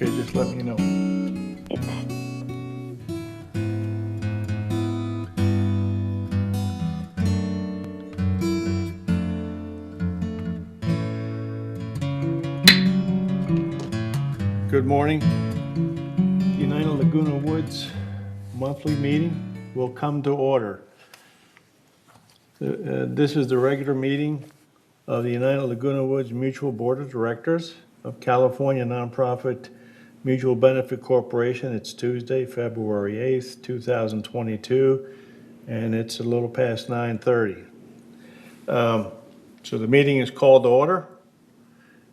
Okay, just let me know. Good morning. United Laguna Woods monthly meeting will come to order. This is the regular meeting of the United Laguna Woods Mutual Board of Directors of California Nonprofit Mutual Benefit Corporation. It's Tuesday, February 8th, 2022, and it's a little past 9:30. So the meeting is called to order,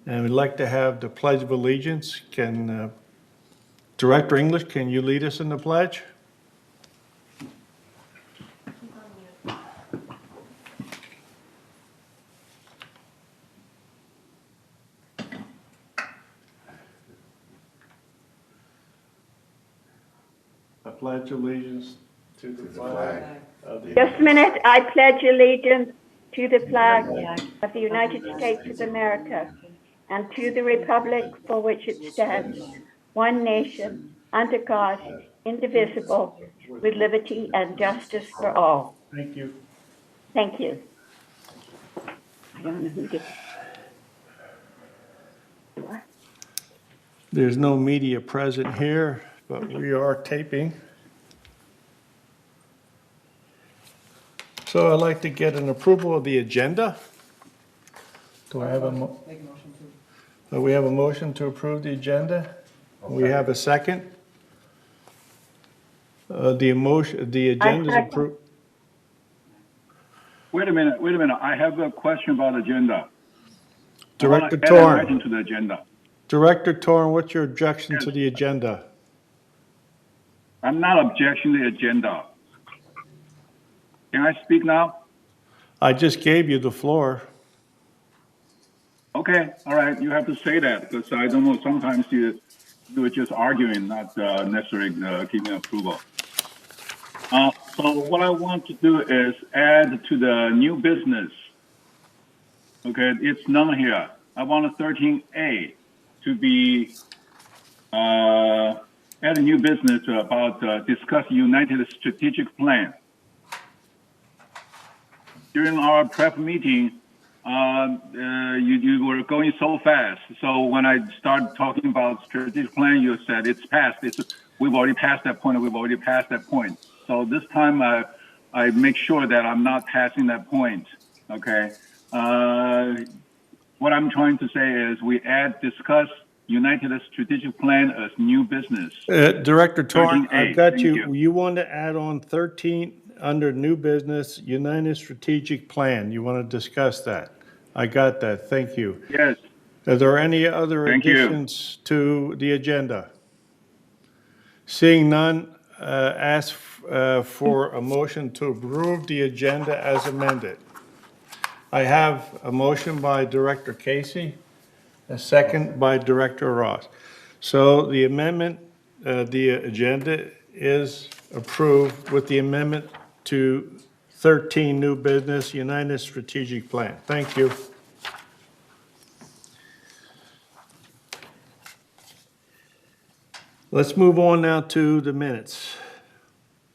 and we'd like to have the Pledge of Allegiance. Can Director English, can you lead us in the pledge? I pledge allegiance to the flag of the Just a minute. I pledge allegiance to the flag of the United States of America and to the republic for which it stands, one nation, under God, indivisible, with liberty and justice for all. Thank you. Thank you. I don't know who did. There's no media present here, but we are taping. So I'd like to get an approval of the agenda. Do I have we have a motion to approve the agenda? We have a second? The agenda is approved. Wait a minute. I have a question about agenda. Director I wanna add an Torn. item to the agenda. Director Torn, what's your objection to the agenda? I'm not objecting to the agenda. Can I speak now? I just gave you the floor. Okay, all right. You have to say that because I don't know. Sometimes you are just arguing, not necessarily giving approval. So what I want to do is add to the new business. Okay, it's none here. I want a 13A to be add a new business about discuss United Strategic Plan. During our prep meeting, you were going so fast. So when I started talking about strategic plan, you said it's past. We've already passed that point. We've already passed that point. So this time I make sure that I'm not passing that point. Okay. What I'm trying to say is we discuss United Strategic Plan as new business. Director Torn, 13A, I've got thank you. You want to add on 13 under new business, United Strategic Plan. You want to discuss that? I got that. Thank you. Yes. Are there any other Thank you. additions to the agenda? Seeing none, ask for a motion to approve the agenda as amended. I have a motion by Director Casey, a second by Director Ross. So the amendment, the agenda is approved with the amendment to 13 new business United Strategic Plan. Thank you. Let's move on now to the minutes.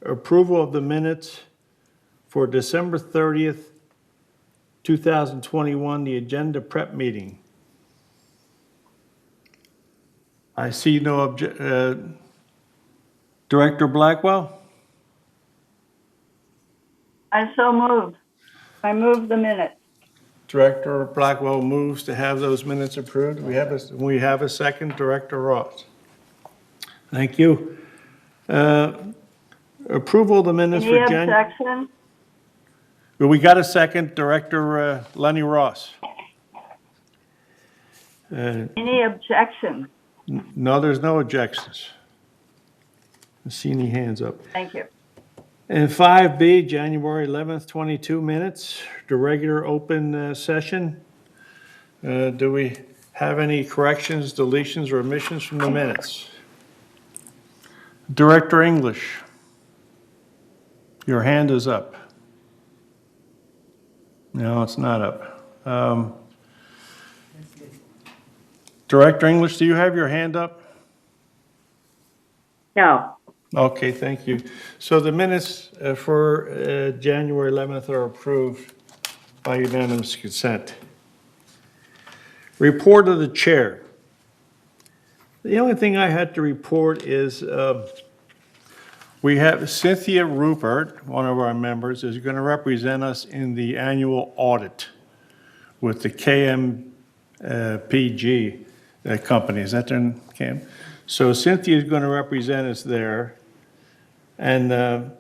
Approval of the minutes for December 30th, 2021, the agenda prep meeting. I see no Director Blackwell? I so move. I move the minutes. Director Blackwell moves to have those minutes approved. We have a second, Director Ross. Thank you. Approval of the minutes Any for January. objection? We got a second, Director Lenny Ross. Any objection? No, there's no objections. I see any hands up. Thank you. And 5B, January 11th, 22 minutes, the regular open session. Do we have any corrections, deletions, or omissions from the minutes? Director English, your hand is up. No, it's not up. Director English, do you have your hand up? No. Okay, thank you. So the minutes for January 11th are approved by unanimous consent. Report of the chair. The only thing I had to report is we have Cynthia Rupert, one of our members, is going to represent us in the annual audit with the KMPG company. Is that their name? So Cynthia is going to represent us there. And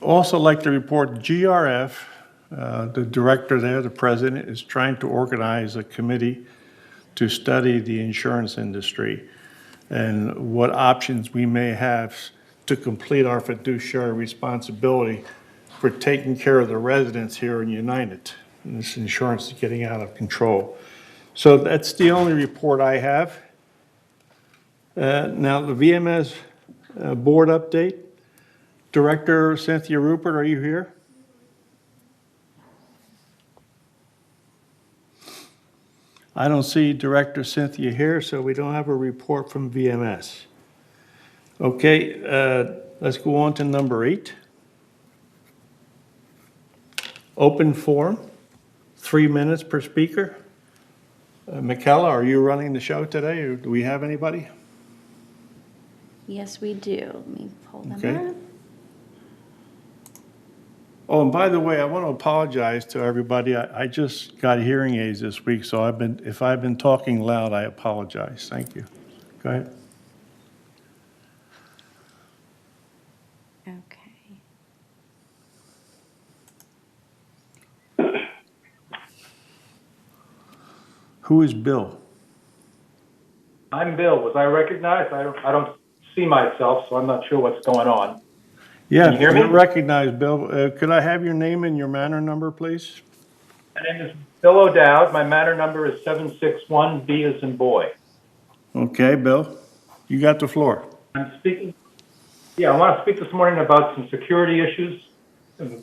also like to report GRF, the director there, the president, is trying to organize a committee to study the insurance industry and what options we may have to complete our fiduciary responsibility for taking care of the residents here in United. And this insurance is getting out of control. So that's the only report I have. Now the VMS board update. Director Cynthia Rupert, are you here? I don't see Director Cynthia here, so we don't have a report from VMS. Okay, let's go on to number 8. Open forum, 3 minutes per speaker. Michaela, are you running the show today, or do we have anybody? Yes, we do. Let me pull them Okay. up. Oh, and by the way, I want to apologize to everybody. I just got hearing aids this week, so if I've been talking loud, I apologize. Thank you. Go ahead. Okay. Who is Bill? I'm Bill. Was I recognized? I don't see myself, so I'm not sure what's going on. Yeah, Can you hear me? you're recognized, Bill. Could I have your name and your manor number, please? My name is Bill O'Dowd. My matter number is 761B as in boy. Okay, Bill, you got the floor. I'm speaking. Yeah, I want to speak this morning about some security issues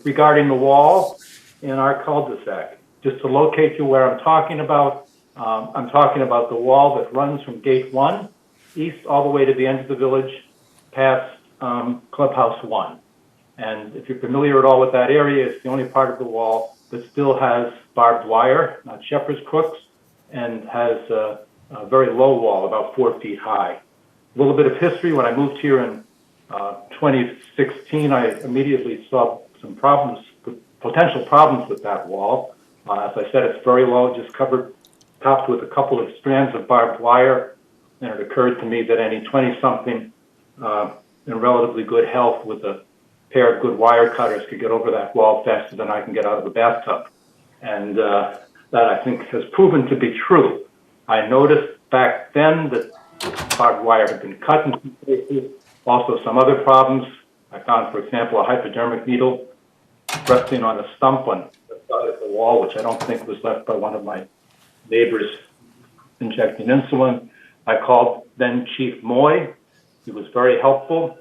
regarding the wall in our cul-de-sac. Just to locate you where I'm talking about the wall that runs from Gate 1 east all the way to the end of the village past Clubhouse 1. And if you're familiar at all with that area, it's the only part of the wall that still has barbed wire, not shepherd's crooks, and has a very low wall, about 4 feet high. A little bit of history. When I moved here in 2016, I immediately saw some problems, potential problems with that wall. As I said, it's very low, just topped with a couple of strands of barbed wire. And it occurred to me that any 20-something in relatively good health with a pair of good wire cutters could get over that wall faster than I can get out of the bathtub. And that I think has proven to be true. I noticed back then that barbed wire had been cut in some places. Also some other problems. I found, for example, a hypodermic needle resting on a stump on the side of the wall, which I don't think was left by one of my neighbors injecting insulin. I called then Chief Moy. He was very helpful.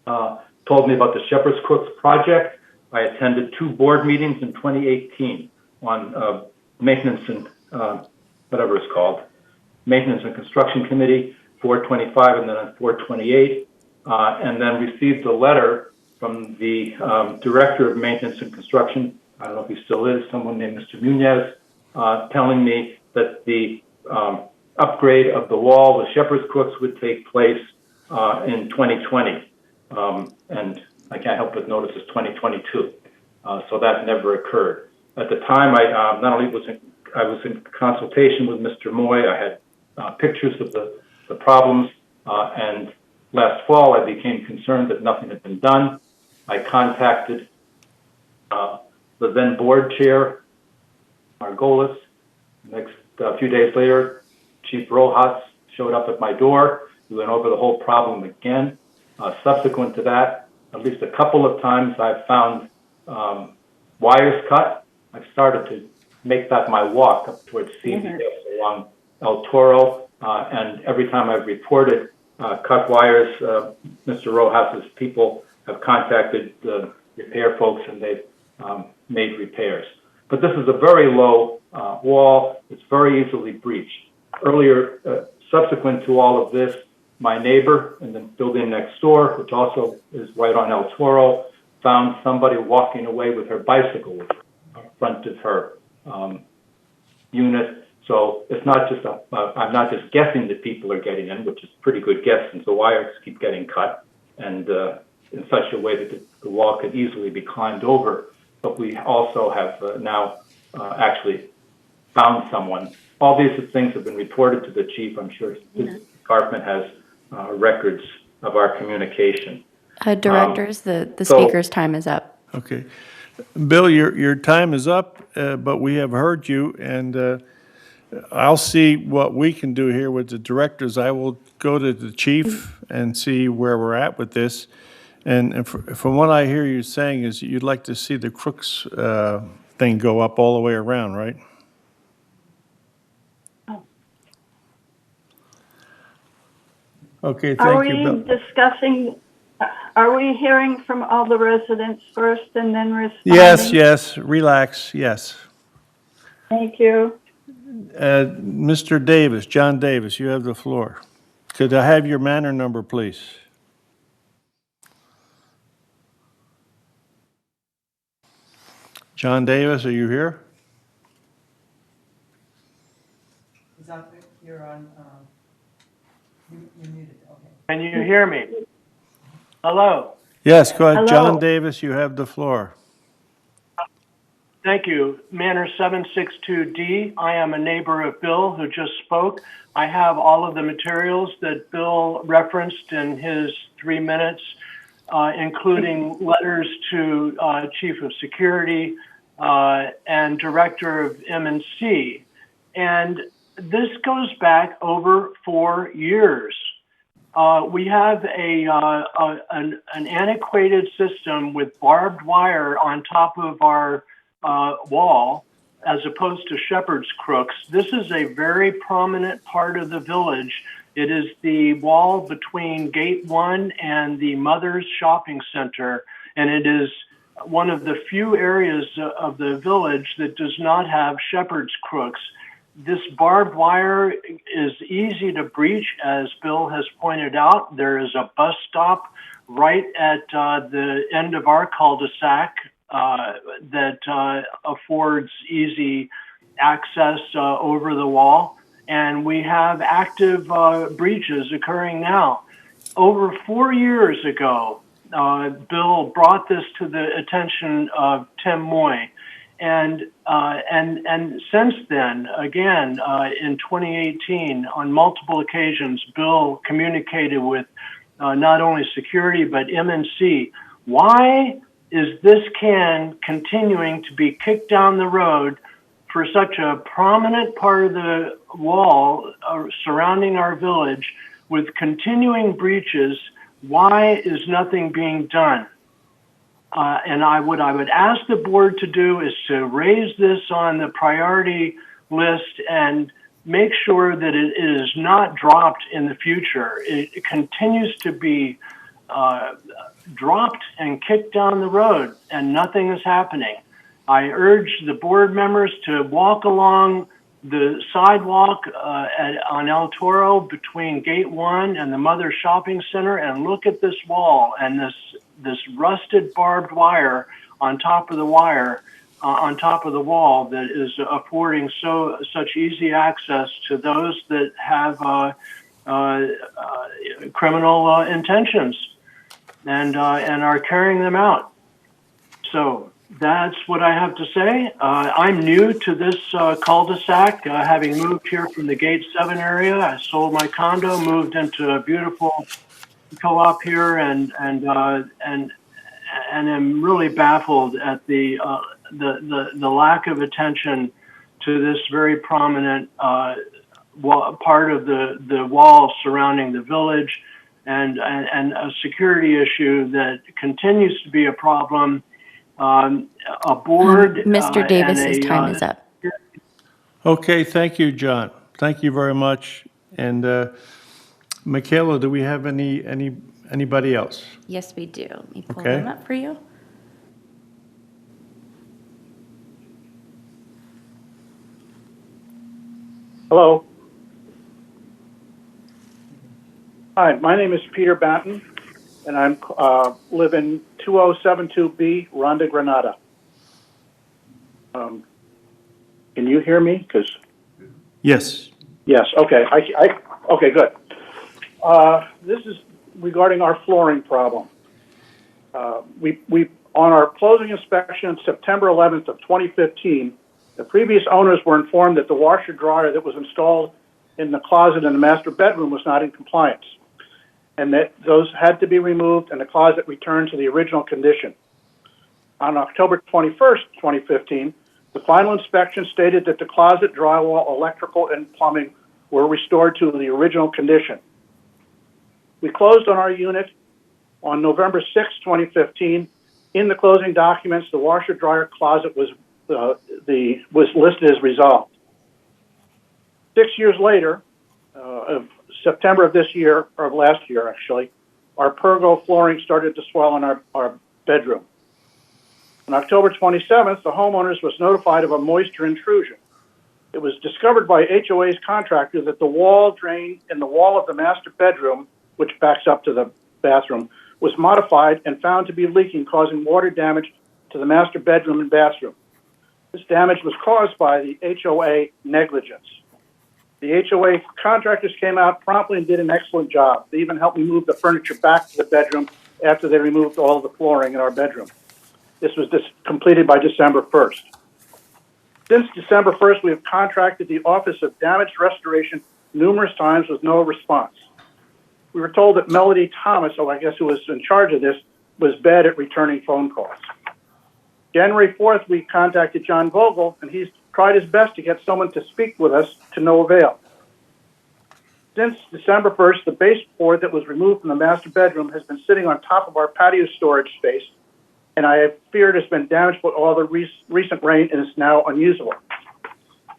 Told me about the Shepherd's Crooks project. I attended 2 board meetings in 2018 on maintenance and whatever it's called, Maintenance and Construction Committee, 425 and then on 428, and then received a letter from the Director of Maintenance and Construction, I don't know if he still is, someone named Mr. Munez, telling me that the upgrade of the wall, the Shepherd's Crooks, would take place in 2020. And I can't help but notice it's 2022. So that never occurred. At the time, I not only was in consultation with Mr. Moy, I had pictures of the problems, and last fall I became concerned that nothing had been done. I contacted the then board chair, Margolis. Next few days later, Chief Rojas showed up at my door. We went over the whole problem again. Subsequent to that, at least a couple of times I've found wires cut. I've started to make that my walk up towards CBS along El Toro, and every time I've reported cut wires, Mr. Rojas's people have contacted the repair folks and they've made repairs. But this is a very low wall. It's very easily breached. Earlier, subsequent to all of this, my neighbor in the building next door, which also is right on El Toro, found somebody walking away with her bicycle in front of her unit. So it's not just I'm not just guessing that people are getting in, which is a pretty good guess since the wires keep getting cut and in such a way that the wall could easily be climbed over. But we also have now actually found someone. All these things have been reported to the chief. I'm sure his department has records of our communication. Directors, the so- speaker's time is up. Okay. Bill, your time is up, but we have heard you, and I'll see what we can do here with the directors. I will go to the chief and see where we're at with this. And from what I hear you saying is you'd like to see the Crooks thing go up all the way around, right? Okay, thank you, Bill. Are we hearing from all the residents first and then responding? Yes, relax, yes. Thank you. Mr. Davis, John Davis, you have the floor. Could I have your manor number, please? John Davis, are you here? You're on, you're muted, okay. Can you hear me? Hello, Yes, go ahead. Hello. John Davis, you have the floor. thank you. Manor 762D, I am a neighbor of Bill who just spoke. I have all of the materials that Bill referenced in his 3 minutes, including letters to Chief of Security and Director of M&C. And this goes back over 4 years. We have an antiquated system with barbed wire on top of our wall, as opposed to shepherd's crooks. This is a very prominent part of the village. It is the wall between Gate 1 and the Mother's Shopping Center, and it is one of the few areas of the village that does not have shepherd's crooks. This barbed wire is easy to breach, as Bill has pointed out. There is a bus stop right at the end of our cul-de-sac that affords easy access over the wall. And we have active breaches occurring now. Over 4 years ago, Bill brought this to the attention of Tim Moy. And since then, again, in 2018, on multiple occasions, Bill communicated with not only security, but M&C. Why is this can continuing to be kicked down the road for such a prominent part of the wall surrounding our village with continuing breaches? Why is nothing being done? And what I would ask the board to do is to raise this on the priority list and make sure that it is not dropped in the future. It continues to be dropped and kicked down the road, and nothing is happening. I urge the board members to walk along the sidewalk on El Toro between Gate 1 and the Mother Shopping Center and look at this wall and this rusted barbed wire on top of the on top of the wall that is affording such easy access to those that have criminal intentions and are carrying them out. So that's what I have to say. I'm new to this cul-de-sac, having moved here from the Gate 7 area. I sold my condo, moved into a beautiful co-op here, and am really baffled at the lack of attention to this very prominent part of the wall surrounding the village, and a security issue that continues to be a problem. A board. Mr. Davis's time is up. Okay, thank you, John. Thank you very much. And Michaela, do we have anybody else? Yes, we do. Let me pull Okay. them up for you. Hello. Hi, my name is Peter Batten, and I'm live in 2072B, Rhonda Granada. Can you hear me? Because Yes. yes, okay, okay, good. This is regarding our flooring problem. We on our closing inspection, September 11th of 2015, the previous owners were informed that the washer dryer that was installed in the closet in the master bedroom was not in compliance, and that those had to be removed and the closet returned to the original condition. On October 21st, 2015, the final inspection stated that the closet, drywall, electrical, and plumbing were restored to the original condition. We closed on our unit on November 6, 2015. In the closing documents, the washer dryer closet was listed as resolved. 6 years later, of September of this year, or of last year actually, our pergo flooring started to swell in our bedroom. On October 27th, the homeowners was notified of a moisture intrusion. It was discovered by HOA's contractor that the wall drain in the wall of the master bedroom, which backs up to the bathroom, was modified and found to be leaking, causing water damage to the master bedroom and bathroom. This damage was caused by the HOA negligence. The HOA contractors came out promptly and did an excellent job. They even helped me move the furniture back to the bedroom after they removed all of the flooring in our bedroom. This was completed by December 1st. Since December 1st, we have contracted the Office of Damage Restoration numerous times with no response. We were told that Melody Thomas, I guess who was in charge of this, was bad at returning phone calls. January 4th, we contacted John Vogel, and he's tried his best to get someone to speak with us to no avail. Since December 1st, the baseboard that was removed from the master bedroom has been sitting on top of our patio storage space, and I have feared it's been damaged by all the recent rain and is now unusable.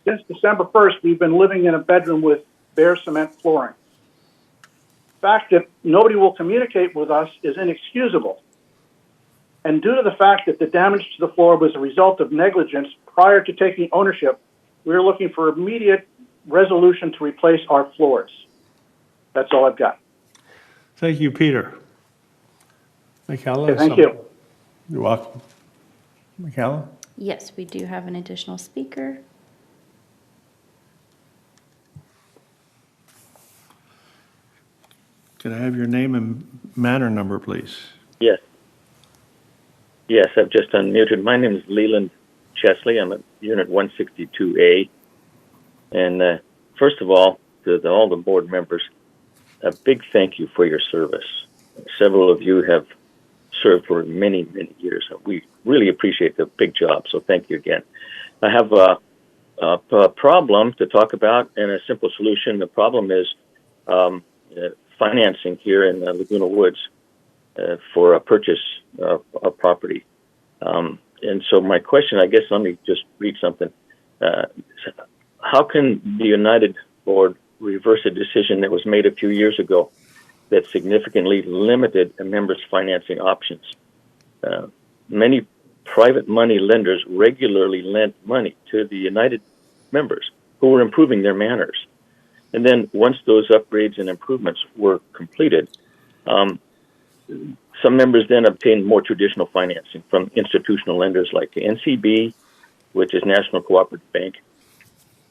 Since December 1st, we've been living in a bedroom with bare cement flooring. The fact that nobody will communicate with us is inexcusable. And due to the fact that the damage to the floor was a result of negligence prior to taking ownership, we're looking for immediate resolution to replace our floors. That's all I've got. Thank you, Peter. Michaela? Okay, thank you. You're welcome. Michaela? Yes, we do have an additional speaker. Can I have your name and matter number, please? Yes. Yes, I've just unmuted. My name is Leland Cassidy. I'm at Unit 162A. And first of all, to all the board members, a big thank you for your service. Several of you have served for many, many years. We really appreciate the big job, so thank you again. I have a problem to talk about and a simple solution. The problem is financing here in Laguna Woods for a purchase of a property. And so my question, I guess, let me just read something. How can the United Board reverse a decision that was made a few years ago that significantly limited a member's financing options? Many private money lenders regularly lent money to the United members who were improving their manners. And then once those upgrades and improvements were completed, some members then obtained more traditional financing from institutional lenders like the NCB, which is National Cooperative Bank.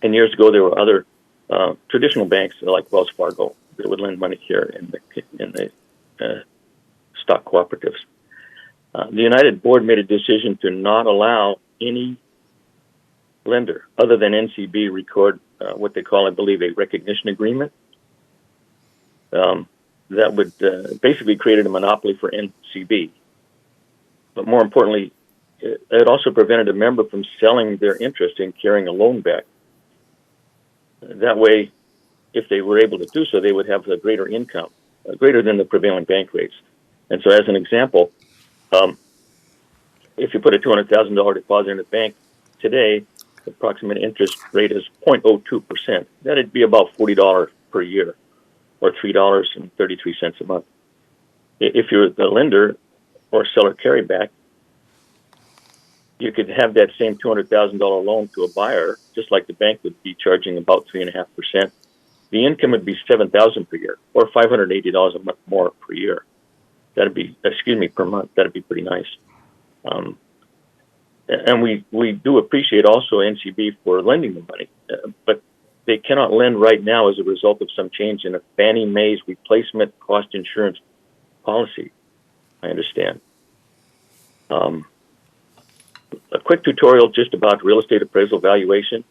And years ago, there were other traditional banks like Wells Fargo that would lend money here in the stock cooperatives. The United Board made a decision to not allow any lender other than NCB record what they call, I believe, a recognition agreement. That would basically created a monopoly for NCB. But more importantly, it also prevented a member from selling their interest in carrying a loan back. That way, if they were able to do so, they would have a greater income, greater than the prevailing bank rates. And so as an example, if you put a $200,000 deposit in a bank today, the approximate interest rate is 0.02%. That'd be about $40 per year, or $3.33 a month. If you're the lender or seller carryback, you could have that same $200,000 loan to a buyer, just like the bank would be charging about 3.5%. the income would be $7,000 per year, or $580 a month more per year. That'd be, per month. That'd be pretty nice. And we do appreciate also NCB for lending the money, but they cannot lend right now as a result of some change in a Fannie Mae's replacement cost insurance policy, I understand. A quick tutorial just about real estate appraisal valuation.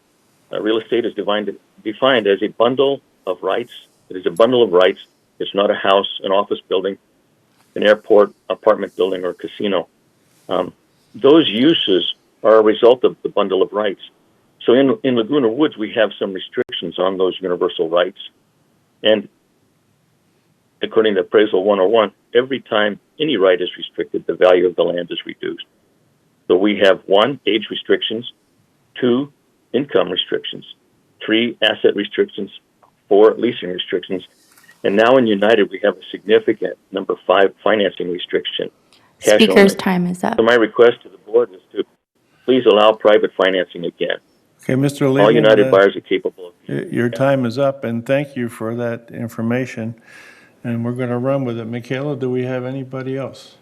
Real estate is defined as a bundle of rights. It is a bundle of rights. It's not a house, an office building, an airport, apartment building, or casino. Those uses are a result of the bundle of rights. So in Laguna Woods, we have some restrictions on those universal rights. And according to Appraisal 101, every time any right is restricted, the value of the land is reduced. So we have 1, age restrictions, 2, income restrictions, 3, asset restrictions, 4, leasing restrictions, and now in United, we have a significant number 5 financing restriction. Cash Speaker's only. time is up. So my request to the board is to please allow private financing again. Okay, Mr. All Leland, United buyers are capable of. your time is up, and thank you for that information. And we're going to run with it. Michaela, do we have anybody else?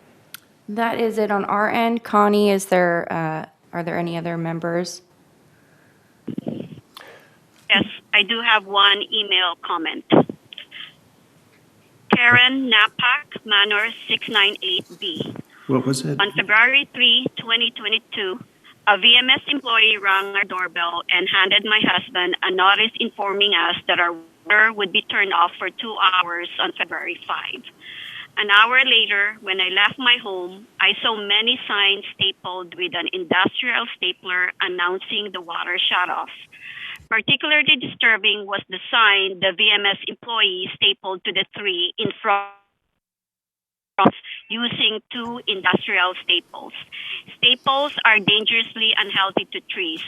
That is it on our end. Connie, are there any other members? Yes, I do have one email comment. Karen Napak, Manor 698B. What was it? On February 3, 2022, a VMS employee rang our doorbell and handed my husband a notice informing us that our water would be turned off for 2 hours on February 5. An hour later, when I left my home, I saw many signs stapled with an industrial stapler announcing the water shut-off. Particularly disturbing was the sign the VMS employee stapled to the tree in front using 2 industrial staples. Staples are dangerously unhealthy to trees.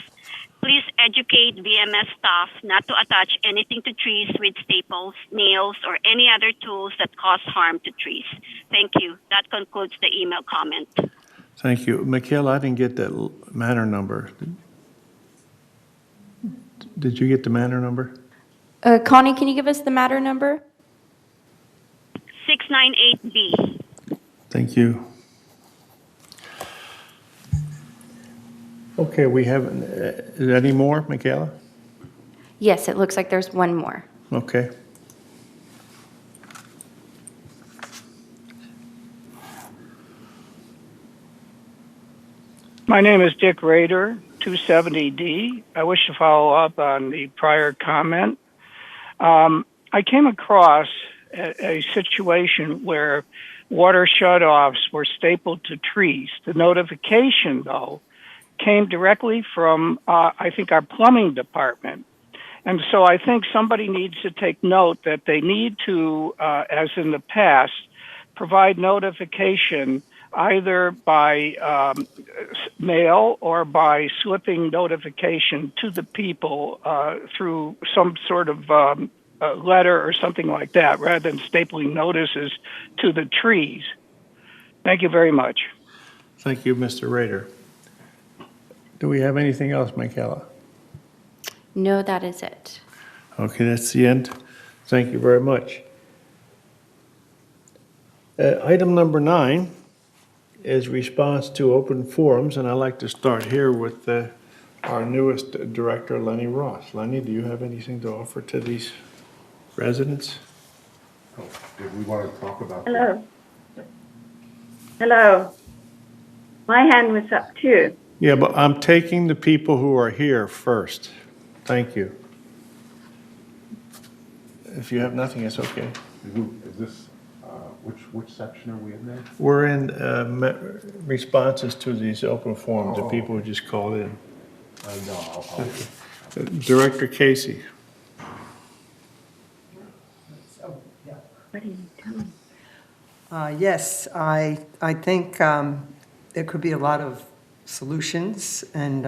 Please educate VMS staff not to attach anything to trees with staples, nails, or any other tools that cause harm to trees. Thank you. That concludes the email comment. Thank you. Michaela, I didn't get that matter number. Did you get the matter number? Connie, can you give us the matter number? 698B. Thank you. Okay, we have, is there any more, Michaela? Yes, it looks like there's one more. Okay. My name is Dick Rader, 270D. I wish to follow up on the prior comment. I came across a situation where water shutoffs were stapled to trees. The notification, though, came directly from, I think, our plumbing department. And so I think somebody needs to take note that they need to, as in the past, provide notification either by mail or by slipping notification to the people through some sort of letter or something like that, rather than stapling notices to the trees. Thank you very much. Thank you, Mr. Rader. Do we have anything else, Michaela? No, that is it. Okay, that's the end. Thank you very much. Item number 9 is response to open forums, and I'd like to start here with our newest director, Lenny Ross. Lenny, do you have anything to offer to these residents? Oh, did we want to talk about Hello. Hello. My hand was up too. Yeah, but I'm taking the people who are here first. Thank you. If you have nothing, it's okay. Is this, which section are we in there? We're in responses to these open forums, the people who just called in. No, Director Casey. What are you doing? Yes, I think there could be a lot of solutions, and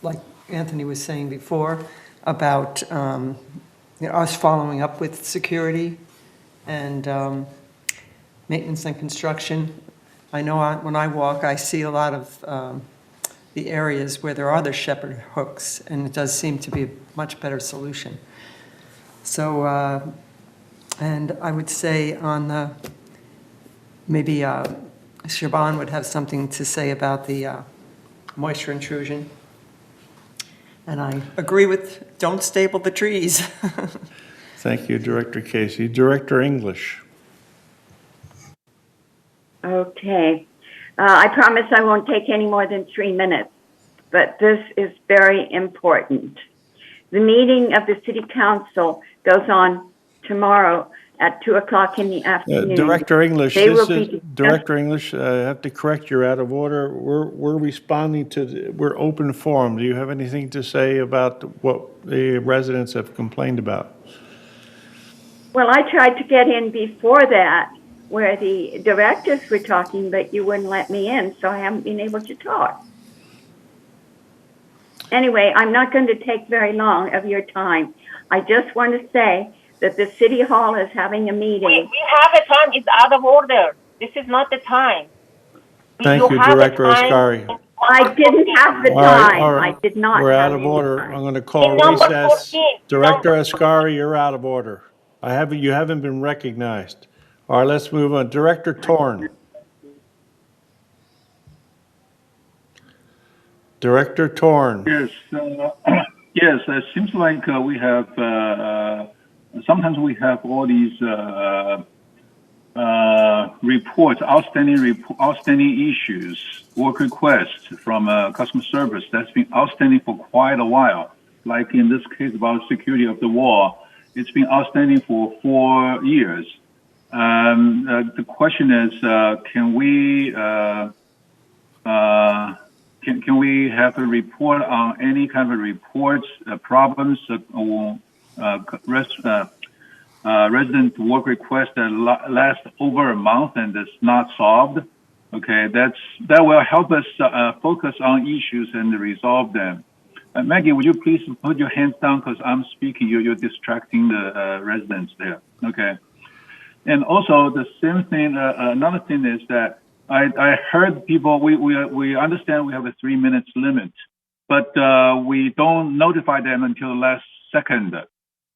like Anthony was saying before about us following up with security and maintenance and construction. I know when I walk, I see a lot of the areas where there are the shepherd hooks, and it does seem to be a much better solution. So, and I would say on the, maybe Siobhan would have something to say about the moisture intrusion. And I agree with, don't staple the trees. Thank you, Director Casey. Director English. Okay. I promise I won't take any more than 3 minutes, but this is very important. The meeting of the City Council goes on tomorrow at 2 o'clock in the afternoon. Director English, They will this is, be Director English, I have to correct, you're out of order. We're responding to, we're open forum. Do you have anything to say about what the residents have complained about? Well, I tried to get in before that, where the directors were talking, but you wouldn't let me in, so I haven't been able to talk. Anyway, I'm not going to take very long of your time. I just want to say that the City Hall is having a meeting. We have a time. It's out of order. This is not the time. Thank you, Director Askari. I didn't have the time. I did not. We're out have of any order. time. I'm going to call recess. Director Askari, you're out of order. You haven't been recognized. All right, let's move on. Director Torn. Director Torn. Yes, yes. It seems like we have. Sometimes we have all these reports, outstanding issues, work requests from customer service that's been outstanding for quite a while. Like in this case about security of the wall, it's been outstanding for 4 years. The question is, can we have a report on any kind of reports, problems, or resident work request that last over a month and is not solved? Okay, that will help us focus on issues and resolve them. Maggie, would you please put your hands down because I'm speaking. You're distracting the residents there. Okay. And also the same thing. Another thing is that I heard people. We understand we have a 3 minutes limit, but we don't notify them until the last second.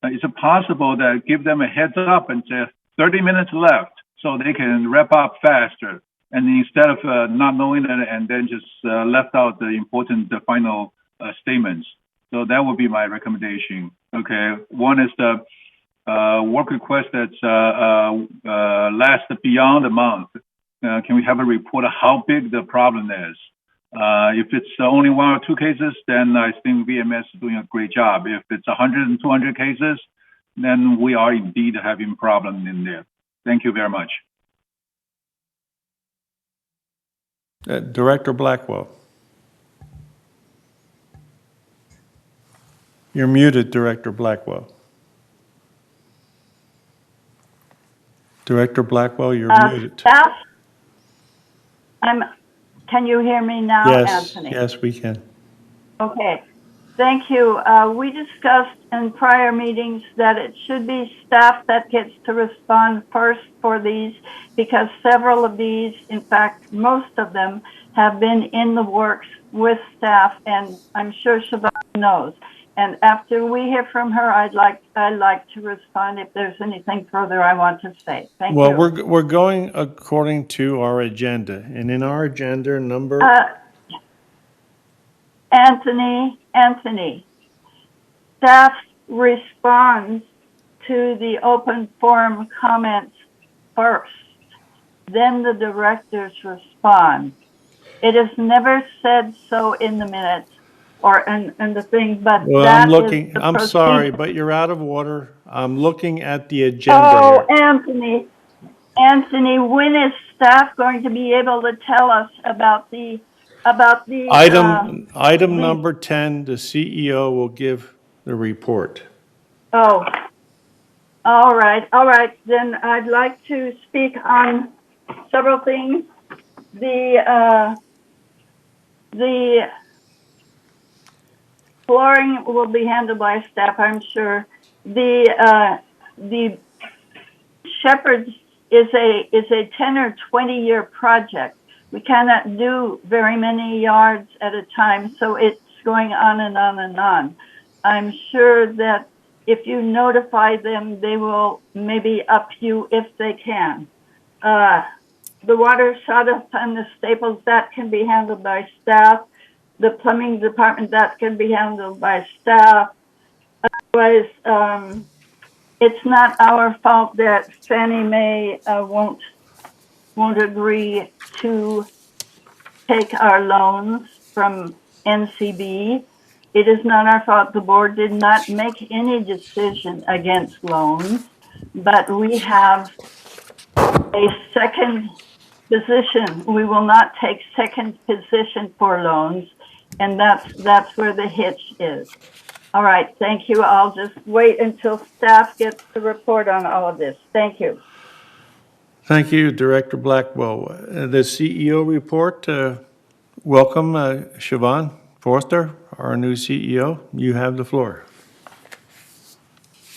Is it possible that give them a heads up and say 30 minutes left so they can wrap up faster, and instead of not knowing it and then just left out the important final statements? So that would be my recommendation. Okay, one is the work request that's lasts beyond a month. Can we have a report of how big the problem is? If it's only 1 or 2 cases, then I think VMS is doing a great job. If it's 100 and 200 cases, then we are indeed having problems in there. Thank you very much. Director Blackwell. You're muted, Director Blackwell. Director Blackwell, you're muted. Staff? Can you hear me now, Anthony? Yes, we can. Okay, thank you. We discussed in prior meetings that it should be staff that gets to respond first for these, because several of these, in fact, most of them, have been in the works with staff, and I'm sure Siobhan knows. And after we hear from her, I'd like to respond if there's anything further I want to say. Thank you. Well, we're going according to our agenda, and in our agenda number. Anthony, staff responds to the open forum comments first, then the directors respond. It is never said so in the minutes or in the thing, but well, that I'm sorry, but you're out of order. I'm looking at the agenda. Oh, here. Anthony, when is staff going to be able to tell us about the item number 10? The CEO will give the report. Oh, all right. Then I'd like to speak on several things. The flooring will be handled by staff, I'm sure. The Shepherd's is a 10 or 20 year project. We cannot do very many yards at a time, so it's going on and on and on. I'm sure that if you notify them, they will maybe up you if they can. The water shut-off and the staples, that can be handled by staff. The plumbing department, that can be handled by staff. Otherwise, it's not our fault that Fannie Mae won't agree to take our loans from NCB. It is not our fault. The board did not make any decision against loans, but we have a second position. We will not take second position for loans, and that's where the hitch is. All right, thank you. I'll just wait until staff gets the report on all of this. Thank you. Thank you, Director Blackwell. The CEO report, welcome, Siobhan Forster, our new CEO. You have the floor.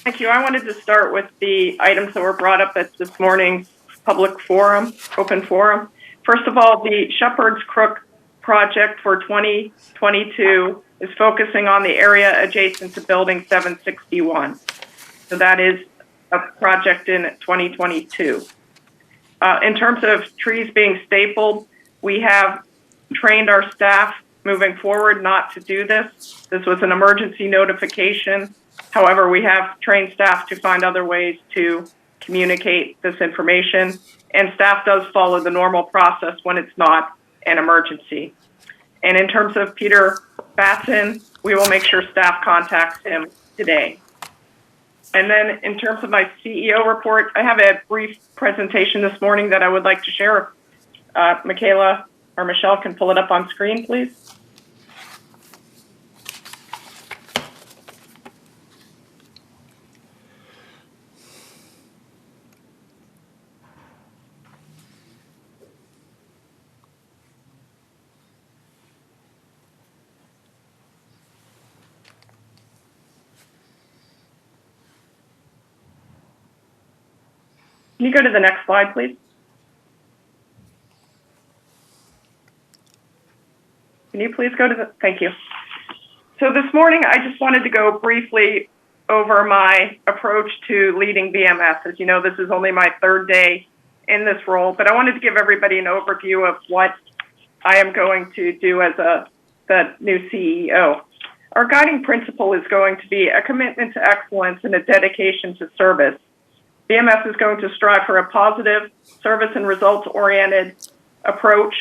Thank you. I wanted to start with the items that were brought up at this morning's public forum, open forum. First of all, the Shepherd's Crook project for 2022 is focusing on the area adjacent to Building 761. So that is a project in 2022. In terms of trees being stapled, we have trained our staff moving forward not to do this. This was an emergency notification. However, we have trained staff to find other ways to communicate this information, and staff does follow the normal process when it's not an emergency. And in terms of Peter Batson, we will make sure staff contacts him today. And then in terms of my CEO report, I have a brief presentation this morning that I would like to share. Michaela or Michelle can pull it up on screen, please. Can you go to the next slide, please? Can you please go to the, thank you. So this morning, I just wanted to go briefly over my approach to leading BMS. As you know, this is only my third day in this role, but I wanted to give everybody an overview of what I am going to do as the new CEO. Our guiding principle is going to be a commitment to excellence and a dedication to service. BMS is going to strive for a positive, service and results-oriented approach,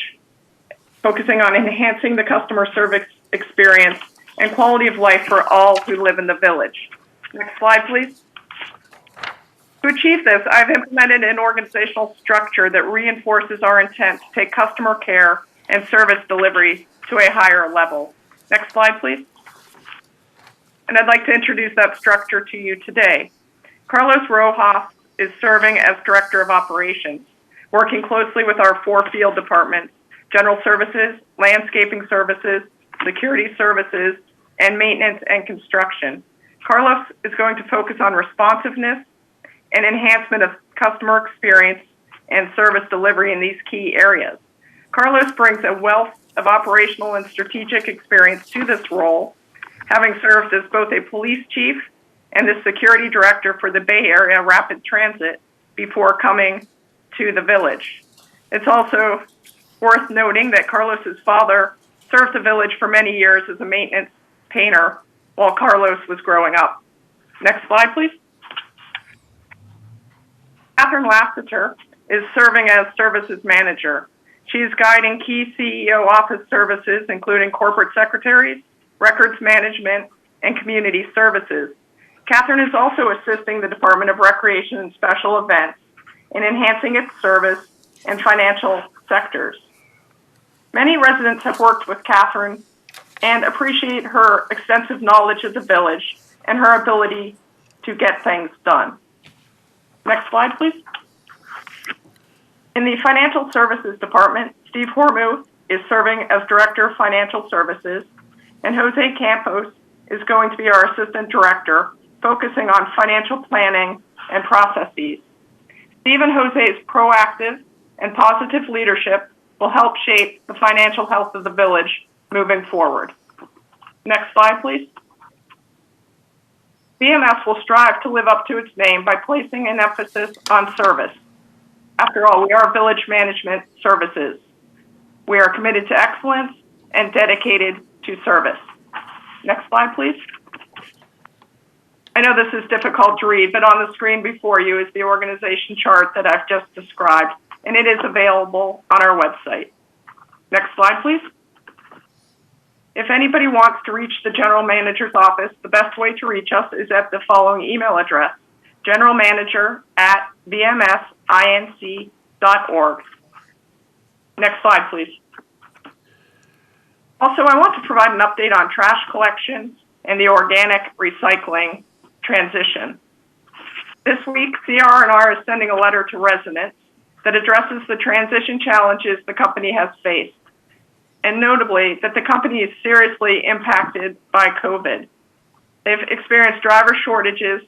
focusing on enhancing the customer service experience and quality of life for all who live in the village. Next slide, please. To achieve this, I've implemented an organizational structure that reinforces our intent to take customer care and service delivery to a higher level. Next slide, please. And I'd like to introduce that structure to you today. Carlos Rojas is serving as Director of Operations, working closely with our 4 field departments: General Services, Landscaping Services, Security Services, and Maintenance and Construction. Carlos is going to focus on responsiveness and enhancement of customer experience and service delivery in these key areas. Carlos brings a wealth of operational and strategic experience to this role, having served as both a police chief and the security director for the Bay Area Rapid Transit before coming to the village. It's also worth noting that Carlos's father served the village for many years as a maintenance painter while Carlos was growing up. Next slide, please. Catherine Lassiter is serving as services manager. She is guiding key CEO office services, including corporate secretaries, records management, and community services. Catherine is also assisting the Department of Recreation and Special Events in enhancing its service and financial sectors. Many residents have worked with Catherine and appreciate her extensive knowledge of the village and her ability to get things done. Next slide, please. In the Financial Services Department, Steve Hormuth is serving as Director of Financial Services, and Jose Campos is going to be our Assistant Director, focusing on financial planning and processes. Steve and Jose's proactive and positive leadership will help shape the financial health of the village moving forward. Next slide, please. BMS will strive to live up to its name by placing an emphasis on service. After all, we are village management services. We are committed to excellence and dedicated to service. Next slide, please. I know this is difficult to read, but on the screen before you is the organization chart that I've just described, and it is available on our website. Next slide, please. If anybody wants to reach the general manager's office, the best way to reach us is at the following email address: generalmanager@bmsinc.org. Next slide, please. Also, I want to provide an update on trash collection and the organic recycling transition. This week, CR&R is sending a letter to residents that addresses the transition challenges the company has faced, and notably that the company is seriously impacted by COVID. They've experienced driver shortages,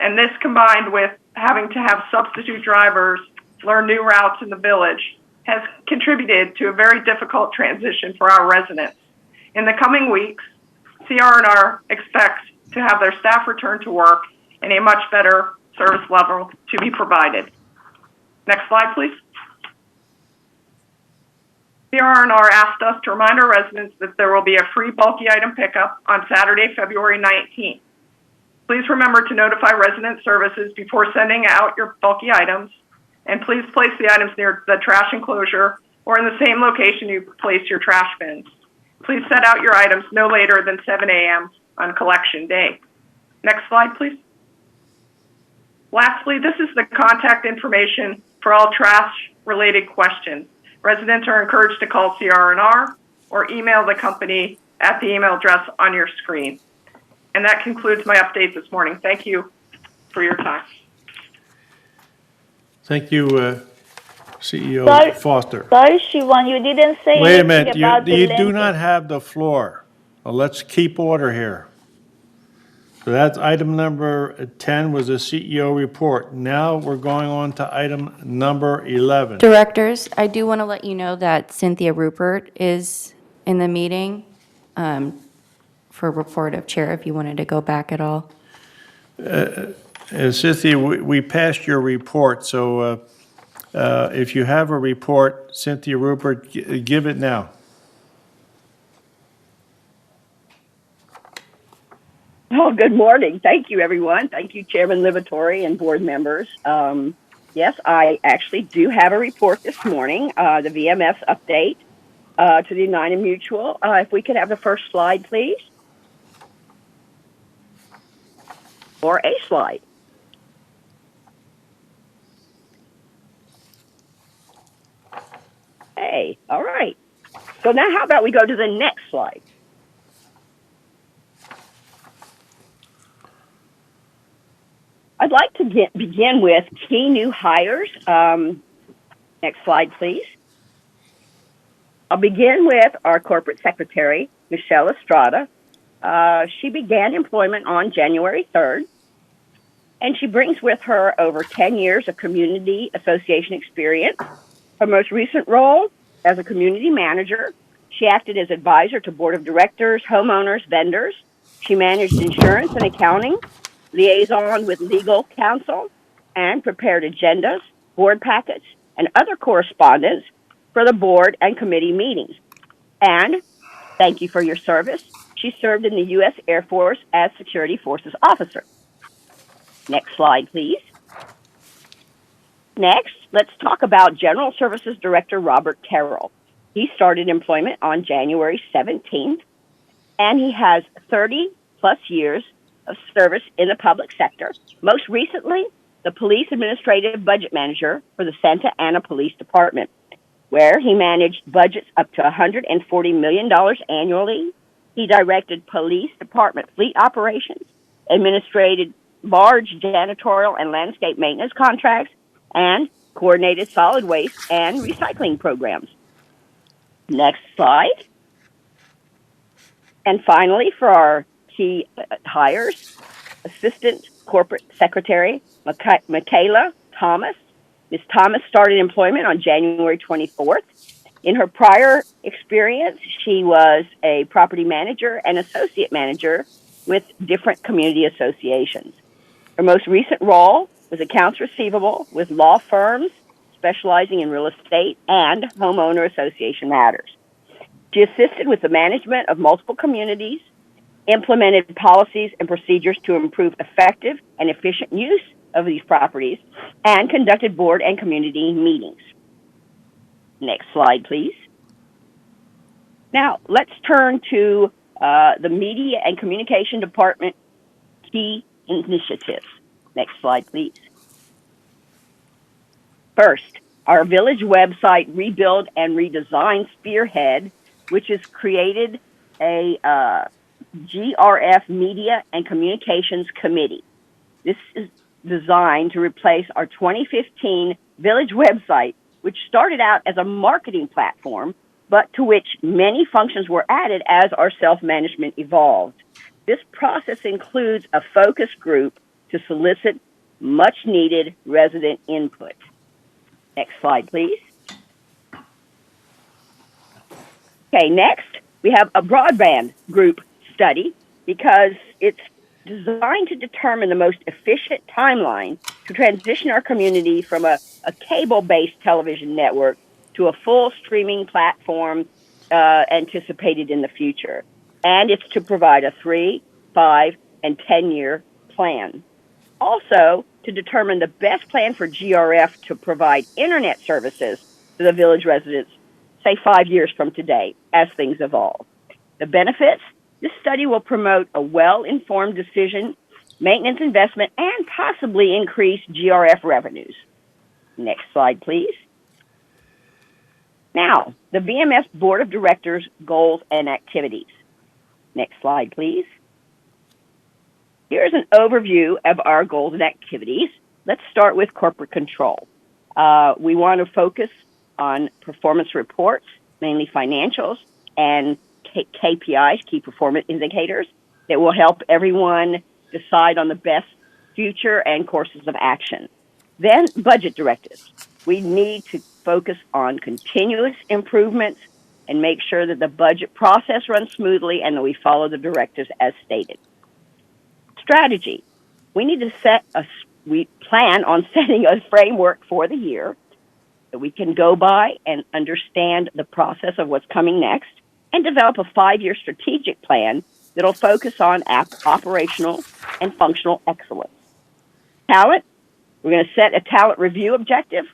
and this combined with having to have substitute drivers learn new routes in the village has contributed to a very difficult transition for our residents. In the coming weeks, CR&R expects to have their staff return to work and a much better service level to be provided. Next slide, please. CR&R asked us to remind our residents that there will be a free bulky item pickup on Saturday, February 19th. Please remember to notify resident services before sending out your bulky items, and please place the items near the trash enclosure or in the same location you place your trash bins. Please set out your items no later than 7 a.m. on collection day. Next slide, please. Lastly, this is the contact information for all trash-related questions. Residents are encouraged to call CR&R or email the company at the email address on your screen. And that concludes my update this morning. Thank you for your time. Thank you, CEO Foster. Sorry, Siobhan, you didn't say Wait a anything minute, about you the do lending. not have the floor. Well, let's keep order here. So that's item number 10 was a CEO report. Now we're going on to item number 11. Directors, I do want to let you know that Cynthia Rupert is in the meeting for report of chair, if you wanted to go back at all. Cynthia, we passed your report, so if you have a report, Cynthia Rupert, give it now. Oh, good morning. Thank you, everyone. Thank you, Chairman Livatore and board members. Yes, I actually do have a report this morning, the VMS update to the United Mutual. If we could have the first slide, please. Or a slide. Hey, all right. So now how about we go to the next slide? I'd like to begin with key new hires. Next slide, please. I'll begin with our corporate secretary, Michelle Estrada. She began employment on January 3rd, and she brings with her over 10 years of community association experience. Her most recent role as a community manager, she acted as advisor to board of directors, homeowners, vendors. She managed insurance and accounting, liaison with legal counsel, and prepared agendas, board packets, and other correspondence for the board and committee meetings. And thank you for your service. She served in the U.S. Air Force as Security Forces Officer. Next slide, please. Next, let's talk about General Services Director Robert Carroll. He started employment on January 17th, and he has 30 plus years of service in the public sector. Most recently, the Police Administrative Budget Manager for the Santa Ana Police Department, where he managed budgets up to $140 million annually. He directed police department fleet operations, administrated large janitorial and landscape maintenance contracts, and coordinated solid waste and recycling programs. Next slide. And finally, for our key hires, Assistant Corporate Secretary Michaela Thomas. Ms. Thomas started employment on January 24th. In her prior experience, she was a property manager and associate manager with different community associations. Her most recent role was accounts receivable with law firms specializing in real estate and homeowner association matters. She assisted with the management of multiple communities, implemented policies and procedures to improve effective and efficient use of these properties, and conducted board and community meetings. Next slide, please. Now, let's turn to the Media and Communication Department key initiatives. Next slide, please. First, our village website rebuild and redesign spearhead, which has created a GRF Media and Communications Committee. This is designed to replace our 2015 village website, which started out as a marketing platform, but to which many functions were added as our self-management evolved. This process includes a focus group to solicit much-needed resident input. Next slide, please. Okay, next, we have a broadband group study because it's designed to determine the most efficient timeline to transition our community from a cable-based television network to a full streaming platform anticipated in the future. And it's to provide a 3, 5, and 10-year plan. Also, to determine the best plan for GRF to provide internet services to the village residents, say 5 years from today, as things evolve. The benefits: this study will promote a well-informed decision, maintenance investment, and possibly increase GRF revenues. Next slide, please. Now, the VMS Board of Directors goals and activities. Next slide, please. Here's an overview of our goals and activities. Let's start with corporate control. We want to focus on performance reports, mainly financials, and KPIs, key performance indicators, that will help everyone decide on the best future and courses of action. Then budget directives. We need to focus on continuous improvements and make sure that the budget process runs smoothly and that we follow the directives as stated. Strategy. We need to we plan on setting a framework for the year that we can go by and understand the process of what's coming next, and develop a 5-year strategic plan that'll focus on operational and functional excellence. Talent. We're going to set a talent review objective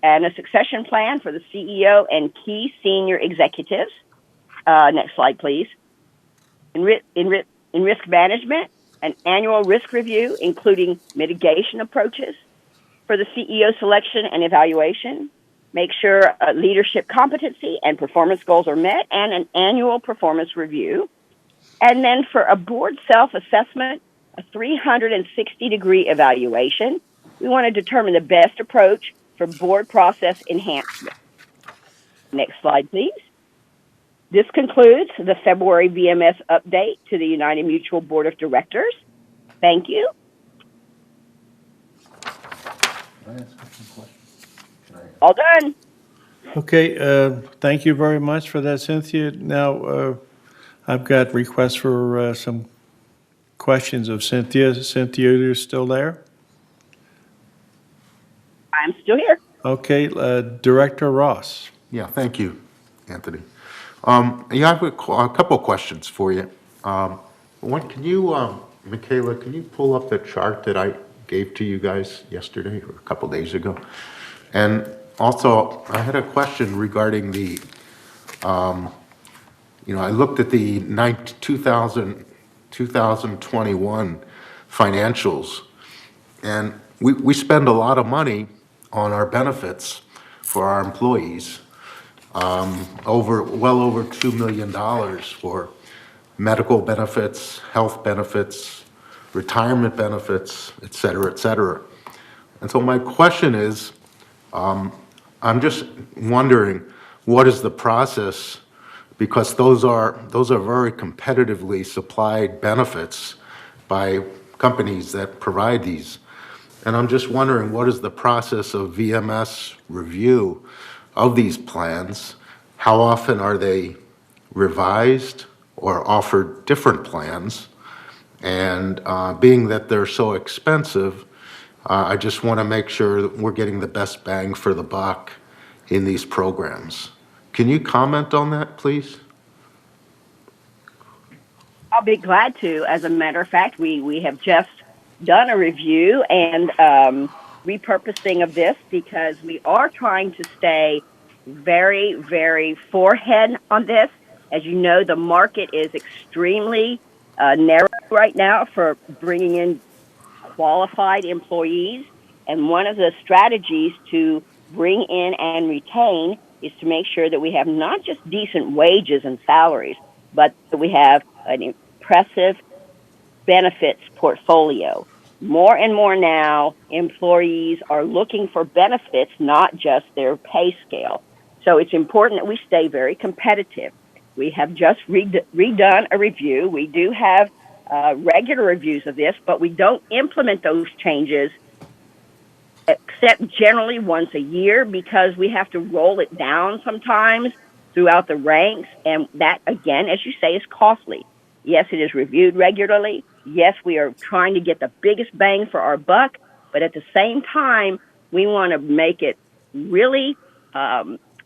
and a succession plan for the CEO and key senior executives. Next slide, please. In risk management, an annual risk review, including mitigation approaches for the CEO selection and evaluation. Make sure leadership competency and performance goals are met, and an annual performance review. And then for a board self-assessment, a 360-degree evaluation. We want to determine the best approach for board process enhancement. Next slide, please. This concludes the February VMS update to the United Mutual Board of Directors. Thank you. Can I ask some questions? All done. Okay, thank you very much for that, Cynthia. Now, I've got requests for some questions of Cynthia. Cynthia, you're still there? I'm still here. Okay, Director Ross. Yeah, thank you, Anthony. I have a couple of questions for you. One, can you, Michaela, can you pull up the chart that I gave to you guys yesterday or a couple of days ago? And also, I had a question regarding the, I looked at the 2021 financials, and we spend a lot of money on our benefits for our employees, well over $2 million for medical benefits, health benefits, retirement benefits, et cetera, et cetera. And so my question is, I'm just wondering, what is the process? Because those are very competitively supplied benefits by companies that provide these. And I'm just wondering, what is the process of VMS review of these plans? How often are they revised or offered different plans? And being that they're so expensive, I just want to make sure that we're getting the best bang for the buck in these programs. Can you comment on that, please? I'll be glad to. As a matter of fact, we have just done a review and repurposing of this because we are trying to stay very, very forehead on this. As you know, the market is extremely narrow right now for bringing in qualified employees. And one of the strategies to bring in and retain is to make sure that we have not just decent wages and salaries, but that we have an impressive benefits portfolio. More and more now, employees are looking for benefits, not just their pay scale. So it's important that we stay very competitive. We have just redone a review. We do have regular reviews of this, but we don't implement those changes except generally once a year because we have to roll it down sometimes throughout the ranks. And that, again, as you say, is costly. Yes, it is reviewed regularly. Yes, we are trying to get the biggest bang for our buck, but at the same time, we want to make it really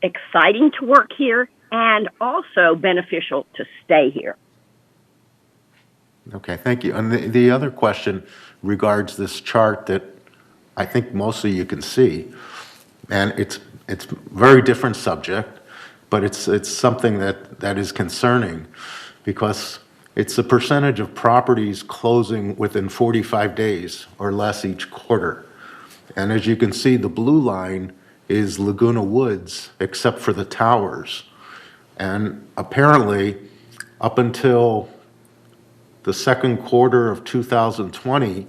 exciting to work here and also beneficial to stay here. Okay, thank you. And the other question regards this chart that I think mostly you can see, and it's very different subject, but it's something that is concerning because it's the percentage of properties closing within 45 days or less each quarter. And as you can see, the blue line is Laguna Woods, except for the towers. And apparently, up until the second quarter of 2020,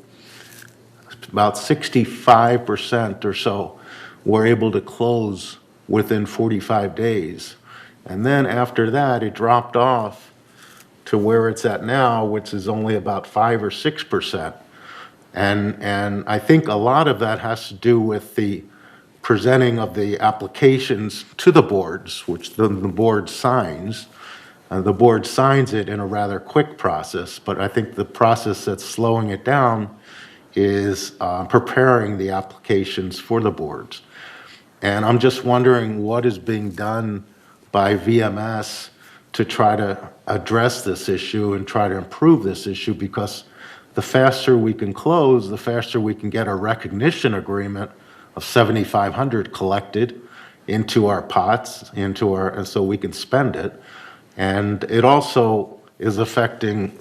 about 65% or so were able to close within 45 days. And then after that, it dropped off to where it's at now, which is only about 5 or 6%. And I think a lot of that has to do with the presenting of the applications to the boards, which the board signs. The board signs it in a rather quick process, but I think the process that's slowing it down is preparing the applications for the boards. And I'm just wondering what is being done by VMS to try to address this issue and try to improve this issue, because the faster we can close, the faster we can get a recognition agreement of $7,500 collected into our pots, and so we can spend it. And it also is affecting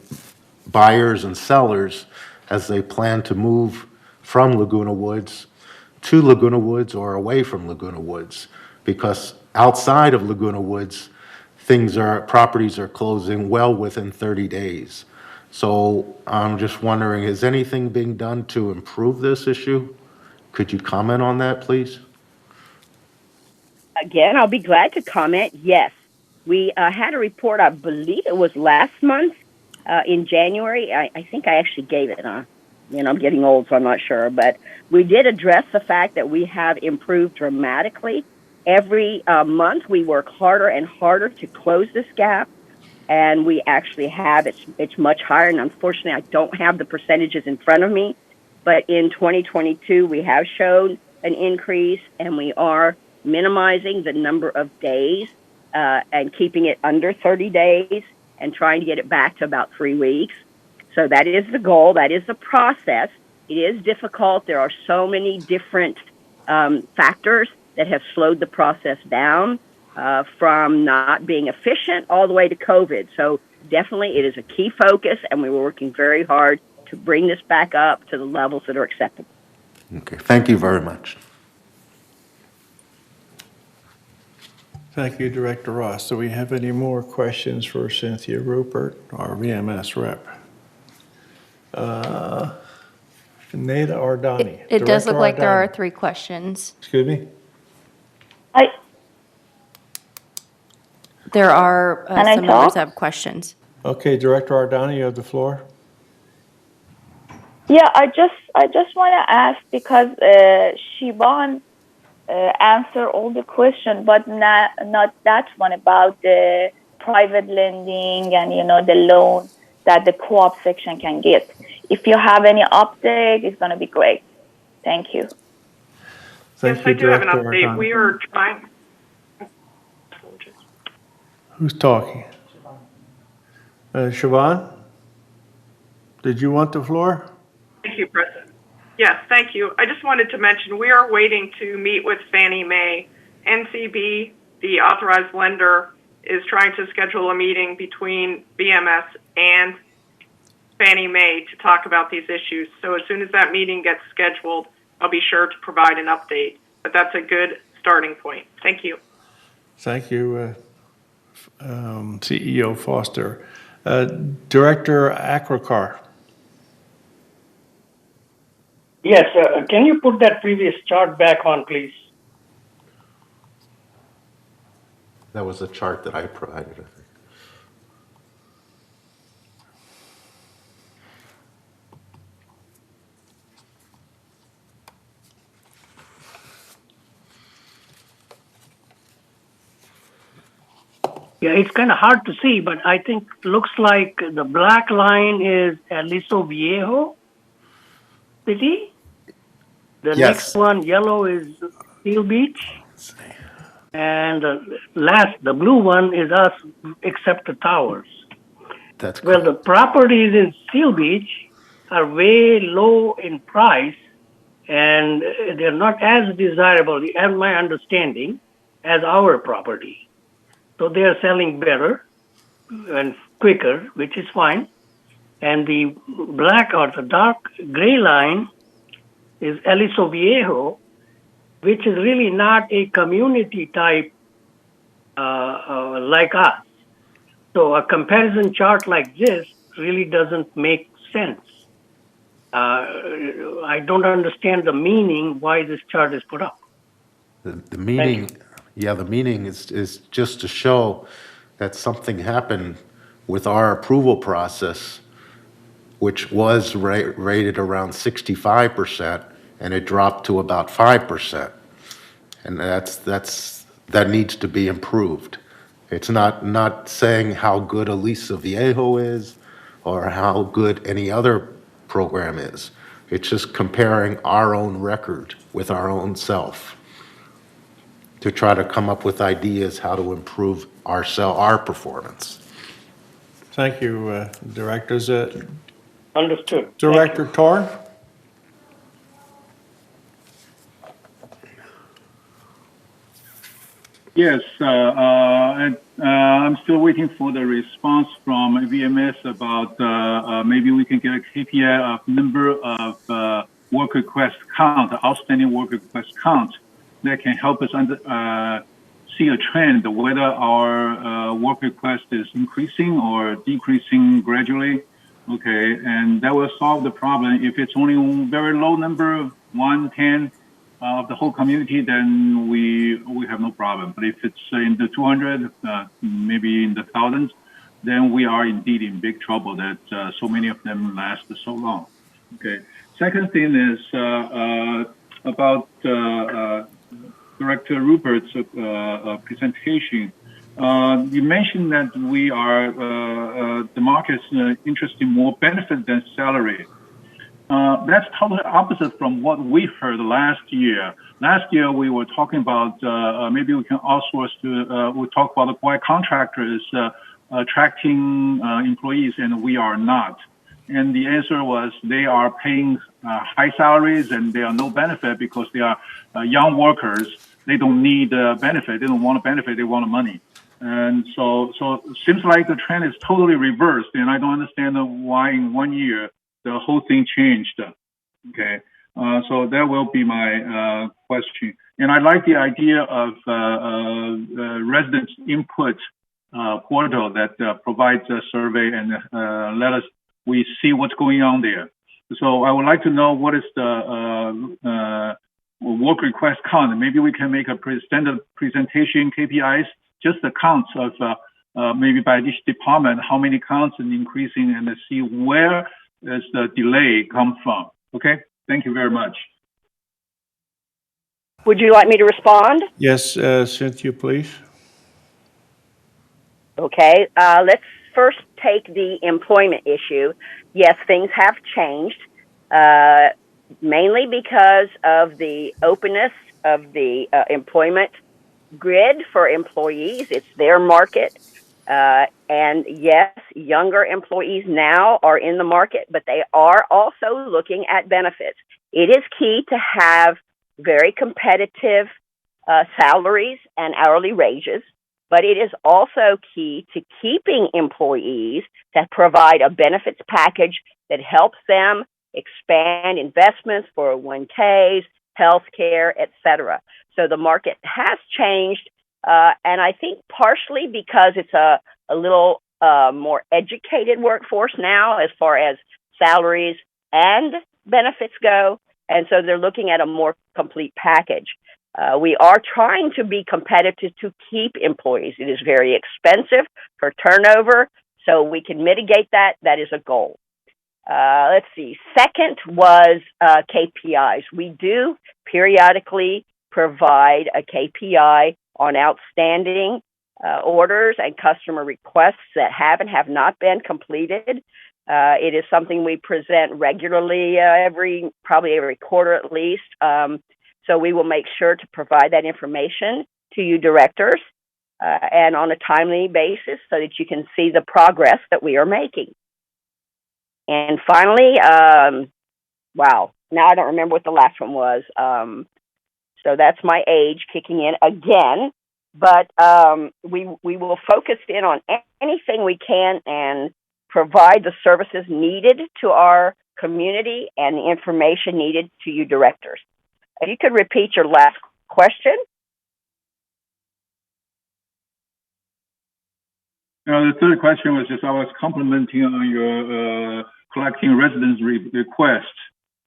buyers and sellers as they plan to move from Laguna Woods to Laguna Woods or away from Laguna Woods, because outside of Laguna Woods, properties are closing well within 30 days. So I'm just wondering, is anything being done to improve this issue? Could you comment on that, please? Again, I'll be glad to comment. Yes, we had a report, I believe it was last month in January. I think I actually gave it. I'm getting old, so I'm not sure. But we did address the fact that we have improved dramatically. Every month, we work harder and harder to close this gap, and we actually have it's much higher. And unfortunately, I don't have the percentages in front of me. But in 2022, we have shown an increase, and we are minimizing the number of days and keeping it under 30 days and trying to get it back to about 3 weeks. So that is the goal. That is the process. It is difficult. There are so many different factors that have slowed the process down from not being efficient all the way to COVID. So definitely it is a key focus, and we were working very hard to bring this back up to the levels that are acceptable. Okay, thank you very much. Thank you, Director Ross. Do we have any more questions for Cynthia Rupert, our VMS rep? Neda Ardani. It does look like there Ardani. are 3 questions. Excuse me? There are some members that have questions. Okay, Director Ardani, you have the floor. Yeah, I just want to ask because Siobhan answered all the questions, but not that one about the private lending and the loan. that the co-op section can get. If you have any update, it's going to be great. Thank you. Thank Yes, you, I do have an Director update. Arcana. We are trying. Who's talking? Siobhan? Did you want the floor? Thank you, President. Yes, thank you. I just wanted to mention we are waiting to meet with Fannie Mae. NCB, the authorized lender, is trying to schedule a meeting between BMS and Fannie Mae to talk about these issues. So as soon as that meeting gets scheduled, I'll be sure to provide an update. But that's a good starting point. Thank you. Thank you, CEO Foster. Director Akrakar. Yes, can you put that previous chart back on, please? That was a chart that I provided, I think. Yeah, it's kind of hard to see, but I think looks like the black line is Aliso Viejo City. The Yes. next one, yellow, is Seal Beach. And the blue one is us, except the towers. That's Well, the properties in Seal Beach are way low in price, and they're not as desirable, as my understanding, as our property. So they are selling better and quicker, which is fine. And the black or the dark gray line is Aliso Viejo, which is really not a community type like us. So a comparison chart like this really doesn't make sense. I don't understand the meaning why this chart is put up. The meaning, the meaning is just to show that something happened with our approval process, which was rated around 65%, and it dropped to about 5%. And that needs to be improved. It's not saying how good Aliso Viejo is or how good any other program is. It's just comparing our own record with our own self to try to come up with ideas how to improve our performance. Thank you, Directors. Understood. Director Torn? Yes, I'm still waiting for the response from VMS about maybe we can get a KPI of number of work request count, outstanding work request count that can help us see a trend whether our work request is increasing or decreasing gradually. Okay, and that will solve the problem. If it's only a very low number, 1, 10, of the whole community, then we have no problem. But if it's in the 200, maybe in the thousands, then we are indeed in big trouble that so many of them last so long. Okay. Second thing is about Director Rupert's presentation. You mentioned that we are the market's interested in more benefit than salary. That's totally opposite from what we heard last year. Last year, we were talking about maybe we can outsource to, we talk about why contractors attracting employees and we are not. And the answer was they are paying high salaries and they are no benefit because they are young workers. They don't need benefit. They don't want a benefit. They want money. And so it seems like the trend is totally reversed. And I don't understand why in 1 year the whole thing changed. Okay, so that will be my question. And I like the idea of residents input portal that provides a survey and we see what's going on there. So I would like to know what is the work request count. Maybe we can make a standard presentation KPIs, just the counts of maybe by each department, how many counts and increasing, and see where does the delay come from. Okay, thank you very much. Would you like me to respond? Yes, Cynthia, please. Okay, let's first take the employment issue, yes, things have changed, mainly because of the openness of the employment grid for employees. It's their market. And yes, younger employees now are in the market, but they are also looking at benefits. It is key to have very competitive salaries and hourly wages, but it is also key to keeping employees that provide a benefits package that helps them expand investments, 401ks, healthcare, etc. So the market has changed, and I think partially because it's a little more educated workforce now as far as salaries and benefits go, and so they're looking at a more complete package. We are trying to be competitive to keep employees. It is very expensive for turnover, so we can mitigate that. That is a goal. Let's see. Second was KPIs. We do periodically provide a KPI on outstanding orders and customer requests that have and have not been completed. It is something we present regularly, probably every quarter at least. So we will make sure to provide that information to you directors and on a timely basis so that you can see the progress that we are making. And finally, wow, now I don't remember what the last one was. So that's my age kicking in again. But we will focus in on anything we can and provide the services needed to our community and the information needed to you directors. If you could repeat your last question. The third question was just I was complimenting on your collecting residence request,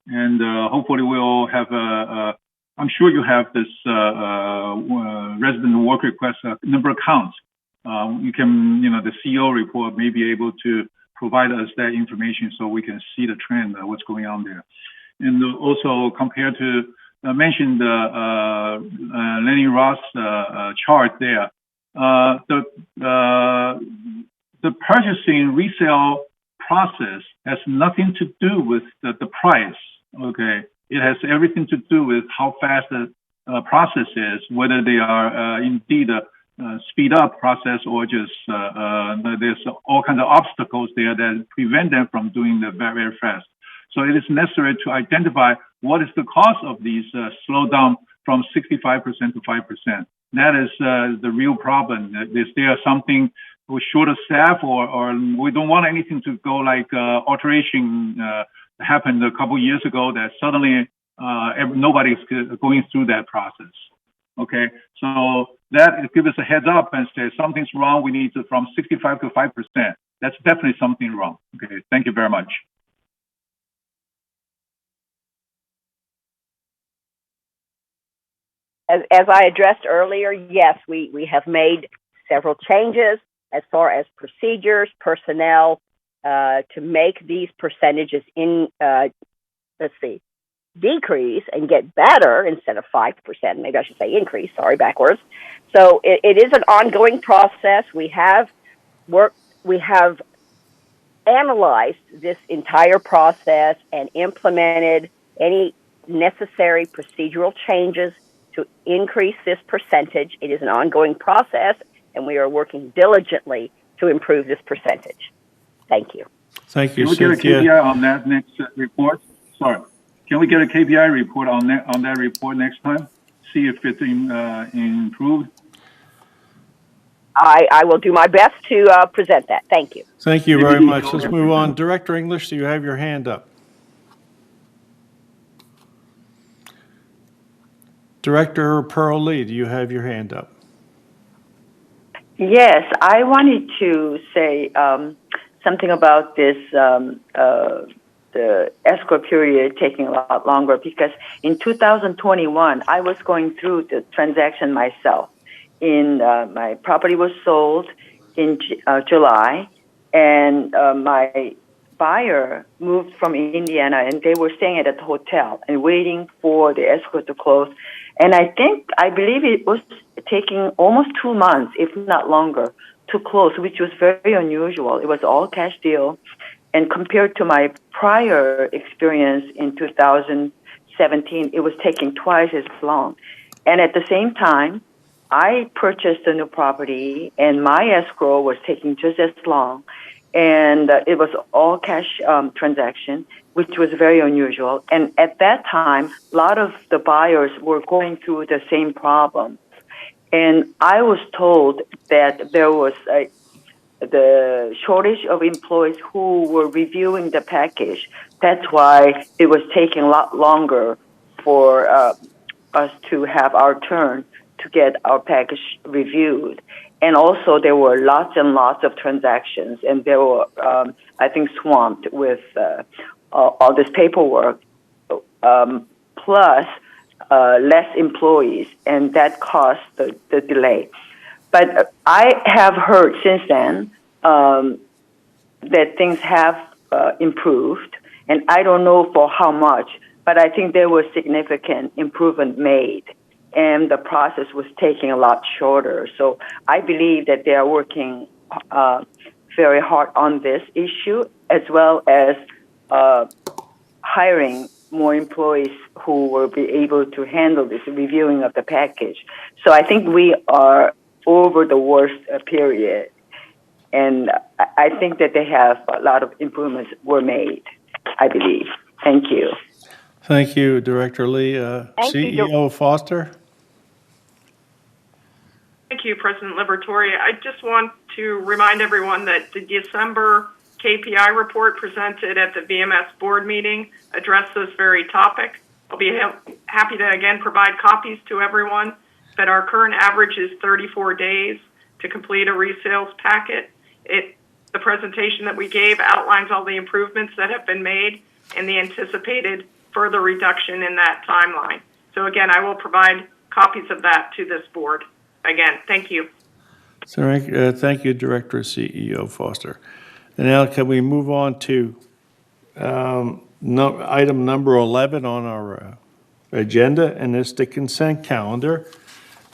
and hopefully we'll have I'm sure you have this resident work request number count. You can, the CEO report may be able to provide us that information so we can see the trend, what's going on there. And also compared to mentioned Lenny Ross chart there. The purchasing resale process has nothing to do with the price. Okay, it has everything to do with how fast the process is, whether they are indeed a speed up process or just there's all kinds of obstacles there that prevent them from doing the very, very fast. So it is necessary to identify what is the cost of these slowdown from 65% to 5%. That is the real problem. Is there something with shorter staff or we don't want anything to go like alteration happened a couple years ago that suddenly nobody's going through that process. Okay, so that gives us a heads up and say something's wrong. We need to from 65 to 5%. That's definitely something wrong. Okay, thank you very much. As I addressed earlier, yes, we have made several changes as far as procedures, personnel, to make these percentages decrease and get better instead of 5%. Maybe I should say increase, sorry, backwards. So it is an ongoing process. We have analyzed this entire process and implemented any necessary procedural changes to increase this percentage. It is an ongoing process, and we are working diligently to improve this percentage. Thank you. Thank you, Can we Cynthia. get a KPI on that next report? Sorry. Can we get a KPI report on that report next time? See if it's improved? I will do my best to present that. Thank you. Thank you very much. Let's move on. Director English, do you have your hand up? Director Pearl Lee, do you have your hand up? Yes, I wanted to say something about this, the escrow period taking a lot longer, because in 2021, I was going through the transaction myself. My property was sold in July, and my buyer moved from Indiana, and they were staying at a hotel and waiting for the escrow to close. And I believe it was taking almost 2 months, if not longer, to close, which was very unusual. It was all cash deal. And compared to my prior experience in 2017, it was taking twice as long. And at the same time, I purchased a new property, and my escrow was taking just as long. And it was all cash transaction, which was very unusual. And at that time, a lot of the buyers were going through the same problem. And I was told that there was the shortage of employees who were reviewing the package. That's why it was taking a lot longer for us to have our turn to get our package reviewed. And also there were lots and lots of transactions, and they were, I think, swamped with all this paperwork, plus less employees, and that caused the delay. But I have heard since then that things have improved, and I don't know for how much, but I think there was significant improvement made, and the process was taking a lot shorter. So I believe that they are working very hard on this issue, as well as hiring more employees who will be able to handle this reviewing of the package. So I think we are over the worst period, and I think that they have a lot of improvements were made, I believe. Thank you. Thank you, Director Lee. CEO Foster? Thank you, President Liberatore. I just want to remind everyone that the December KPI report presented at the VMS board meeting addressed this very topic. I'll be happy to again provide copies to everyone, but our current average is 34 days to complete a resales packet. The presentation that we gave outlines all the improvements that have been made and the anticipated further reduction in that timeline. So again, I will provide copies of that to this board. Again, thank you. Thank you, Director CEO Foster. And now can we move on to item number 11 on our agenda, and it's the consent calendar.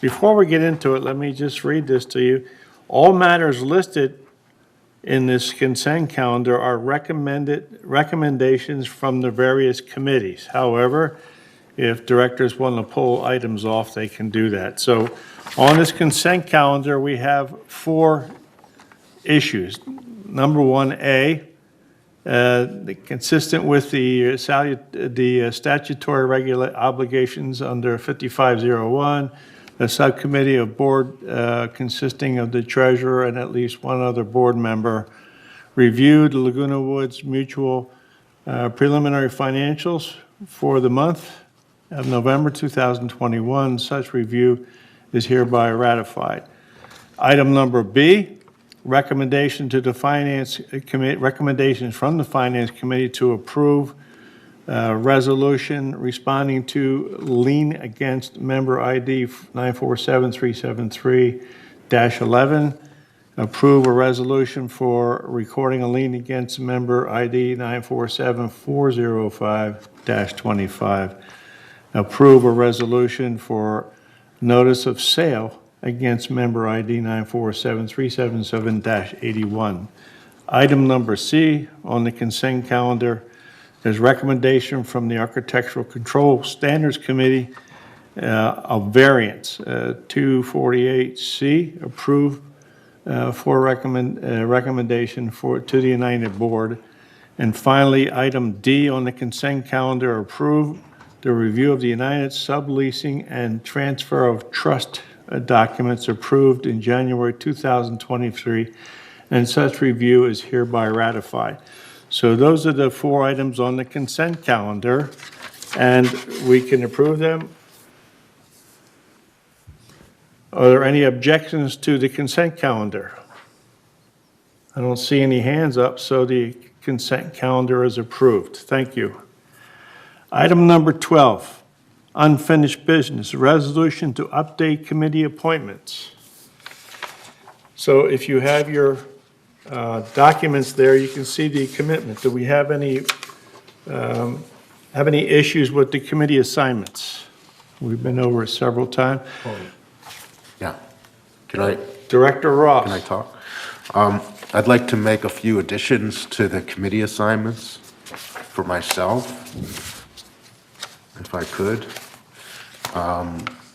Before we get into it, let me just read this to you. All matters listed in this consent calendar are recommendations from the various committees. However, if directors want to pull items off, they can do that. So on this consent calendar, we have 4 issues. Number 1A, consistent with the statutory obligations under 5501, a subcommittee of board consisting of the treasurer and at least one other board member reviewed the Laguna Woods Mutual preliminary financials for the month of November 2021. Such review is hereby ratified. Item number B, recommendations from the Finance Committee to approve resolution responding to lien against member ID 947373-11. Approve a resolution for recording a lien against member ID 947405-25. Approve a resolution for notice of sale against member ID 947377-81. Item number C on the consent calendar is recommendation from the Architectural Control Standards Committee of variance 248C, approved for recommendation to the United Board. And finally, item D on the consent calendar, approve the review of the United subleasing and transfer of trust documents approved in January 2023, and such review is hereby ratified. So those are the 4 items on the consent calendar, and we can approve them. Are there any objections to the consent calendar? I don't see any hands up, so the consent calendar is approved. Thank you. Item number 12, unfinished business, resolution to update committee appointments. So if you have your documents there, you can see the commitment. Do we have any issues with the committee assignments? We've been over it several times. Yeah. Can I? Director Ross. Can I talk? I'd like to make a few additions to the committee assignments for myself, if I could.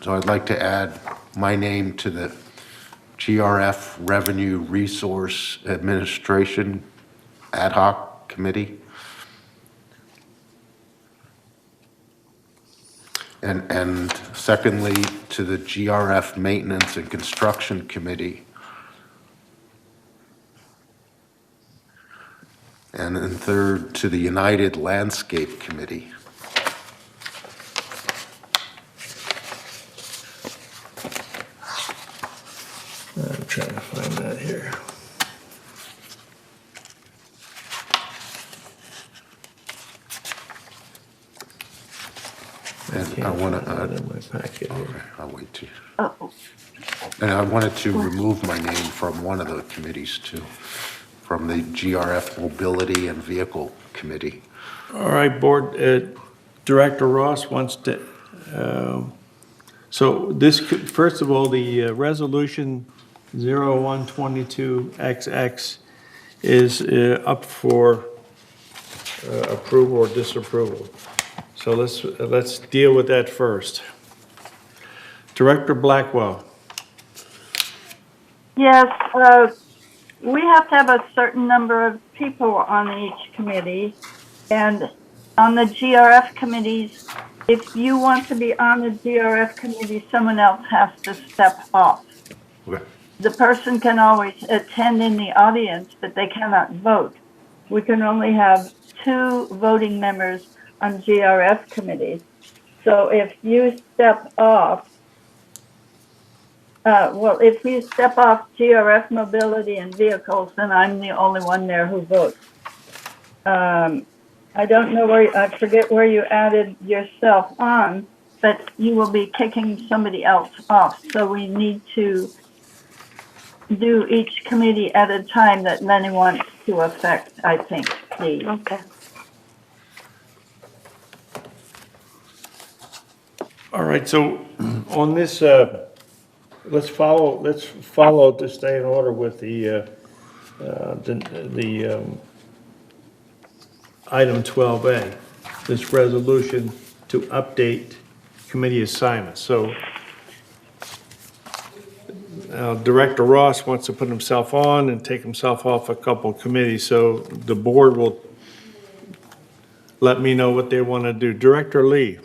So I'd like to add my name to the GRF Revenue Resource Administration Ad Hoc Committee. And secondly, to the GRF Maintenance and Construction Committee. And then third, to the United Landscape Committee. I'm trying to find that here. And I want to, in my packet here. okay, I'll wait till. Oh, And I wanted to remove my name from one of the committees too, from the GRF Mobility and Vehicle Committee. All right, Board, Director Ross wants to, so this, first of all, the resolution 0122XX is up for approval or disapproval. So let's deal with that first. Director Blackwell. yes, we have to have a certain number of people on each committee. And on the GRF committees, if you want to be on the GRF committee, someone else has to step off. Okay. The person can always attend in the audience, but they cannot vote. We can only have 2 voting members on GRF committees. So if you step off, if you step off GRF mobility and vehicles, then I'm the only one there who votes. I don't know I forget where you added yourself on, but you will be kicking somebody else off. So we need to do each committee at a time that many want to affect, I think, please. Okay. All right, so on this, let's follow to stay in order with the item 12A, this resolution to update committee assignments. So Director Ross wants to put himself on and take himself off a couple of committees, so the board will let me know what they want to do. Director Lee.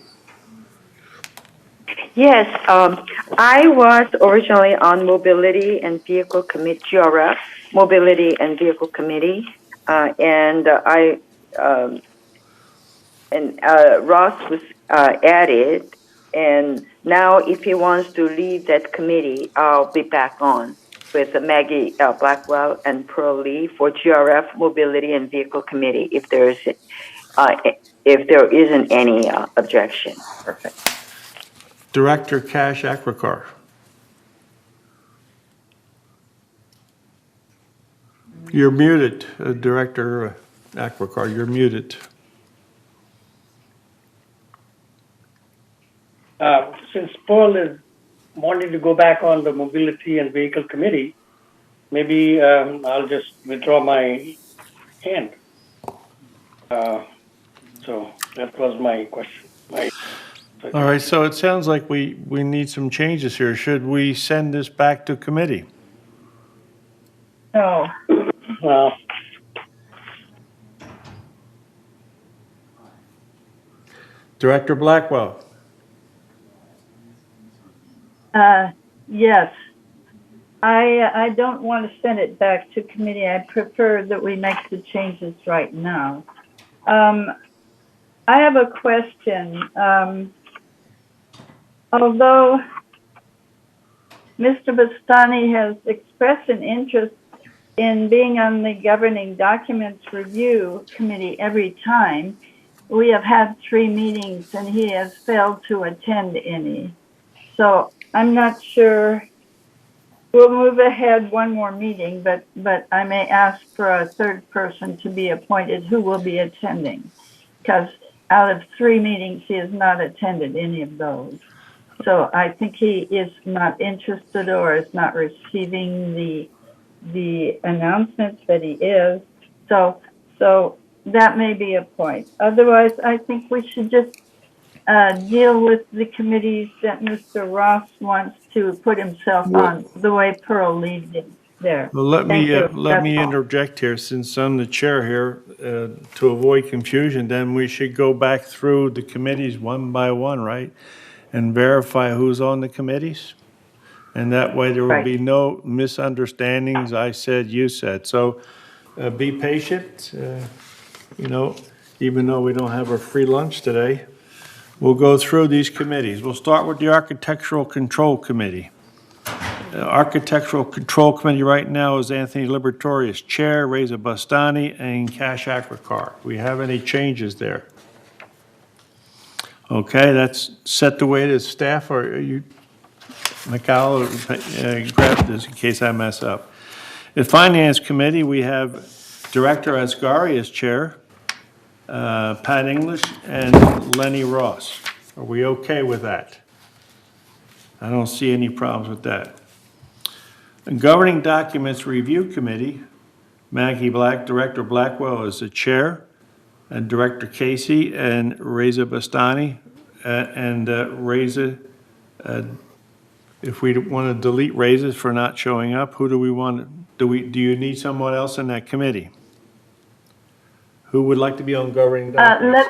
Yes, I was originally on Mobility and Vehicle Committee, GRF, Mobility and Vehicle Committee, and Ross was added, and now if he wants to leave that committee, I'll be back on with Maggie Blackwell and Pearl Lee for GRF, Mobility and Vehicle Committee, if there isn't any objection. Perfect. Director Cash Akrakar. You're muted, Director Akrakar, you're muted. Since Paul is wanting to go back on the Mobility and Vehicle Committee, maybe I'll just withdraw my hand. So that was my question. All right, so it sounds like we need some changes here. Should we send this back to committee? No. Well, Director Blackwell. Yes. I don't want to send it back to committee. I prefer that we make the changes right now. I have a question. Although Mr. Bastani has expressed an interest in being on the Governing Documents Review Committee every time, we have had 3 meetings and he has failed to attend any. So I'm not sure. We'll move ahead one more meeting, but I may ask for a 3rd person to be appointed who will be attending, because out of 3 meetings, he has not attended any of those. So I think he is not interested or is not receiving the the announcements that he is. So that may be a point. Otherwise, I think we should just deal with the committees that Mr. Ross wants to put himself on, the way Pearl Lee did there. Well, let Thank me, you. let me That's all. interject here, since I'm the chair here, to avoid confusion, then we should go back through the committees one by one, right? And verify who's on the committees. And that way there will Right. be no misunderstandings, I said, you said. So be patient, you know, even though we don't have a free lunch today. We'll go through these committees. We'll start with the Architectural Control Committee. Architectural Control Committee right now is Anthony Liberatore as chair, Reza Bastani, and Cash Akrakar. Do we have any changes there? Okay, that's set the way to staff, or are you, Mikal, grab this in case I mess up. The Finance Committee, we have Director Askari as chair, Pat English, and Lenny Ross. Are we okay with that? I don't see any problems with that. The Governing Documents Review Committee, Maggie Black, Director Blackwell is the chair, and Director Casey and Reza Bastani. Reza, if we want to delete Reza for not showing up, who do we want? Do you need someone else in that committee? Who would like to be on Governing Documents?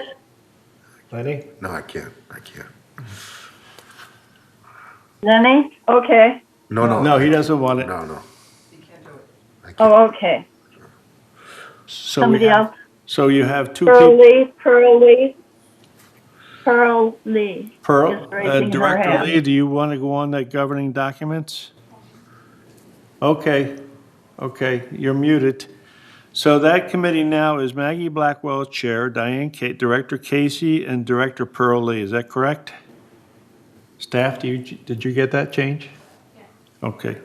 Lenny? No, I can't. Lenny? Okay. No, he doesn't want it. No. Oh, okay. So Somebody else? So you have two Pearl people. Lee. Pearl Lee. Pearl, Just raising her Director hand. Lee, do you want to go on that Governing Documents? Okay, you're muted. So that committee now is Maggie Blackwell, Chair, Director Casey, and Director Pearl Lee. Is that correct? Staff, did you get that change? Yes. Okay.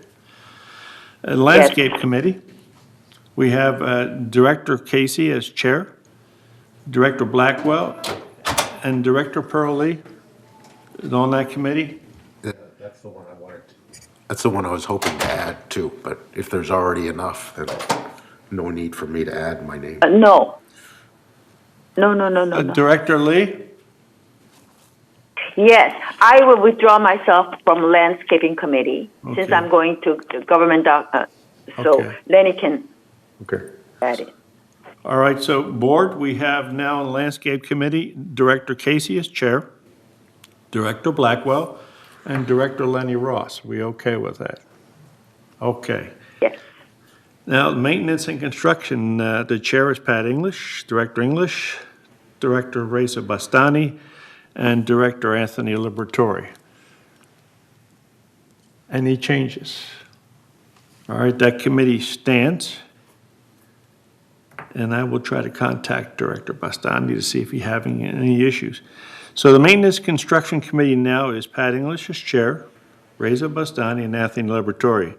Landscape Committee, we have Director Casey as Chair, Director Blackwell, and Director Pearl Lee is on that committee. That's the one I wanted. That's the one I was hoping to add too, but if there's already enough, then no need for me to add my name. No. Director Lee? Yes, I will withdraw myself from landscaping committee since I'm going to the government so Lenny can add it. All right, so board, we have now in Landscape Committee, Director Casey as chair, Director Blackwell, and Director Lenny Ross. We okay with that? Okay. Yes. Now, Maintenance and Construction, the chair is Pat English, Director Reza Bastani, and Director Anthony Liberatore. Any changes? All right, that committee stands. And I will try to contact Director Bastani to see if he's having any issues. So the Maintenance Construction Committee now is Pat English as chair, Reza Bastani, and Anthony Liberatore.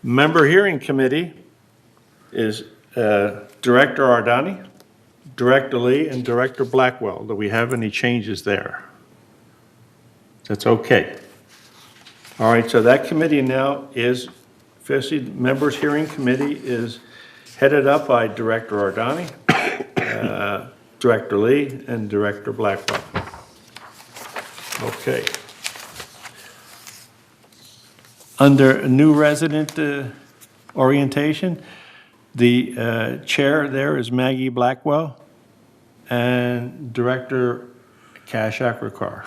Member Hearing Committee is Director Ardani, Director Lee, and Director Blackwell. Do we have any changes there? That's okay. All right, so that committee now is, officially, Members Hearing Committee is headed up by Director Ardani, Director Lee, and Director Blackwell. Okay. Under new resident orientation, the chair there is Maggie Blackwell and Director Cash Akrakar.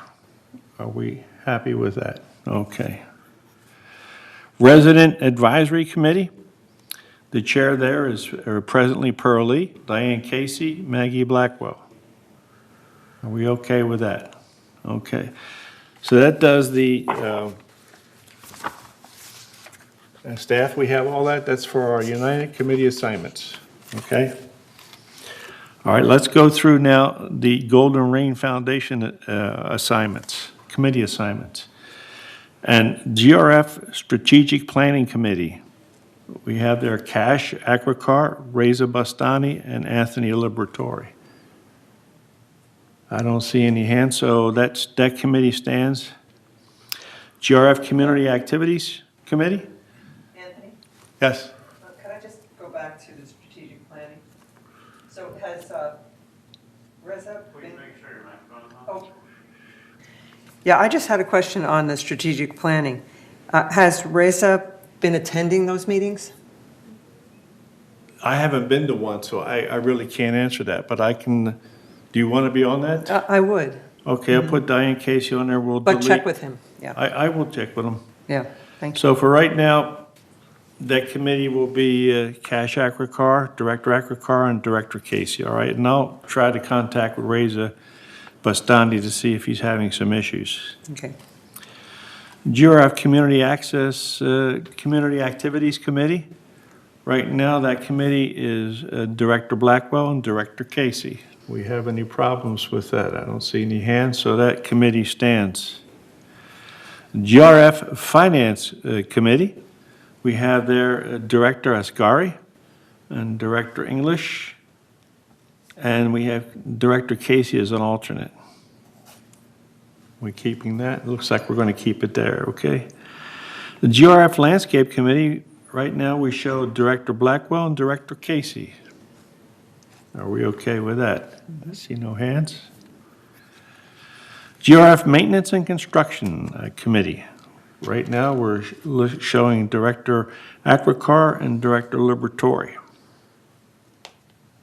Are we happy with that? Okay. Resident Advisory Committee. The chair there is presently Pearl Lee, Diane Casey, Maggie Blackwell. Are we okay with that? Okay. So that does the staff. We have all that. That's for our United Committee assignments. Okay. All right. Let's go through now the Golden Rain Foundation assignments, committee assignments, and GRF Strategic Planning Committee. We have there Cash Akrakar, Reza Bastani, and Anthony Liberatore. I don't see any hands, so that committee stands. GRF Community Activities Committee? Anthony? Yes. Reza been? Yeah, I just had a question on the strategic planning. Has Reza been attending those meetings? I haven't been to one, so I really can't answer that, but I can, do you want to be on that? I would. Okay, I'll put Diane Casey on there, we'll delete. But check with him, yeah. I will check with him. Yeah, thank you. So for right now, that committee will be Cash Akrakar, Director Akrakar, and Director Casey, all right? And I'll try to contact Reza Bastandi to see if he's having some issues. Okay. GRF Community Access, Community Activities Committee. Right now, that committee is Director Blackwell and Director Casey. We have any problems with that? I don't see any hands, so that committee stands. GRF Finance Committee. We have their Director Askari and Director English, and we have Director Casey as an alternate. We're keeping that? It looks like we're going to keep it there, okay? The GRF Landscape Committee, right now we show Director Blackwell and Director Casey. Are we okay with that? I see no hands. GRF Maintenance and Construction Committee. Right now, we're showing Director Akrakar and Director Liberatore.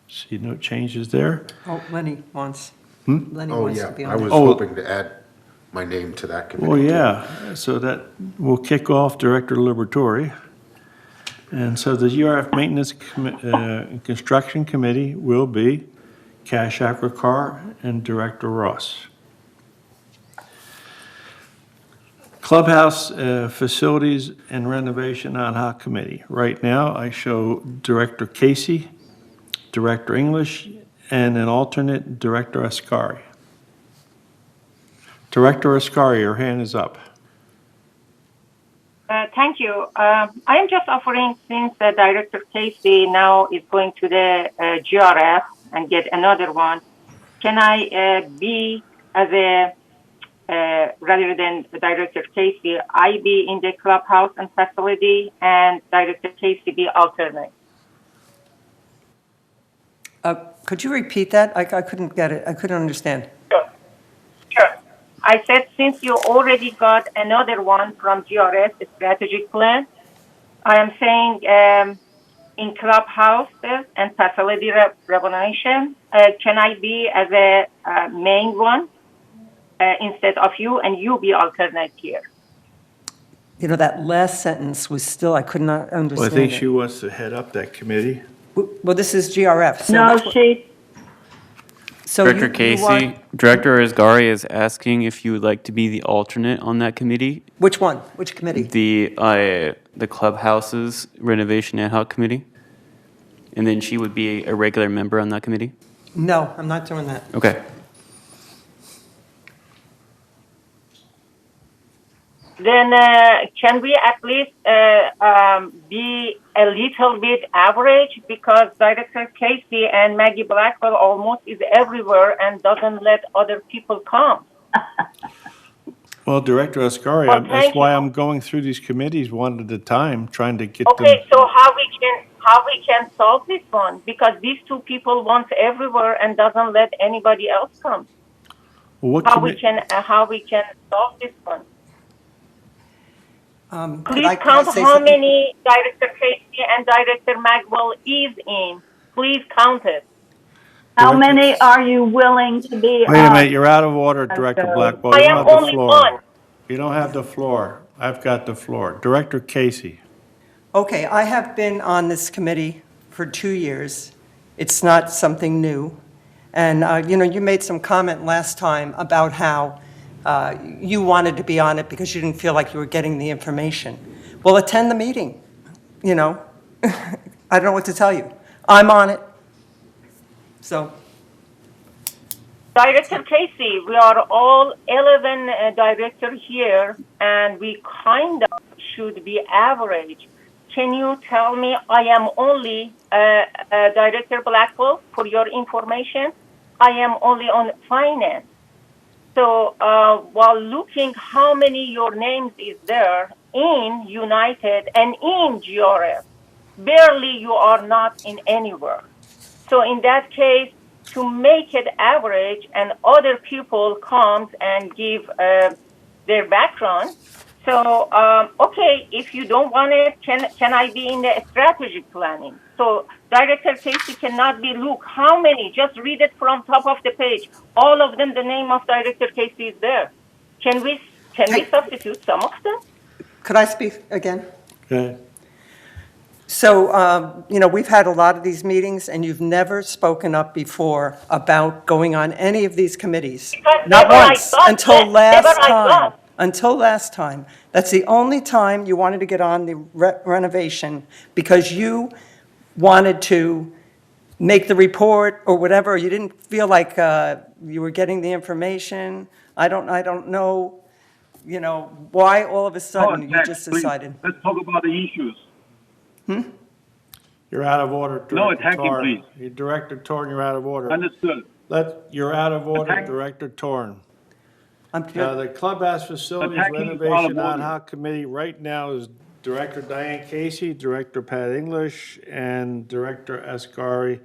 See no changes there? Oh, Lenny wants, Lenny Oh, wants to yeah, be I on was that. hoping to add my name to that committee. Well, too. yeah, so that will kick off Director Liberatore. And so the GRF Maintenance and Construction Committee will be Cash Akrakar and Director Ross. Clubhouse Facilities and Renovation Ad Hoc Committee. Right now, I show Director Casey, Director English, and an alternate, Director Askari. Director Askari, your hand is up. Thank you. I am just offering, since Director Casey now is going to the GRF and get another one, can I be as a rather than Director Casey, I be in the clubhouse and facility, and Director Casey be alternate. Could you repeat that? I couldn't get it. I couldn't understand. Sure. I said, since you already got another one from GRS, the strategic plan, I am saying in clubhouses and facility renovation, can I be as a main one? Instead of you, and you be alternate here. You know, that last sentence was still, I could not understand Well, I think it. she wants to head up that committee. Well, this is GRF. So No, so Director you Casey, want- Director Askari is asking if you would like to be the alternate on that committee. Which one? Which committee? The Clubhouses Renovation Ad Hoc Committee. And then she would be a regular member on that committee? No, I'm not doing that. Okay. Then can we at least be a little bit average, because Director Casey and Maggie Blackwell almost is everywhere and doesn't let other people come. Well, Director Askari, Well, that's thank why you. I'm going through these committees one at a time, trying to get them. Okay, so how we can solve this one? Because these two people want everywhere and doesn't let anybody else come. Well, what How we can solve this one? Please count how many Director Casey and Director Magwell is in. Please count it. How many are you willing to be Wait a on? minute, you're out of order, Director Blackwell. I You am don't have the only floor. one. You don't have the floor. I've got the floor. Director Casey. Okay, I have been on this committee for 2 years. It's not something new. And, you made some comment last time about how you wanted to be on it because you didn't feel like you were getting the information. Well, attend the meeting, I don't know what to tell you. I'm on it. So, Director Casey, we are all 11 directors here, and we kind of should be average. Can you tell me, I am only Director Blackwell, for your information. I am only on finance. So while looking how many your names is there in United and in GRF, barely you are not in anywhere. So in that case, to make it average, and other people comes and give their background. So, okay, if you don't want it, can I be in the strategic planning? So Director Casey cannot be, look, how many? Just read it from top of the page. All of them, the name of Director Casey is there. Can we substitute some of them? Could I speak again? Okay. So, we've had a lot of these meetings, and you've never spoken up before about going on any of these committees. Not once, until last time. Until last time. That's the only time you wanted to get on the renovation, because you wanted to make the report or whatever. You didn't feel like you were getting the information. I don't know, why all of a sudden you just decided. Let's talk about the issues. You're out of order, Director No attacking, Torn. please. Director Torn, you're out of order. Understood. You're out of order, Director Torn. The clubhouse facilities renovation ad hoc committee right now is Director Diane Casey, Director Pat English, and Director Askari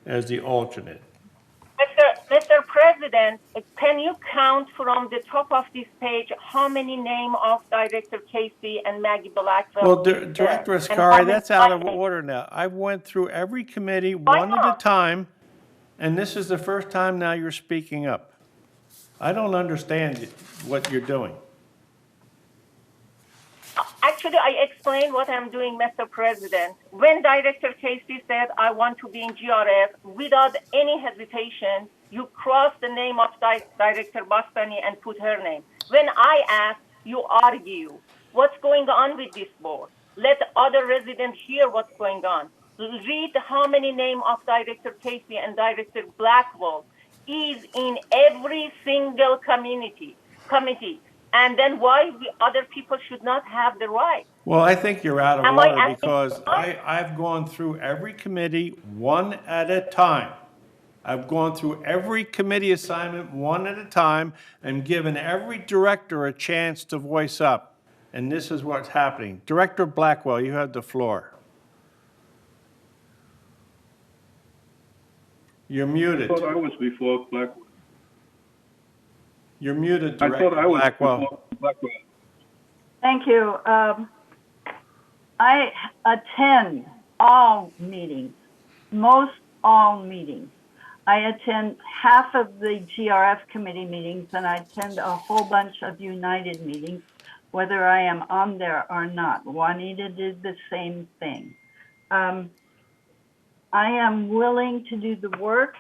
as the alternate. Mr. President, can you count from the top of this page how many names of Director Casey and Maggie Blackwell? Well, Director Askari, that's out of order now. I went through every committee one at a time, and this is the first time now you're speaking up. I don't understand what you're doing. Actually, I explained what I'm doing, Mr. President. When Director Casey said, I want to be in GRF, without any hesitation, you cross the name of Director Bastani and put her name. When I ask, you argue. What's going on with this board? Let other residents hear what's going on. Read how many names of Director Casey and Director Blackwell is in every single committee. And then why other people should not have the right? Well, I think you're out of order because I've gone through every committee one at a time. I've gone through every committee assignment one at a time and given every director a chance to voice up. And this is what's happening. Director Blackwell, you have the floor. You're muted. I thought I was before Blackwell. You're muted, Director I thought I was Blackwell. before Blackwell. Thank you. I attend all meetings, most all meetings. I attend half of the GRF committee meetings, and I attend a whole bunch of United meetings, whether I am on there or not. Juanita did the same thing. I am willing to do the work.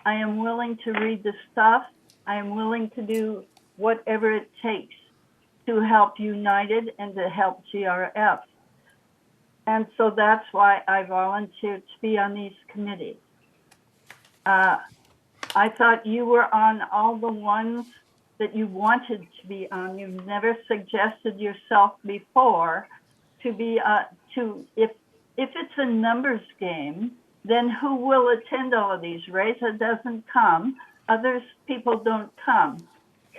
I am willing to read the stuff. I am willing to do whatever it takes to help United and to help GRF. And so that's why I volunteered to be on these committees. I thought you were on all the ones that you wanted to be on. You've never suggested yourself before to be, if it's a numbers game, then who will attend all of these? Reza doesn't come. Others people don't come.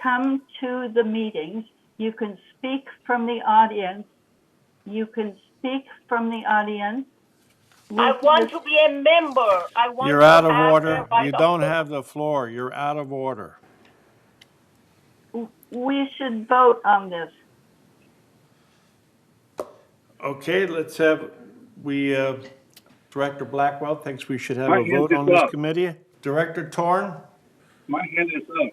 Come to the meetings. You can speak from the audience. You can speak from the audience. I want to be a member. You're out of order. You don't have the floor. You're out of order. We should vote on this. Okay, let's have, Director Blackwell thinks we should have a vote on this committee. Director Torn? My hand is up.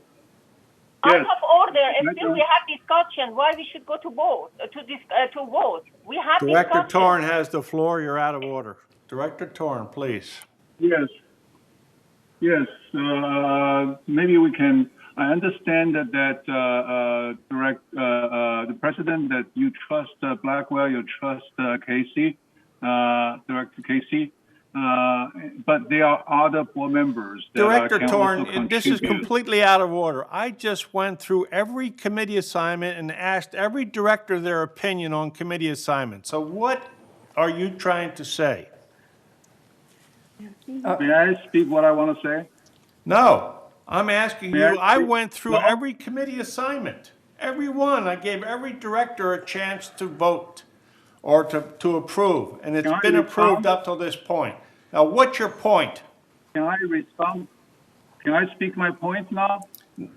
Out of order, and still we have discussion. Why we should go to vote? To vote? We have Director Torn has the floor. You're out of order. Director Torn, please. Yes. Maybe we can. I understand that the president that you trust Blackwell, you trust Casey, Director Casey. But there are other board members that Director can Torn, also this is contribute. completely out of order. I just went through every committee assignment and asked every director their opinion on committee assignments. So what are you trying to say? May I speak what I want to say? No, I'm asking you. I went through every committee assignment, every one. I gave every director a chance to vote or to approve, and it's been approved up till this point. Now, what's your point? Can I respond? Can I speak my point now? Can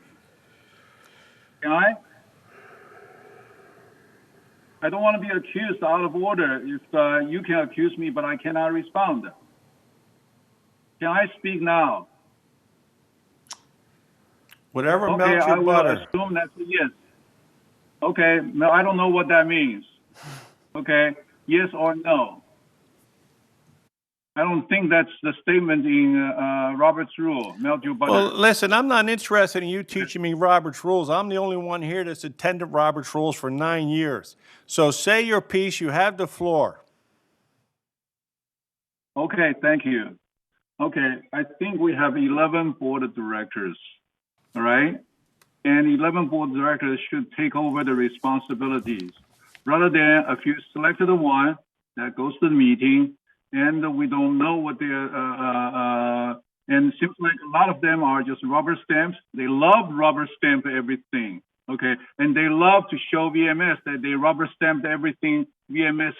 I? I don't want to be accused out of order if you can accuse me, but I cannot respond. Can I speak now? Whatever Okay, melts I your will butter. assume that's a yes. Okay, no, I don't know what that means. Okay, yes or no. I don't think that's the statement in Robert's rule, melt your butter. Well, listen, I'm not interested in you teaching me Robert's rules. I'm the only one here that's attended Robert's rules for 9 years. So say your piece. You have the floor. Okay, thank you. Okay, I think we have 11 board of directors, all right? And 11 board of directors should take over the responsibilities rather than a few selected one that goes to the meeting and we don't know what they're, and it seems like a lot of them are just rubber stamps. They love rubber stamp everything, okay? And they love to show VMS that they rubber stamped everything VMS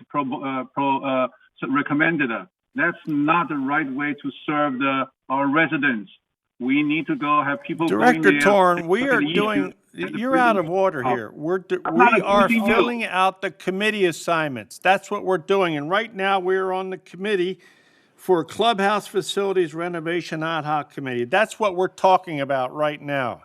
recommended. That's not the right way to serve our residents. We need to go have people Director going there. Torn, we are doing, you're out of order here. We are filling out the committee assignments. That's what we're doing. And right now, we're on the committee for Clubhouse Facilities Renovation Ad Hoc Committee. That's what we're talking about right now.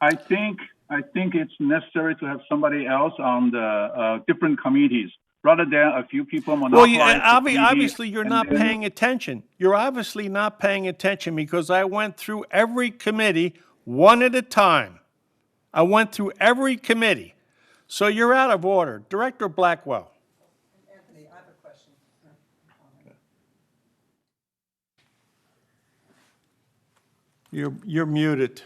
I think it's necessary to have somebody else on the different committees rather than a few people monopolize. Well, obviously you're not paying attention. You're obviously not paying attention because I went through every committee one at a time. I went through every committee. So you're out of order. Director Blackwell. Anthony, I have a question. You're muted.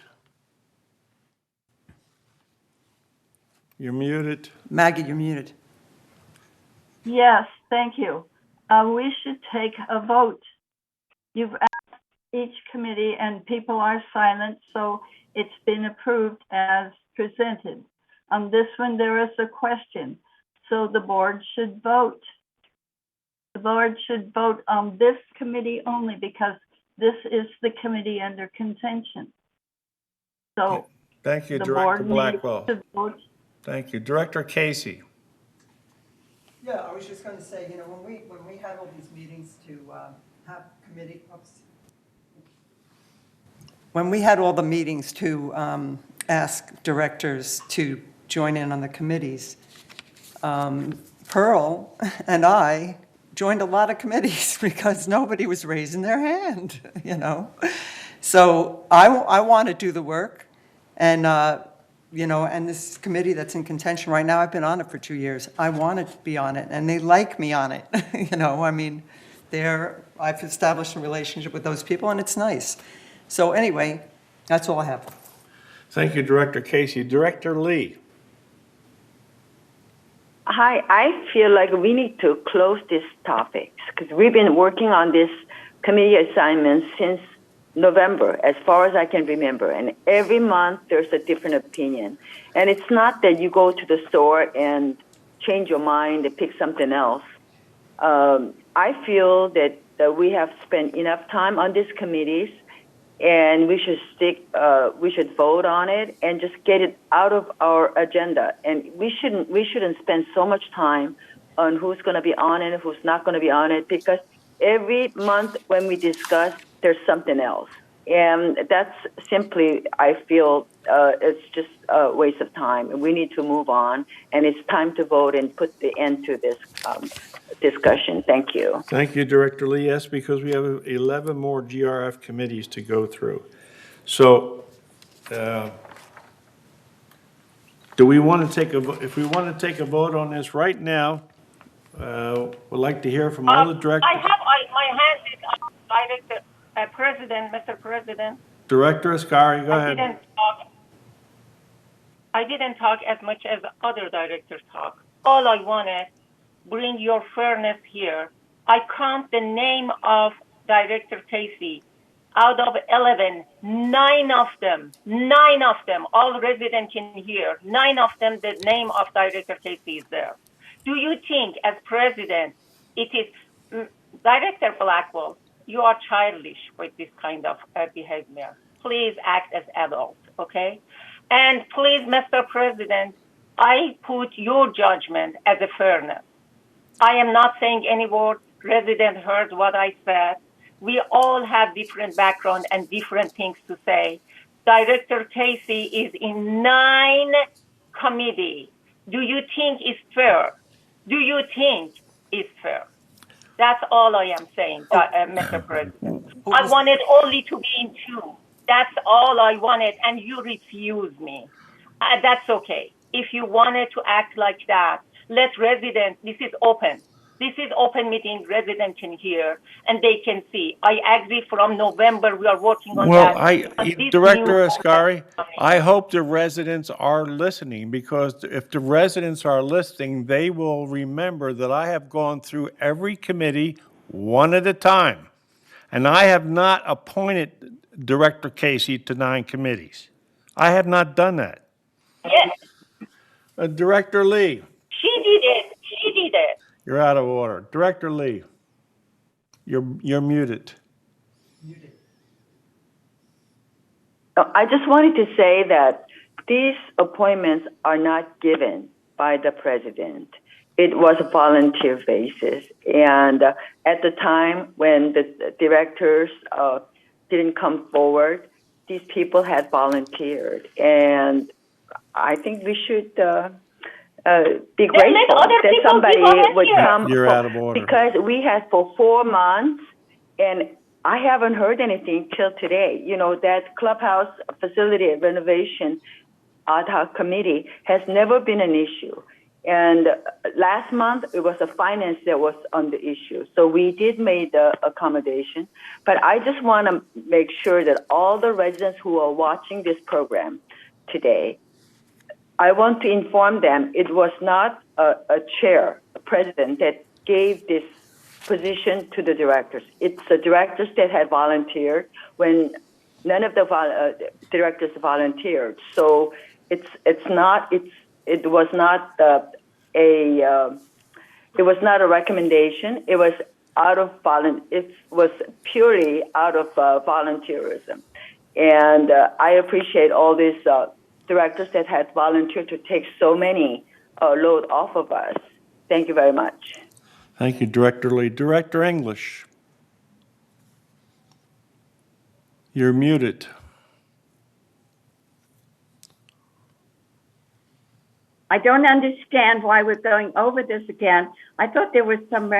You're muted. Maggie, you're muted. Yes, thank you. We should take a vote. You've asked each committee and people are silent, so it's been approved as presented. On this one, there is a question, so the board should vote. The board should vote on this committee only because this is the committee under contention. So thank you, the Director board Blackwell. needs to vote. Thank you. Director Casey. Yeah, I was just going to say, when we had all these meetings to have committee, when we had all the meetings to ask directors to join in on the committees, Pearl and I joined a lot of committees because nobody was raising their hand, So I want to do the work, and and this committee that's in contention right now, I've been on it for 2 years. I want to be on it, and they like me on it. I've established a relationship with those people, and it's nice. So anyway, that's all I have. Thank you, Director Casey. Director Lee. Hi, I feel like we need to close these topics because we've been working on this committee assignment since November, as far as I can remember. And every month there's a different opinion. And it's not that you go to the store and change your mind and pick something else. I feel that we have spent enough time on these committees and we should vote on it and just get it out of our agenda. And we shouldn't spend so much time on who's going to be on it, who's not going to be on it, because every month when we discuss, there's something else. And that's simply, I feel, it's just a waste of time. We need to move on, and it's time to vote and put the end to this discussion. Thank you. Thank you, Director Lee. Yes, because we have 11 more GRF committees to go through. So, do we want to take a vote? If we want to take a vote on this right now, we'd like to hear from all the directors. My hand is up, Director, Mr. President. Director Askari, go ahead. I didn't talk as much as other directors talk. All I wanted, bring your fairness here. I count the name of Director Casey. Out of 11, 9 of them, all residents in here, 9 of them, the name of Director Casey is there. Do you think, as president, it is Director Blackwell, you are childish with this kind of behavior. Please act as adults, okay? And please, Mr. President, I put your judgment as a fairness. I am not saying any word. Resident heard what I said. We all have different background and different things to say. Director Casey is in 9 committees. Do you think it's fair? Do you think it's fair? That's all I am saying, Mr. President. I wanted only to be in 2. That's all I wanted, and you refused me. That's okay. If you wanted to act like that, let residents, this is open. This is open meeting, residents can hear, and they can see. I agree from November, we are working on Well, that. But this Director new- Askari, I hope the residents are listening, because if the residents are listening, they will remember that I have gone through every committee one at a time. And I have not appointed Director Casey to 9 committees. I have not done that. Yes, Director Lee, she did it. She did it. you're out of order. Director Lee, you're muted. I just wanted to say that these appointments are not given by the president. It was a volunteer basis. And at the time when the directors didn't come forward, these people had volunteered. And I think we should be grateful that somebody would come. You're out of order. Because we had for 4 months, and I haven't heard anything till today. You know, that clubhouse facility renovation ad hoc committee has never been an issue. And last month, it was the finance that was on the issue. So we did make the accommodation. But I just want to make sure that all the residents who are watching this program today, I want to inform them it was not a chair, a president that gave this position to the directors. It's the directors that had volunteered when none of the directors volunteered. So it was not a recommendation. It was purely out of volunteerism. And I appreciate all these directors that had volunteered to take so many load off of us. Thank you very much. Thank you, Director Lee. Director English, you're muted. I don't understand why we're going over this again. I thought there were some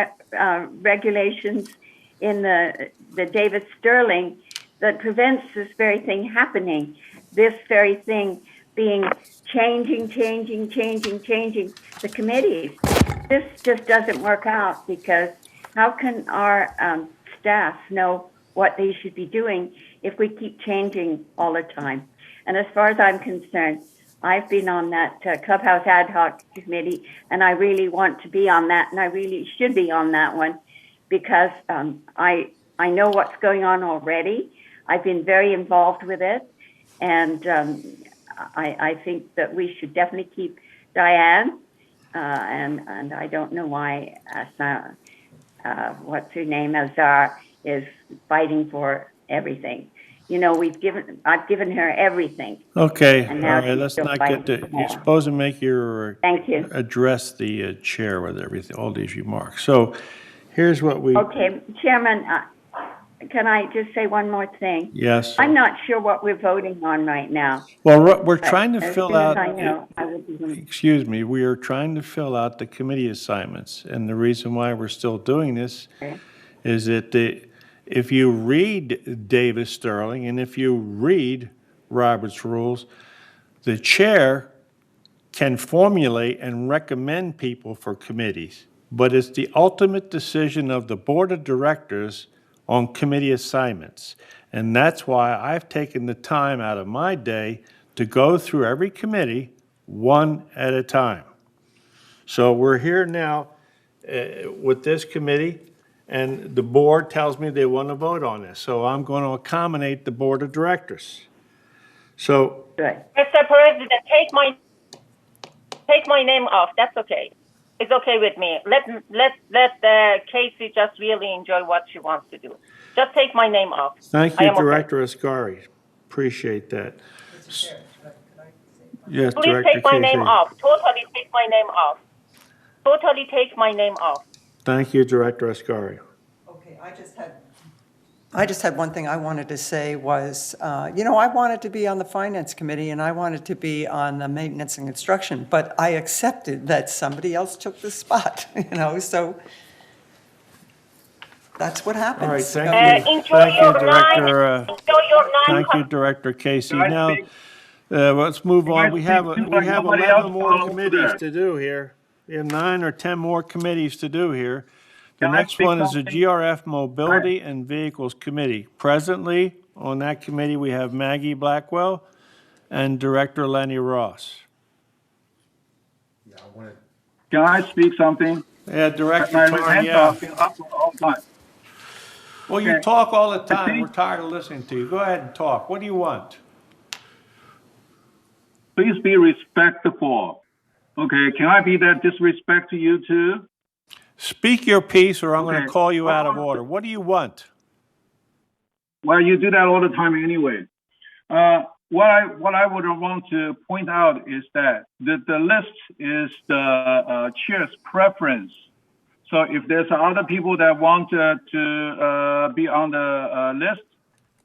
regulations in the David Sterling that prevents this very thing happening. This very thing being changing the committees. This just doesn't work out, because how can our staff know what they should be doing if we keep changing all the time? And as far as I'm concerned, I've been on that Clubhouse Ad Hoc Committee, and I really want to be on that, and I really should be on that one, because I know what's going on already. I've been very involved with it, and I think that we should definitely keep Diane, and I don't know why what's her name, Azar, is fighting for everything. You know, I've given her everything. Okay, all And now right, she's let's still not get fighting to, for more. you're supposed to make your, Thank you. address the chair with everything, all these remarks. So here's what we. Okay, Chairman, can I just say one more thing? Yes. I'm not sure what we're voting on right now. Well, we're but trying to as fill soon as out. I know, I will be. Excuse me, we are trying to fill out the committee assignments. And the reason why we're still doing this is that if you read Davis Sterling and if you read Robert's rules, the chair can formulate and recommend people for committees, but it's the ultimate decision of the board of directors on committee assignments. And that's why I've taken the time out of my day to go through every committee one at a time. So we're here now with this committee, and the board tells me they want to vote on this. So I'm going to accommodate the board of directors. So. Mr. President, take my name off. That's okay. It's okay with me. Let Casey just really enjoy what she wants to do. Just take my name off. Thank I you, am okay. Director Askari. Appreciate that. Yes, Please Director take my name Casey. off. Totally take my name off. Totally take my name off. Thank you, Director Askari. Okay, I just had one thing I wanted to say was, I wanted to be on the Finance Committee and I wanted to be on the Maintenance and Construction, but I accepted that somebody else took the spot, so that's what happens. All right, thank you. Thank you, Director. Thank you, Director Casey. Now, let's move on. We have 11 more committees to do here. We have 9 or 10 more committees to do here. The next one is the GRF Mobility and Vehicles Committee. Presently, on that committee, we have Maggie Blackwell and Director Lenny Ross. Can I speak something? Yeah, Director My Torn, hands yeah. are been up all the time. Well, you talk all the time. We're tired of listening to you. Go ahead and talk. What do you want? Please be respectful. Okay, can I be that disrespect to you too? Speak your piece or I'm going to call you out of order. What do you want? Well, you do that all the time anyway. What I would want to point out is that the list is the chair's preference. So if there's other people that want to be on the list,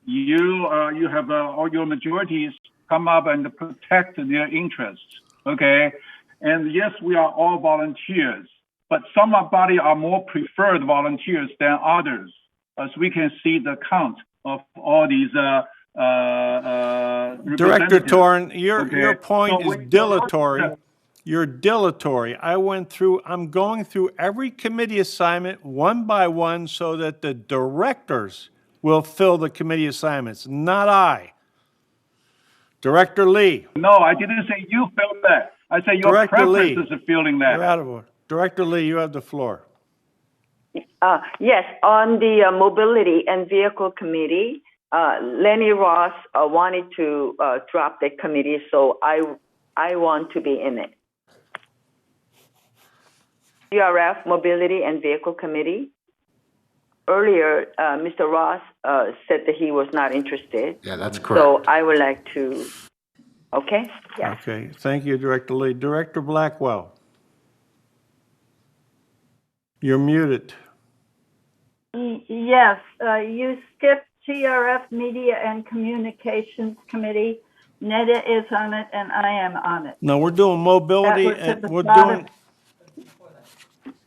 you have all your majorities come up and protect their interests. Okay, and yes, we are all volunteers, but somebody are more preferred volunteers than others, as we can see the count of all these Director Torn, your point is dilatory. You're dilatory. I'm going through every committee assignment one by one so that the directors will fill the committee assignments, not I. Director Lee. No, I didn't say you filled that. I said your preferences are filling that. You're out of order. Director Lee, you have the floor. Yes, on the Mobility and Vehicle Committee, Lenny Ross wanted to drop the committee, so I want to be in it. GRF Mobility and Vehicle Committee. Earlier, Mr. Ross said that he was not interested. Yeah, that's correct. So I would like to, okay? Yes. Okay, thank you, Director Lee. Director Blackwell. You're muted. Yes, you skipped GRF Media and Communications Committee. Neda is on it and I am on it. No, we're doing mobility and we're doing.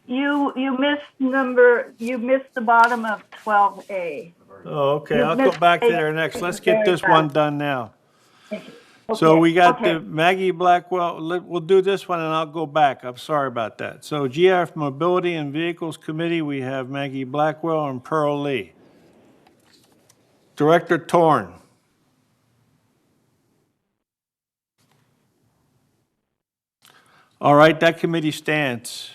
You missed the bottom of 12A. Oh, okay, I'll go back to there next. Let's get this one done now. So we got the Maggie Blackwell. We'll do this one and I'll go back. I'm sorry about that. So GRF Mobility and Vehicles Committee, we have Maggie Blackwell and Pearl Lee. Director Torn. All right, that committee stands.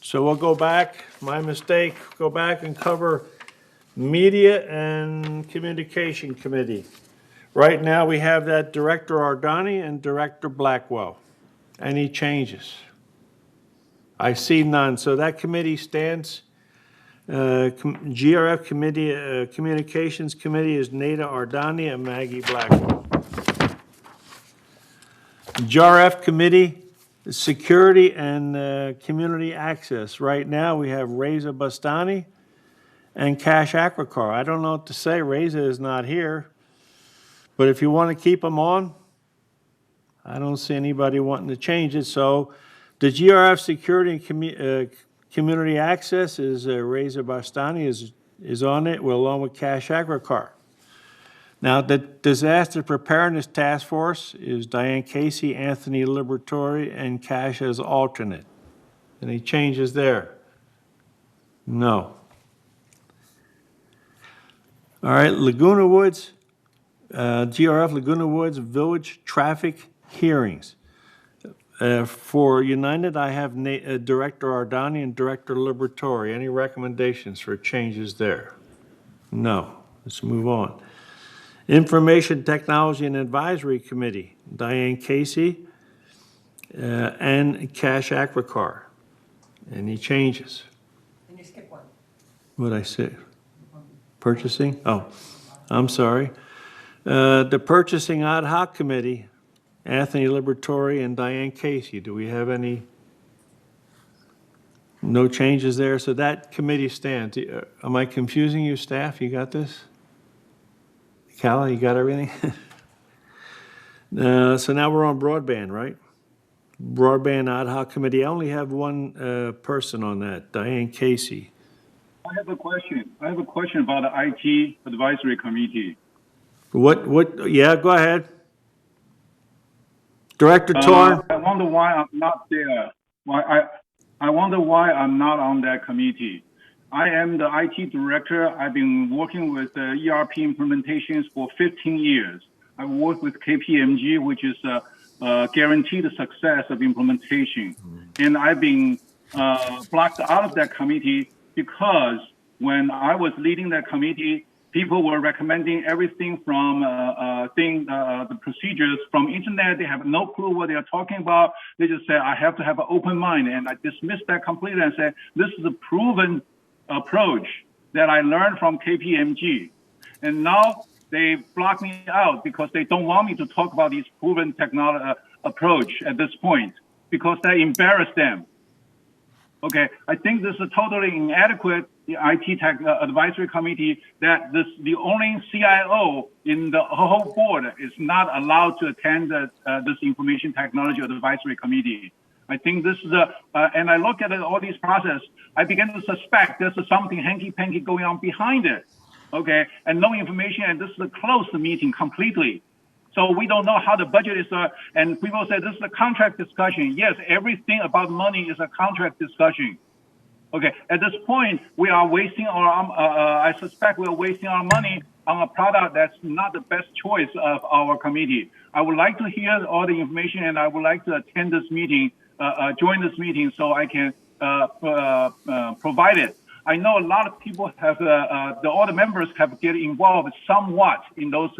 So we'll go back, my mistake, go back and cover Media and Communication Committee. Right now we have that Director Ardani and Director Blackwell. Any changes? I see none, so that committee stands. GRF Committee, Communications Committee is Neda Ardani and Maggie Blackwell. GRF Committee, Security and Community Access. Right now, we have Reza Bastani and Cash Akrakar. I don't know what to say. Reza is not here. But if you want to keep them on, I don't see anybody wanting to change it. So the GRF Security and Community Access is Reza Bastani is on it, along with Cash Akrakar. Now, the Disaster Preparedness Task Force is Diane Casey, Anthony Liberatore, and Cash as alternate. Any changes there? No. All right, Laguna Woods, GRF Laguna Woods Village Traffic Hearings. For United, I have Director Ardani and Director Liberatore. Any recommendations for changes there? No. Let's move on. Information Technology and Advisory Committee, Diane Casey and Cash Akrakar. Any changes? And you skip one. What'd I say? Purchasing? Oh, I'm sorry. The Purchasing Ad Hoc Committee, Anthony Liberatore and Diane Casey. Do we have any? No changes there, so that committee stands. Am I confusing you, staff? You got this? Callie, you got everything? So now we're on broadband, right? Broadband Ad Hoc Committee. I only have one person on that, Diane Casey. I have a question. I have a question about the IT advisory committee. Yeah, go ahead. Director Torn? I wonder why I'm not there. I wonder why I'm not on that committee. I am the IT director. I've been working with ERP implementations for 15 years. I work with KPMG, which is guaranteed success of implementation. And I've been blocked out of that committee because when I was leading that committee, people were recommending everything from the procedures from internet. They have no clue what they are talking about. They just say, I have to have an open mind. And I dismissed that completely and said, this is a proven approach that I learned from KPMG. And now they block me out because they don't want me to talk about this proven technology approach at this point because that embarrassed them. Okay, I think this is totally inadequate. The IT Tech Advisory Committee, that the only CIO in the whole board is not allowed to attend this Information Technology Advisory Committee. I think this is and I look at all these process, I begin to suspect there's something hanky-panky going on behind it. Okay, and no information, and this is a closed meeting completely. So we don't know how the budget is, and people say this is a contract discussion. Yes, everything about money is a contract discussion. Okay, at this point, we are wasting I suspect we are wasting our money on a product that's not the best choice of our committee. I would like to hear all the information, and I would like to attend this meeting, join this meeting so I can provide it. I know a lot of people have, all the members have get involved somewhat in those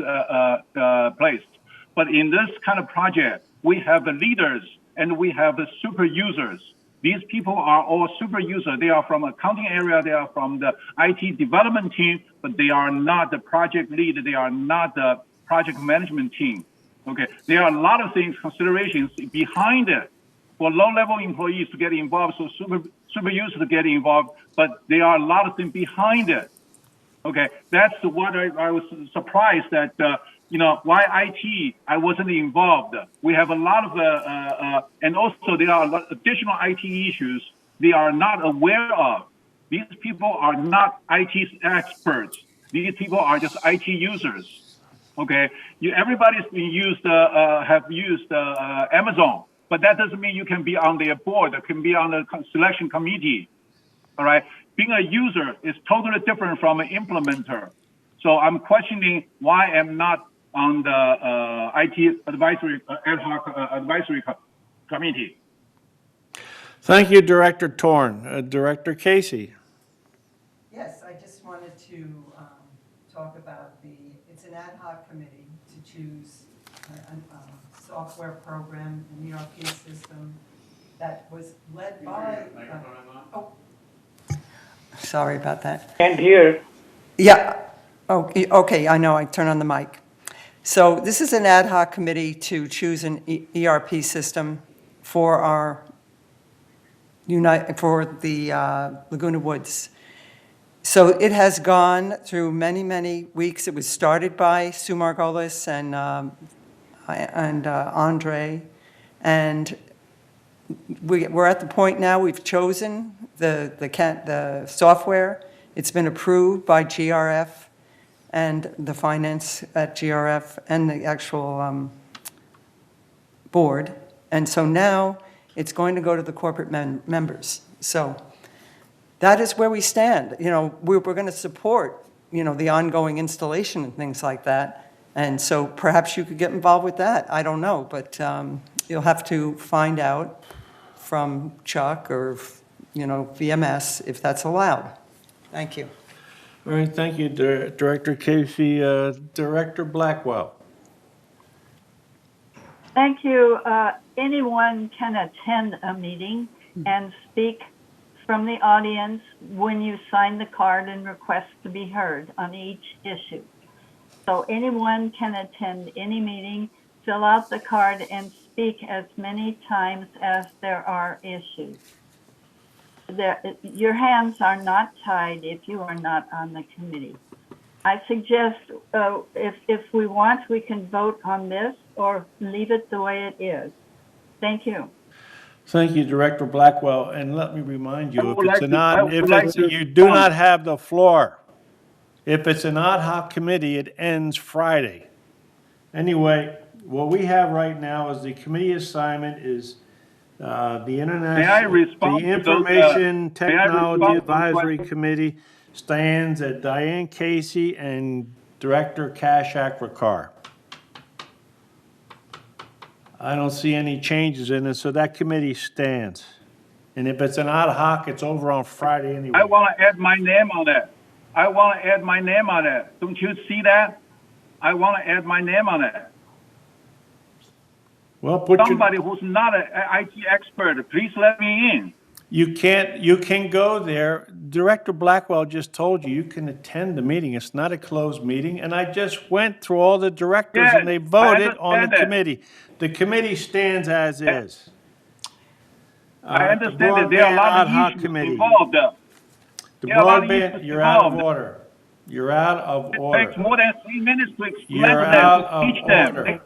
places. But in this kind of project, we have the leaders and we have the super users. These people are all super users. They are from accounting area. They are from the IT development team, but they are not the project lead. They are not the project management team. Okay, there are a lot of things, considerations behind it for low-level employees to get involved, so super users to get involved, but there are a lot of things behind it. Okay, that's what I was surprised that, why IT, I wasn't involved. We have a lot of, and also there are a lot of additional IT issues they are not aware of. These people are not IT experts. These people are just IT users. Okay, everybody's been have used Amazon, but that doesn't mean you can be on their board, can be on the selection committee. All right, being a user is totally different from an implementer. So I'm questioning why I'm not on the IT advisory ad hoc advisory committee. Thank you, Director Torn. Director Casey. Yes, I just wanted to talk about it's an ad hoc committee to choose a software program, an ERP system that was led by... Sorry about that. And here. Yeah. Okay, I know, I turn on the mic. So this is an ad hoc committee to choose an ERP system for the Laguna Woods. So it has gone through many, many weeks. It was started by Sue Margolis and Andre, and we're at the point now we've chosen the software. It's been approved by GRF and the finance at GRF and the actual board. And so now it's going to go to the corporate members. So that is where we stand. We're going to support, the ongoing installation and things like that. And so perhaps you could get involved with that. I don't know, but you'll have to find out from Chuck or, VMS if that's allowed. Thank you. All right, thank you, Director Casey. Director Blackwell. Thank you. Anyone can attend a meeting and speak from the audience when you sign the card and request to be heard on each issue. So anyone can attend any meeting, fill out the card, and speak as many times as there are issues. Your hands are not tied if you are not on the committee. I suggest if we want, we can vote on this or leave it the way it is. Thank you. Thank you, Director Blackwell, and let me remind you, to you do not have the floor. If it's an ad hoc committee, it ends Friday. Anyway, what we have right now is the committee assignment is the Information Technology Advisory Committee stands at Diane Casey and Director Cash Akrakar. I don't see any changes in it, so that committee stands. And if it's an ad hoc, it's over on Friday anyway. I want to add my name on it. I want to add my name on it. Don't you see that? I want to add my name on it. Well, somebody who's not an IT expert, please let me in. You can go there. Director Blackwell just told you can attend the meeting. It's not a closed meeting. And I just went through all the directors and they voted on the committee. The committee stands as is. I understand that there are a lot of issues involved. The broadband, you're out of order. You're out of order. It takes more than 3 minutes to explain You're to out them, to teach of them. order.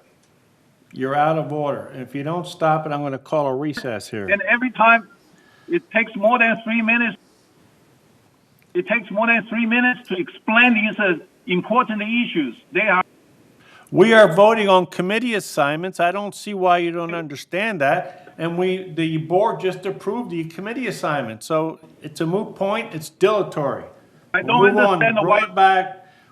You're out of order. And if you don't stop it, I'm going to call a recess here. And every time it takes more than 3 minutes. It takes more than 3 minutes to explain these important issues. We are voting on committee assignments. I don't see why you don't understand that. And the board just approved the committee assignment. So it's a moot point. It's dilatory. I don't understand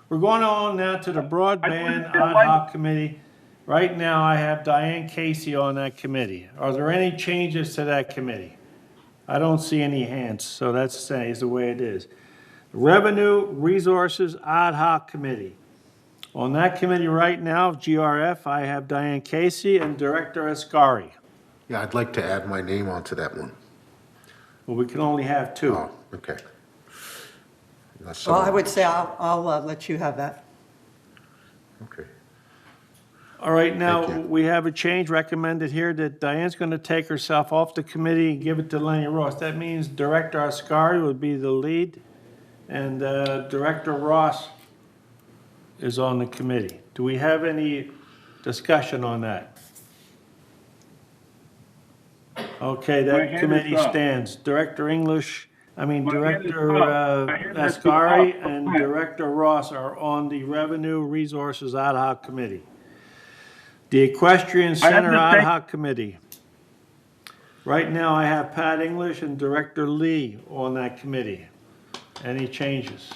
We're going on now to the broadband ad hoc committee. Right now, I have Diane Casey on that committee. Are there any changes to that committee? I don't see any hands, so that's the way it is. Revenue Resources Ad Hoc Committee. On that committee right now, GRF, I have Diane Casey and Director Askari. Yeah, I'd like to add my name onto that one. Well, we can only have two. Oh, okay. Well, I would say I'll let you have that. Okay. All right, now we have a change recommended here that Diane's going to take herself off the committee and give it to Lenny Ross. That means Director Askari would be the lead and Director Ross is on the committee. Do we have any discussion on that? Okay, that committee stands. Director Askari and Director Ross are on the Revenue Resources Ad Hoc Committee. The Equestrian Center Ad Hoc Committee. Right now, I have Pat English and Director Lee on that committee. Any changes?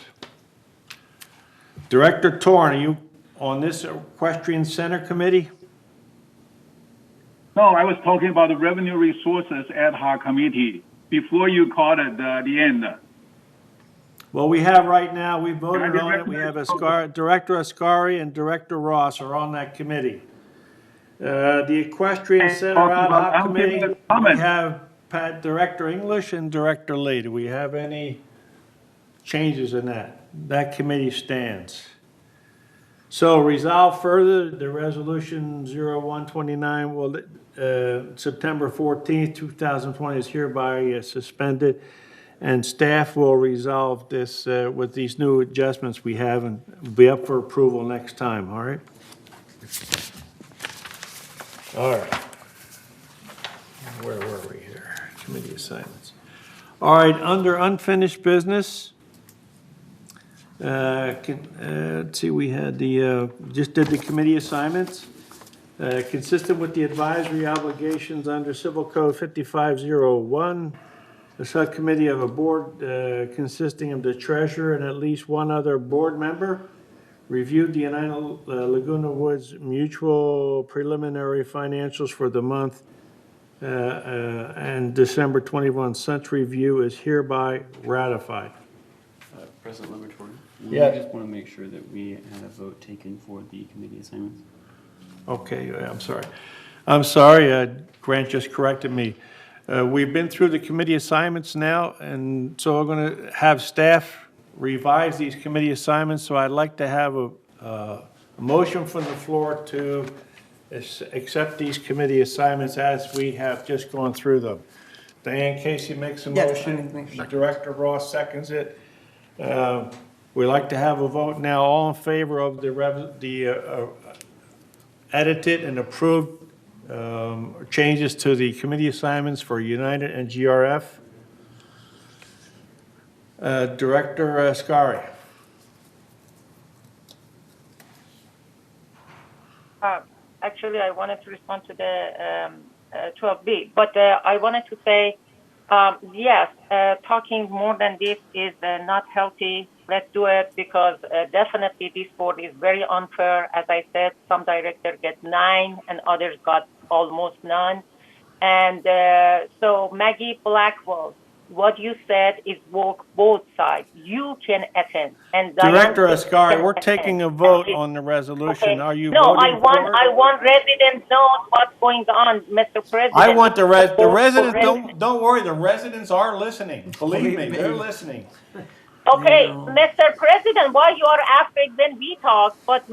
Director Torn, are you on this Equestrian Center Committee? No, I was talking about the Revenue Resources Ad Hoc Committee before you called it the end. Well, we have right now, we voted on it. We have Director Askari and Director Ross are on that committee. The Equestrian Center Ad Hoc Committee, we have Director English and Director Lee. Do we have any changes in that? That committee stands. So resolve further, the resolution 0129 will, September 14th, 2020 is hereby suspended. And staff will resolve this with these new adjustments we have and be up for approval next time, all right? All right. Where were we here? Committee assignments. All right, under unfinished business, let's see, we had just did the committee assignments. Consistent with the advisory obligations under Civil Code 5501, the subcommittee of a board consisting of the treasurer and at least one other board member reviewed the United Laguna Woods Mutual preliminary financials for the month and December 21. Such review is hereby ratified. President Laboratory, Yeah. I just want to make sure that we had a vote taken for the committee assignments. Okay, I'm sorry. I'm sorry, Grant just corrected me. We've been through the committee assignments now, and so we're going to have staff revise these committee assignments. So I'd like to have a motion from the floor to accept these committee assignments as we have just gone through them. Diane Casey makes a Yes, I motion. make- Director Ross seconds it. We'd like to have a vote now. All in favor of the edited and approved changes to the committee assignments for United and GRF. Director Askari. Actually, I wanted to respond to the 12B, but I wanted to say, yes, talking more than this is not healthy. Let's do it because definitely this board is very unfair. As I said, some directors get 9 and others got almost none. And so Maggie Blackwell, what you said is work both sides. You can attend. And Director Diane Askari, can we're attend. taking a vote on the resolution. Okay. Are you No, voting for it? I want residents know what's going on, Mr. President. I want the residents, Residents. don't worry, the residents are listening. Believe me, they're listening. Okay, Mr. President, why you are afraid when we talk, but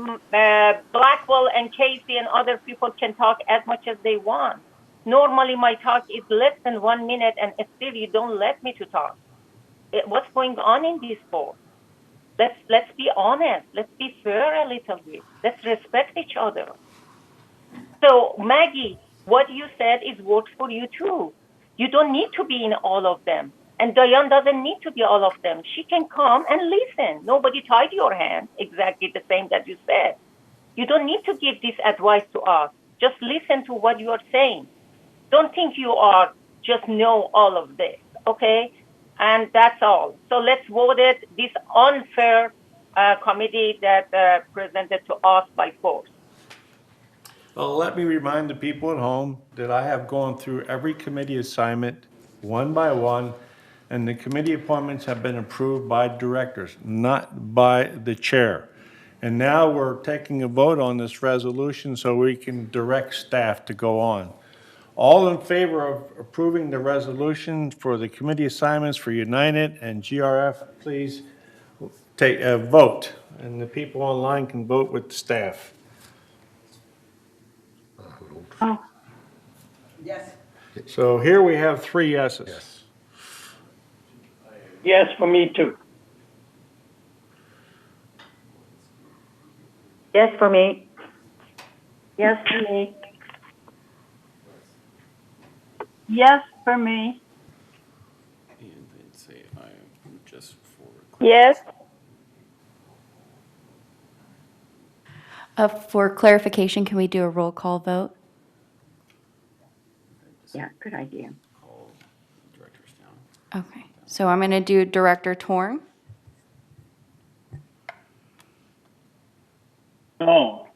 Blackwell and Casey and other people can talk as much as they want. Normally my talk is less than 1 minute and still you don't let me to talk. What's going on in this board? Let's be honest. Let's be fair a little bit. Let's respect each other. So Maggie, what you said is works for you too. You don't need to be in all of them. And Diane doesn't need to be all of them. She can come and listen. Nobody tied your hand, exactly the same that you said. You don't need to give this advice to us. Just listen to what you are saying. Don't think you are just know all of this, okay? And that's all. So let's vote it, this unfair committee that presented to us by force. Well, let me remind the people at home that I have gone through every committee assignment one by one, and the committee appointments have been approved by directors, not by the chair. And now we're taking a vote on this resolution so we can direct staff to go on. All in favor of approving the resolution for the committee assignments for United and GRF, please take a vote. And the people online can vote with the staff. Oh, Yes. So here we have 3 yeses. Yes. Yes, for me too. Yes, for me. yes for me. Yes for me. And then say I'm just for. Yes. For clarification, can we do a roll call vote? Yeah, good idea. Call directors down. Okay, so I'm going to do Director Torn, No.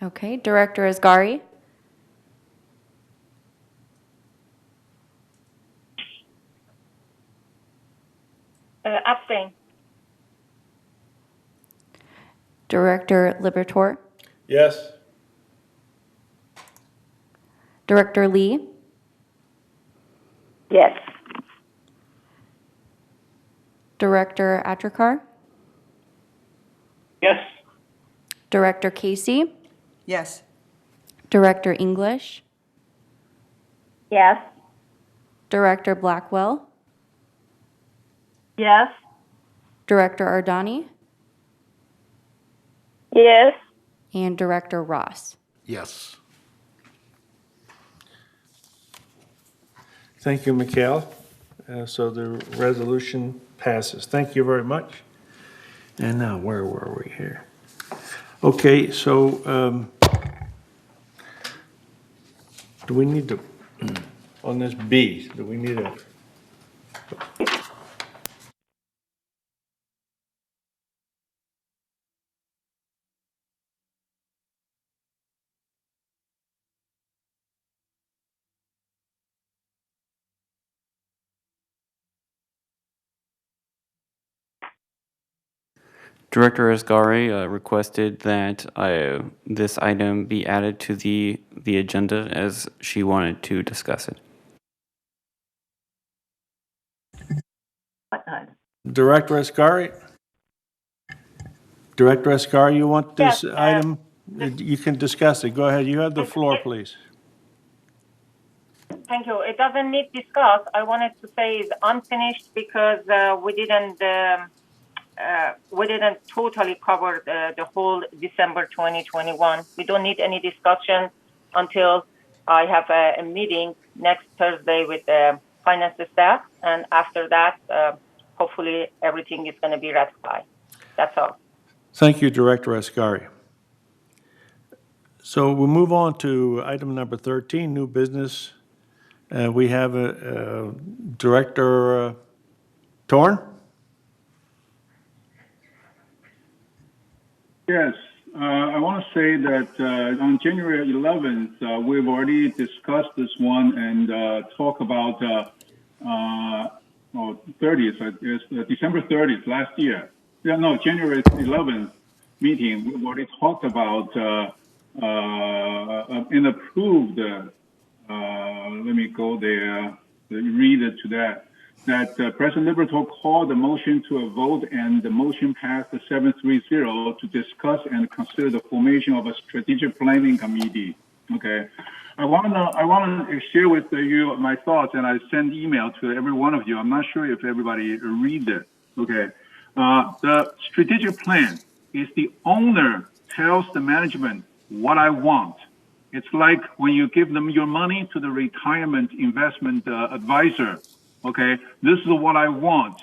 okay, Director Asgari, Abstain. Director Libertor, Yes? Director Lee, Yes. Director Atrakar, Yes. Director Casey, Yes. Director English, Yes. Director Blackwell, Yes. Director Ardani, Yes. and Director Ross. Yes. Thank you, Mikhail. So the resolution passes. Thank you very much. And now, where were we here? Okay, so do we need to, on this B, do we need a, Director Asgari requested that this item be added to the agenda as she wanted to discuss it. ahead. Director Askari? Director Askari, you want this Yes, item? You can discuss it. Go ahead. You have the floor, please. Thank you. It doesn't need discuss. I wanted to say it's unfinished because we didn't totally cover the whole December 2021. We don't need any discussion until I have a meeting next Thursday with the finance staff, and after that, hopefully everything is going to be ratified. That's all. Thank you, Director Askari. So we'll move on to item number 13, new business. We have Director Torn. Yes, I want to say that on January 11th, we've already discussed this one and talk about 30th, December 30th last year. Yeah, no, January 11th meeting, we've already talked about and approved. Let me go there. Read it to that. That President Liberatore called the motion to a vote, and the motion passed 730 to discuss and consider the formation of a strategic planning committee. Okay, I want to share with you my thoughts, and I send email to every one of you. I'm not sure if everybody read it. Okay, the strategic plan is the owner tells the management what I want. It's like when you give them your money to the retirement investment advisor. Okay, this is what I want.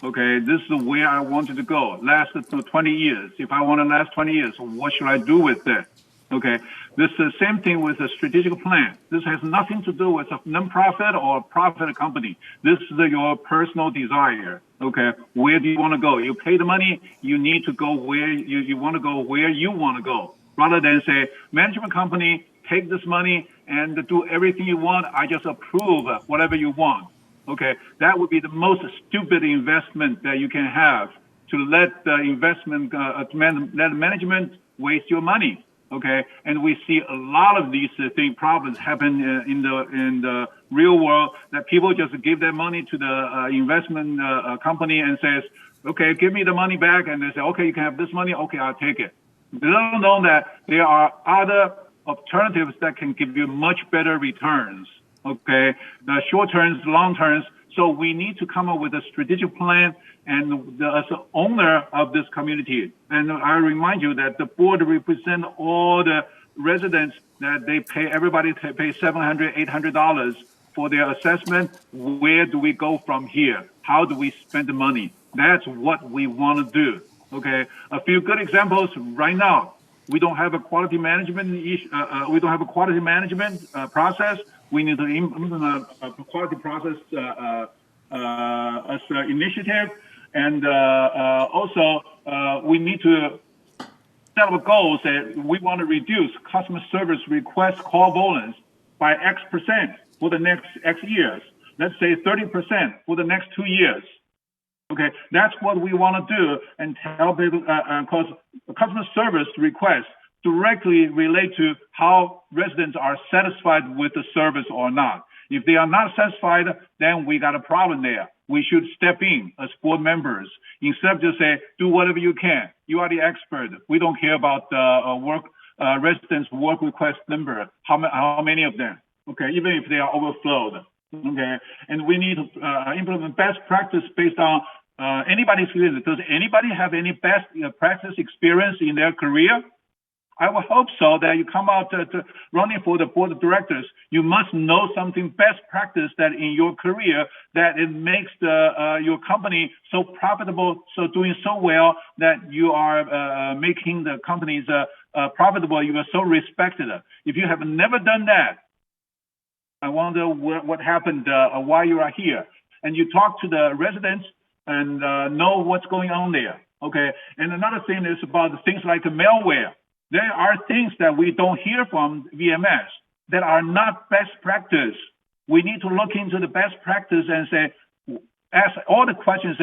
Okay, this is where I wanted to go. Last 20 years. If I want to last 20 years, what should I do with it? Okay, this is the same thing with a strategic plan. This has nothing to do with a non-profit or a profit company. This is your personal desire. Okay, where do you want to go? You pay the money, you need to go where you want to go, where you want to go. Rather than say, management company, take this money and do everything you want. I just approve whatever you want. Okay, that would be the most stupid investment that you can have, to let the investment, let management waste your money. Okay, and we see a lot of these problems happen in the real world, that people just give their money to the investment company and says, okay, give me the money back, and they say, okay, you can have this money. Okay, I'll take it. They don't know that there are other alternatives that can give you much better returns. Okay, the short terms, long terms. So we need to come up with a strategic plan, and as the owner of this community. And I remind you that the board represents all the residents, that they pay, everybody pay $700, $800 for their assessment. Where do we go from here? How do we spend the money? That's what we want to do. Okay, a few good examples right now. We don't have a quality management process. We need to implement a quality process as an initiative, and also we need to set up goals that we want to reduce customer service request call volumes by X% for the next X years. Let's say 30% for the next 2 years. Okay, that's what we want to do, and tell people, because customer service requests directly relate to how residents are satisfied with the service or not. If they are not satisfied, then we got a problem there. We should step in as board members instead of just say, do whatever you can. You are the expert. We don't care about residents' work request number, how many of them. Okay, even if they are overflowed. Okay, and we need to implement best practice based on anybody's experience. Does anybody have any best practice experience in their career? I would hope so, that you come out to running for the board of directors. You must know something best practice that in your career, that it makes your company so profitable, so doing so well, that you are making the companies profitable. You are so respected. If you have never done that, I wonder what happened while you are here. And you talk to the residents and know what's going on there. Okay. And another thing is about things like malware. There are things that we don't hear from VMS that are not best practice. We need to look into the best practice and say, ask all the questions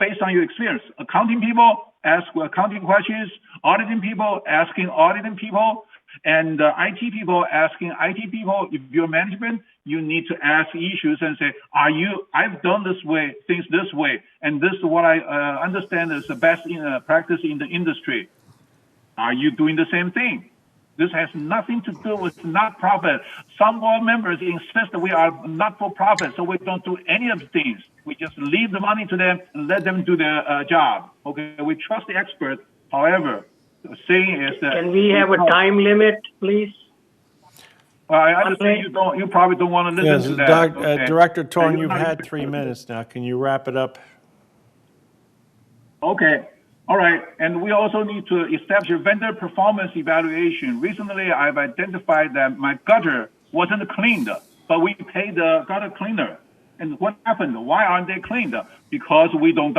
based on your experience. Accounting people ask accounting questions, auditing people asking auditing people, And IT people asking IT people, if you're management, you need to ask issues and say, I've done things this way, and this is what I understand is the best practice in the industry. Are you doing the same thing? This has nothing to do with not-profit. Some board members insist we are not-for-profit, so we don't do any of the things. We just leave the money to them and let them do their job. Okay, we trust the expert. However, the saying is that... Can we have a time limit, please? I understand you probably don't want to listen to that. Okay. Director Torn, you've had 3 minutes now. Can you wrap it up? Okay. All right. And we also need to establish a vendor performance evaluation. Recently, I've identified that my gutter wasn't cleaned, but we paid the gutter cleaner. And what happened? Why aren't they cleaned? Because we don't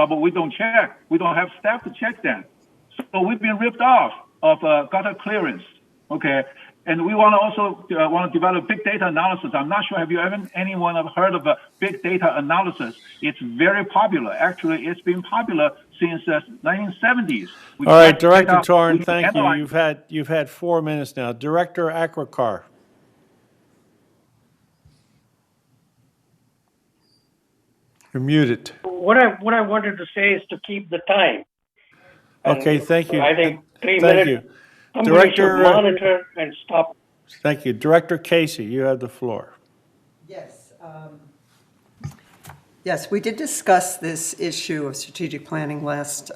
check. We don't have staff to check them. So we've been ripped off of gutter clearance. Okay. And we want to also develop big data analysis. I'm not sure, anyone have heard of a big data analysis? It's very popular. Actually, it's been popular since the 1970s. All right, Director Torn, thank you. You've had 4 minutes now. Director Askari. You're muted. What I wanted to say is to keep the time. Okay, thank you. I think 3 Thank minutes. you. Somebody should monitor and stop. Thank you. Director Casey, you have the floor. Yes. Yes, we did discuss this issue of strategic planning last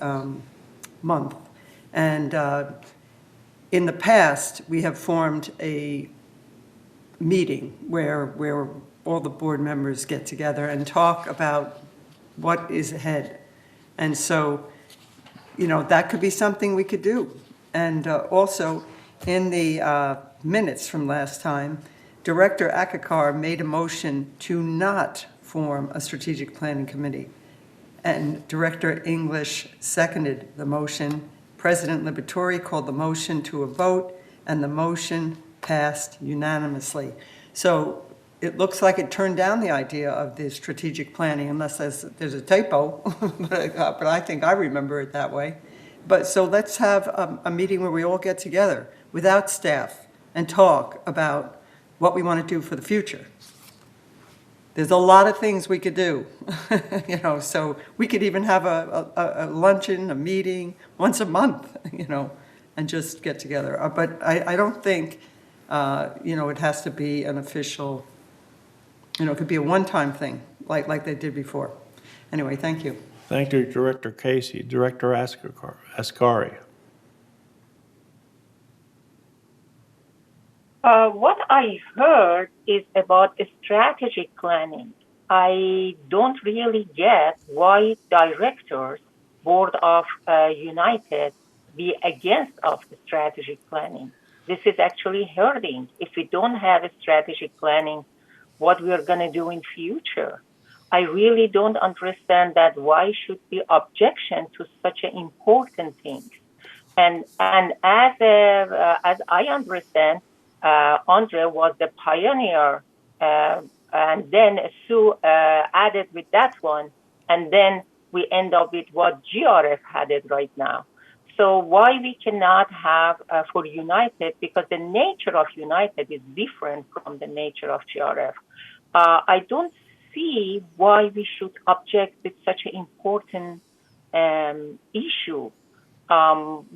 month. And in the past, we have formed a meeting where all the board members get together and talk about what is ahead. And so, that could be something we could do. And also, in the minutes from last time, Director Askari made a motion to not form a strategic planning committee. And Director English seconded the motion. President Liberatore called the motion to a vote, and the motion passed unanimously. So it looks like it turned down the idea of the strategic planning, unless there's a typo, but I think I remember it that way. But so let's have a meeting where we all get together without staff and talk about what we want to do for the future. There's a lot of things we could do, so we could even have a luncheon, a meeting once a month, and just get together. But I don't think, it has to be an official, it could be a one-time thing like they did before. Anyway, thank you. Thank you, Director Casey. Director Askari. What I heard is about strategic planning. I don't really get why directors, board of United, be against of the strategic planning. This is actually hurting. If we don't have a strategic planning, what we are going to do in future? I really don't understand that why should be objection to such an important thing. And as I understand, Andre was the pioneer, and then Sue added with that one, and then we end up with what GRF had it right now. So why we cannot have for United, because the nature of United is different from the nature of GRF. I don't see why we should object with such an important issue.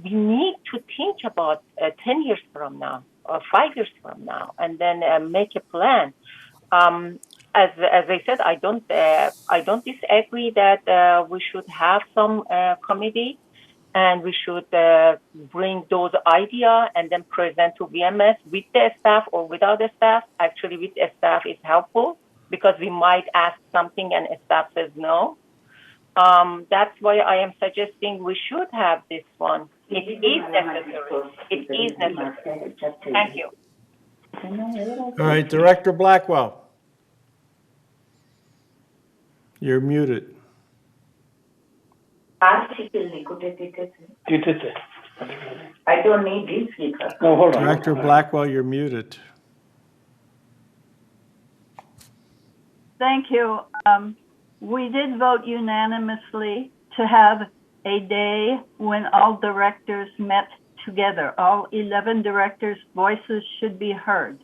We need to think about 10 years from now, or 5 years from now, and then make a plan. As I said, I don't disagree that we should have some committee, and we should bring those ideas and then present to VMS with the staff or without the staff. Actually, with the staff is helpful because we might ask something and staff says no. That's why I am suggesting we should have this one. It is necessary. It is necessary. Thank you. All right, Director Blackwell. You're muted. I don't need this speaker. No, hold on. Director Blackwell, you're muted. Thank you. We did vote unanimously to have a day when all directors met together. All 11 directors' voices should be heard.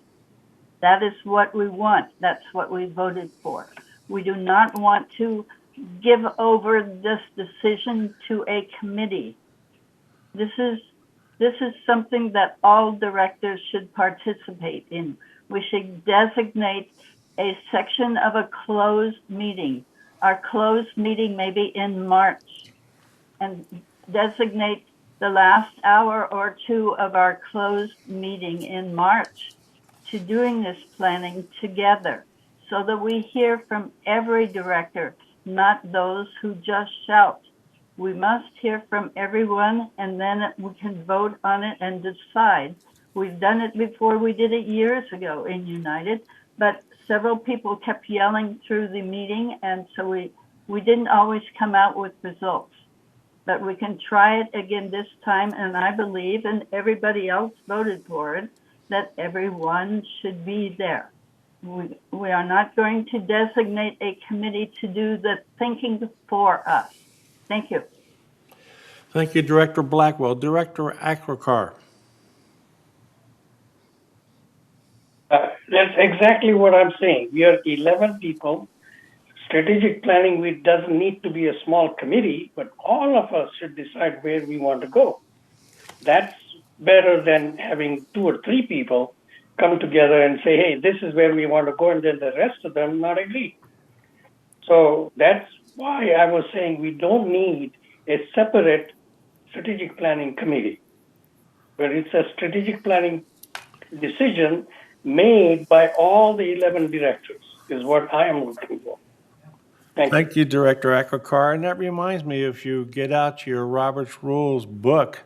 That is what we want. That's what we voted for. We do not want to give over this decision to a committee. This is something that all directors should participate in. We should designate a section of a closed meeting. Our closed meeting may be in March, and designate the last hour or two of our closed meeting in March to doing this planning together, so that we hear from every director, not those who just shout. We must hear from everyone, and then we can vote on it and decide. We've done it before. We did it years ago in United, but several people kept yelling through the meeting, and so we didn't always come out with results. But we can try it again this time, and I believe, and everybody else voted for it, that everyone should be there. We are not going to designate a committee to do the thinking for us. Thank you. Thank you, Director Blackwell. Director Askari. That's exactly what I'm saying. We are 11 people. Strategic planning, it doesn't need to be a small committee, but all of us should decide where we want to go. That's better than having 2 or 3 people come together and say, hey, this is where we want to go, and then the rest of them not agree. So that's why I was saying we don't need a separate strategic planning committee, but it's a strategic planning decision made by all the 11 directors is what I am looking for. Thank you, Director Askari. And that reminds me, if you get out your Robert's Rules book,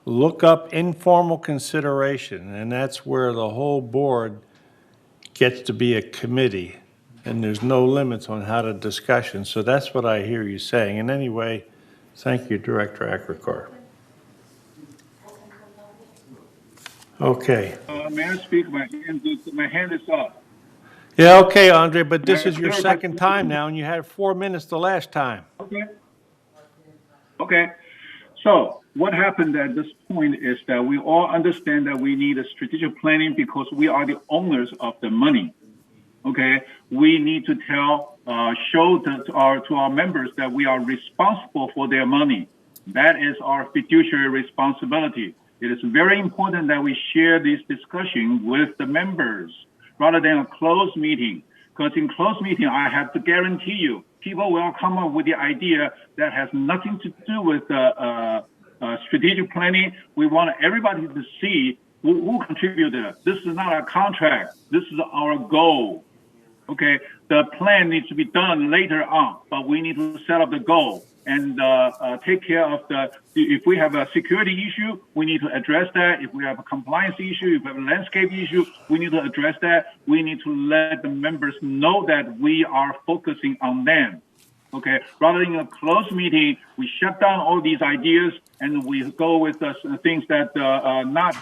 look up informal consideration, and that's where the whole board gets to be a committee, and there's no limits on how to discussion. So that's what I hear you saying. And anyway, thank you, Director Askari. Okay. May I speak? My hand is up. Yeah, okay, Andre, but this is your second time now, and you had 4 minutes the last time. Okay. Okay. So what happened at this point is that we all understand that we need a strategic planning because we are the owners of the money. Okay. We need to show to our members that we are responsible for their money. That is our fiduciary responsibility. It is very important that we share this discussion with the members rather than a closed meeting. Because in closed meeting, I have to guarantee you, people will come up with the idea that has nothing to do with strategic planning. We want everybody to see who contributed. This is not a contract. This is our goal. Okay, the plan needs to be done later on, but we need to set up the goal and take care of if we have a security issue, we need to address that. If we have a compliance issue, if we have a landscape issue, we need to address that. We need to let the members know that we are focusing on them. Okay, rather than a closed meeting, we shut down all these ideas and we go with things that are not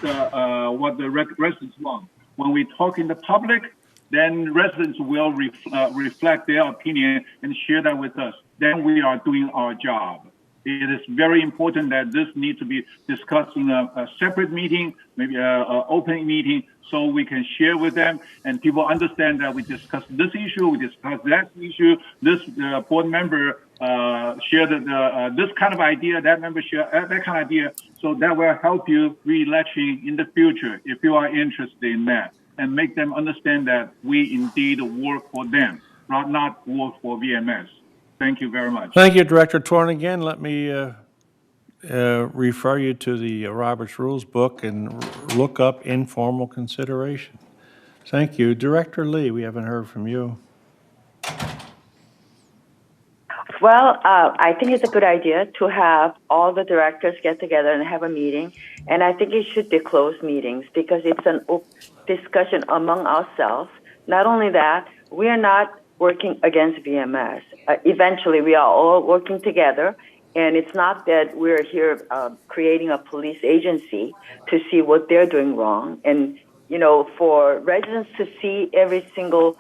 what the residents want. When we talk in the public, then residents will reflect their opinion and share that with us. Then we are doing our job. It is very important that this needs to be discussed in a separate meeting, maybe an open meeting, so we can share with them and people understand that we discussed this issue, we discussed that issue, this board member shared this kind of idea, that member shared that kind of idea. So that will help you re-election in the future if you are interested in that, and make them understand that we indeed work for them, not work for VMS. Thank you very much. Thank you, Director Torn. Again, let me refer you to the Robert's Rules book and look up informal consideration. Thank you. Director Lee, we haven't heard from you. Well, I think it's a good idea to have all the directors get together and have a meeting. And I think it should be closed meetings because it's an discussion among ourselves. Not only that, we are not working against VMS. Eventually, we are all working together. And it's not that we're here creating a police agency to see what they're doing wrong. And, you know, for residents to see every single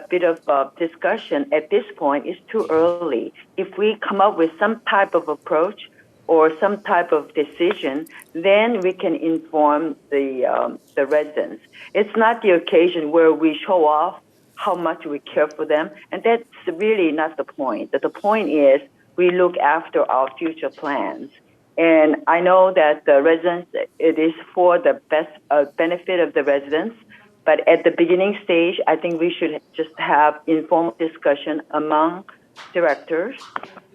bit of discussion at this point is too early. If we come up with some type of approach, or some type of decision, then we can inform the residents. It's not the occasion where we show off how much we care for them, and that's really not the point. The point is we look after our future plans. And I know that the residents, it is for the best benefit of the residents, but at the beginning stage, I think we should just have informal discussion among directors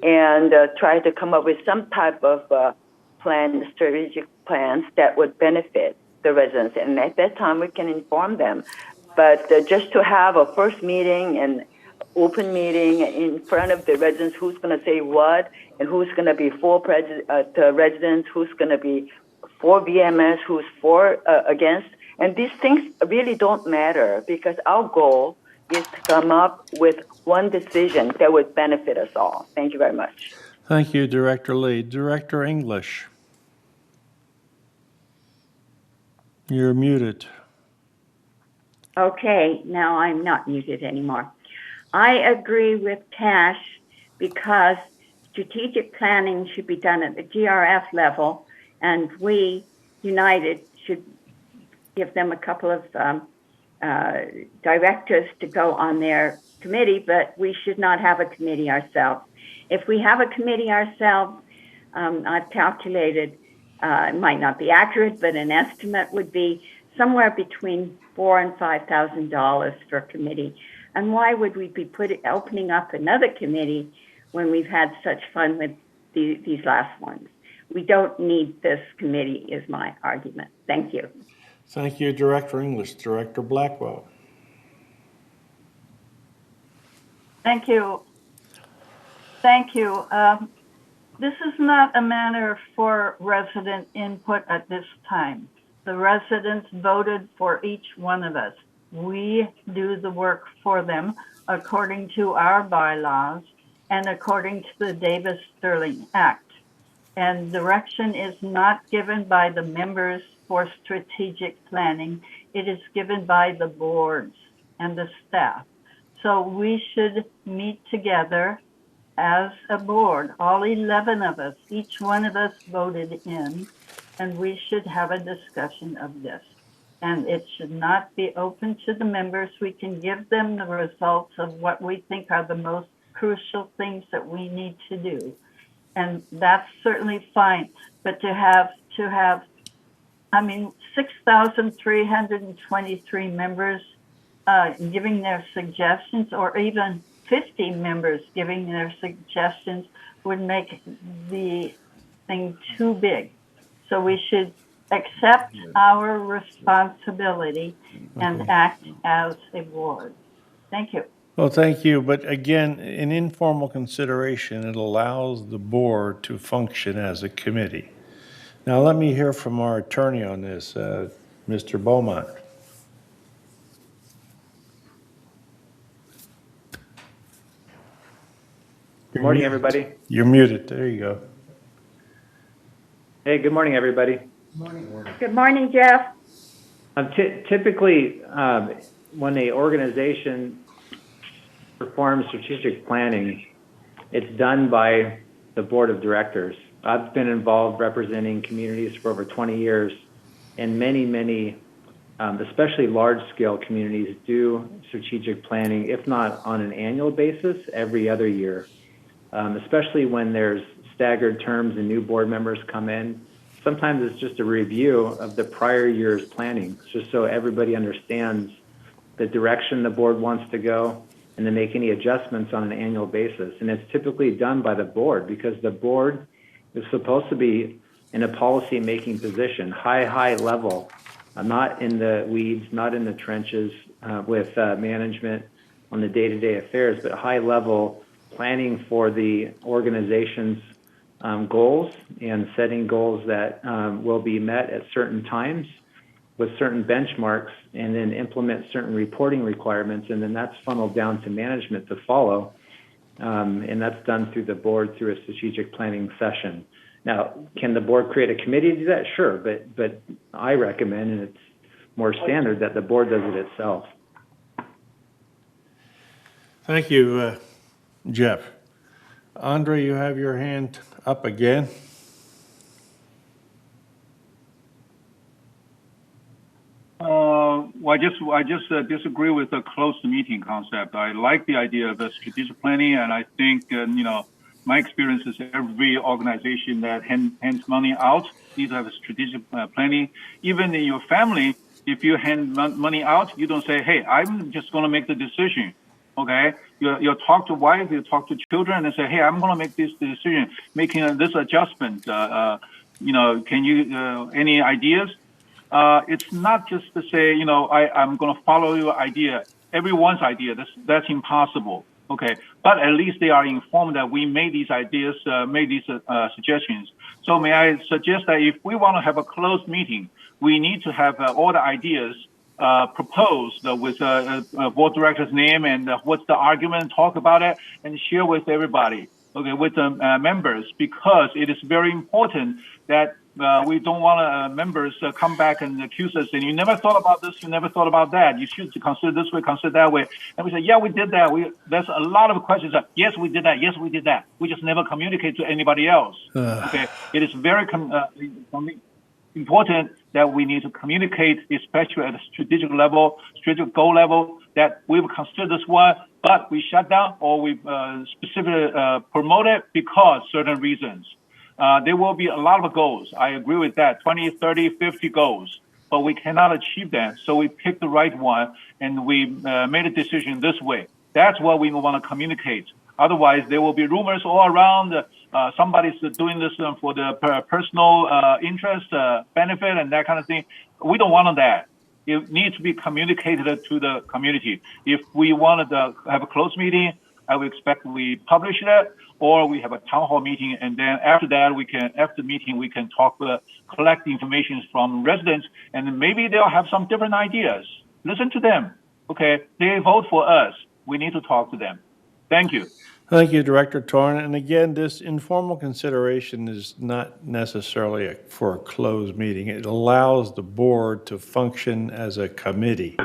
and try to come up with some type of strategic plans that would benefit the residents. And at that time, we can inform them. But just to have a first meeting and open meeting in front of the residents, who's going to say what, and who's going to be for the residents, who's going to be for VMS, who's for against. And these things really don't matter, because our goal is to come up with one decision that would benefit us all. Thank you very much. Thank you, Director Lee. Director English. You're muted. Okay, now I'm not muted anymore. I agree with Cash because strategic planning should be done at the GRF level, and we, United, should give them a couple of directors to go on their committee, but we should not have a committee ourselves. If we have a committee ourselves, I've calculated, it might not be accurate, but an estimate would be somewhere between $4,000 and $5,000 for a committee. And why would we be opening up another committee when we've had such fun with these last ones? We don't need this committee, is my argument. Thank you. Thank you, Director English. Director Blackwell. Thank you. Thank you. This is not a matter for resident input at this time. The residents voted for each one of us. We do the work for them according to our bylaws and according to the Davis-Sterling Act. And direction is not given by the members for strategic planning. It is given by the boards and the staff. So we should meet together as a board, all 11 of us, each one of us voted in, and we should have a discussion of this. And it should not be open to the members. We can give them the results of what we think are the most crucial things that we need to do. And that's certainly fine. But to have 6,323 members giving their suggestions, or even 50 members giving their suggestions, would make the thing too big. So we should accept our responsibility and act as a board. Thank you. Well, thank you. But again, in informal consideration, it allows the board to function as a committee. Now, let me hear from our attorney on this, Mr. Beaumont. Good morning, everybody. You're muted. There you go. Hey, good morning, everybody. Good morning, Jeff. Typically, when the organization performs strategic planning, it's done by the board of directors. I've been involved representing communities for over 20 years, and many, especially large-scale communities, do strategic planning, if not on an annual basis, every other year. Especially when there's staggered terms and new board members come in. Sometimes it's just a review of the prior year's planning, just so everybody understands the direction the board wants to go and to make any adjustments on an annual basis. And it's typically done by the board, because the board is supposed to be in a policy-making position, high level, not in the weeds, not in the trenches with management on the day-to-day affairs, but high level planning for the organization's goals and setting goals that will be met at certain times with certain benchmarks, and then implement certain reporting requirements, and then that's funneled down to management to follow, and that's done through the board through a strategic planning session. Now, can the board create a committee to do that? Sure, but I recommend, and it's more standard, that the board does it itself. Thank you, Jeff. Andre, you have your hand up again. I just disagree with the closed meeting concept. I like the idea of the strategic planning, and I think, my experience is every organization that hands money out needs to have a strategic planning. Even in your family, if you hand money out, you don't say, hey, I'm just going to make the decision. Okay, you talk to wife, you talk to children, and say, hey, I'm going to make this decision, making this adjustment. Can you any ideas? It's not just to say, I'm going to follow your idea, everyone's idea. That's impossible. Okay, but at least they are informed that we made these ideas, made these suggestions. So may I suggest that if we want to have a closed meeting, we need to have all the ideas proposed with board director's name and what's the argument, talk about it, and share with everybody, okay, with the members, because it is very important that we don't want members come back and accuse us, and you never thought about this, you never thought about that, you should consider this way, consider that way. And we say, yeah, we did that. There's a lot of questions that, yes, we did that, yes, we did that. We just never communicate to anybody else. Okay, it is very important that we need to communicate, especially at a strategic level, strategic goal level, that we will consider this one, but we shut down or we specifically promote it because certain reasons. There will be a lot of goals. I agree with that, 20, 30, 50 goals, but we cannot achieve them. So we picked the right one and we made a decision this way. That's what we want to communicate. Otherwise, there will be rumors all around. Somebody's doing this for the personal interest, benefit, and that kind of thing. We don't want that. It needs to be communicated to the community. If we wanted to have a closed meeting, I would expect we publish it, or we have a town hall meeting, and then after that, after the meeting, we can talk, collect information from residents, and maybe they'll have some different ideas. Listen to them. Okay, they vote for us. We need to talk to them. Thank you. Thank you, Director Torn. And again, this informal consideration is not necessarily for a closed meeting. It allows the board to function as a committee.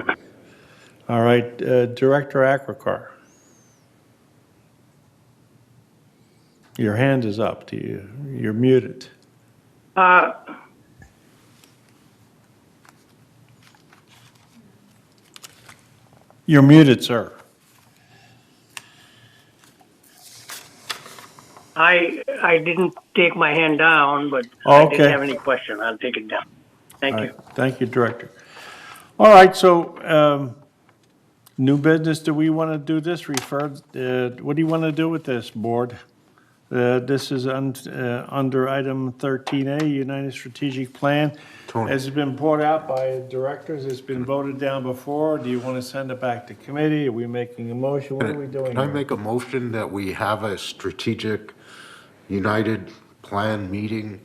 All right, Director Ackrocar. Your hand is up. You're muted. You're muted, sir. I didn't take my hand down, but Okay. I didn't have any question. I'll take it down. Thank you. Thank you, Director. All right, so new business, do we want to do this? What do you want to do with this, board? This is under item 13A, United Strategic Plan. Has it been brought out by directors? It's been voted down before. Do you want to send it back to committee? Are we making a motion? What are we doing? Can I make a motion that we have a strategic United Plan meeting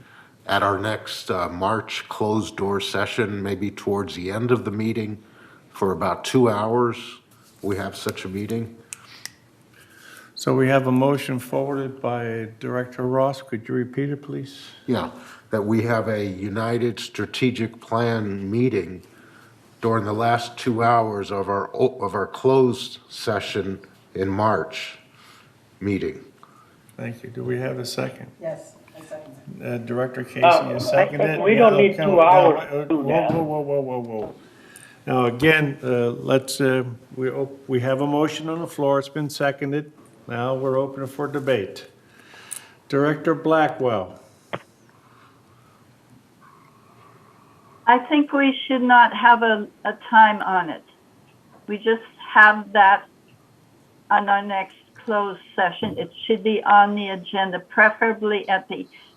at our next March closed door session, maybe towards the end of the meeting, for about 2 hours? We have such a meeting. So we have a motion forwarded by Director Ross. Could you repeat it, please? Yeah, that we have a United Strategic Plan meeting during the last 2 hours of our closed session in March meeting. Thank you. Do we have a second? Yes, I second. Director Casey is seconded. We don't need 2 hours to do that. Whoa. Now, again, we have a motion on the floor. It's been seconded. Now we're open for debate. Director Blackwell. I think we should not have a time on it. We just have that on our next closed session. It should be on the agenda, preferably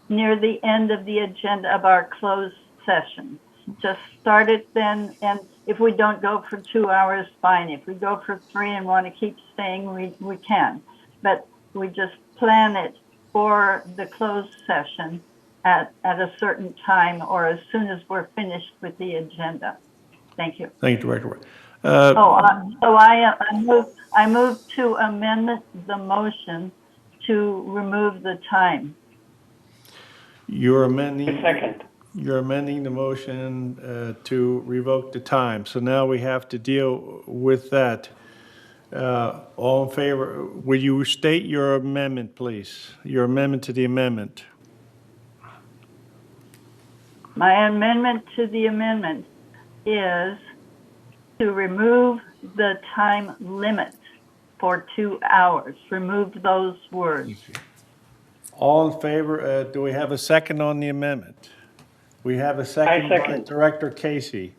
near the end of the agenda of our closed session. Just start it then, and if we don't go for 2 hours, fine. If we go for 3 and want to keep staying, we can. But we just plan it for the closed session at a certain time or as soon as we're finished with the agenda. Thank you. Thank you, Director. I move to amend the motion to remove the time. You're amending. Second. You're amending the motion to revoke the time. So now we have to deal with that. All in favor? Will you state your amendment, please? Your amendment to the amendment. My amendment to the amendment is to remove the time limit for 2 hours. Remove those words. All in favor, do we have a second on the amendment? We have a second by second. Director Casey.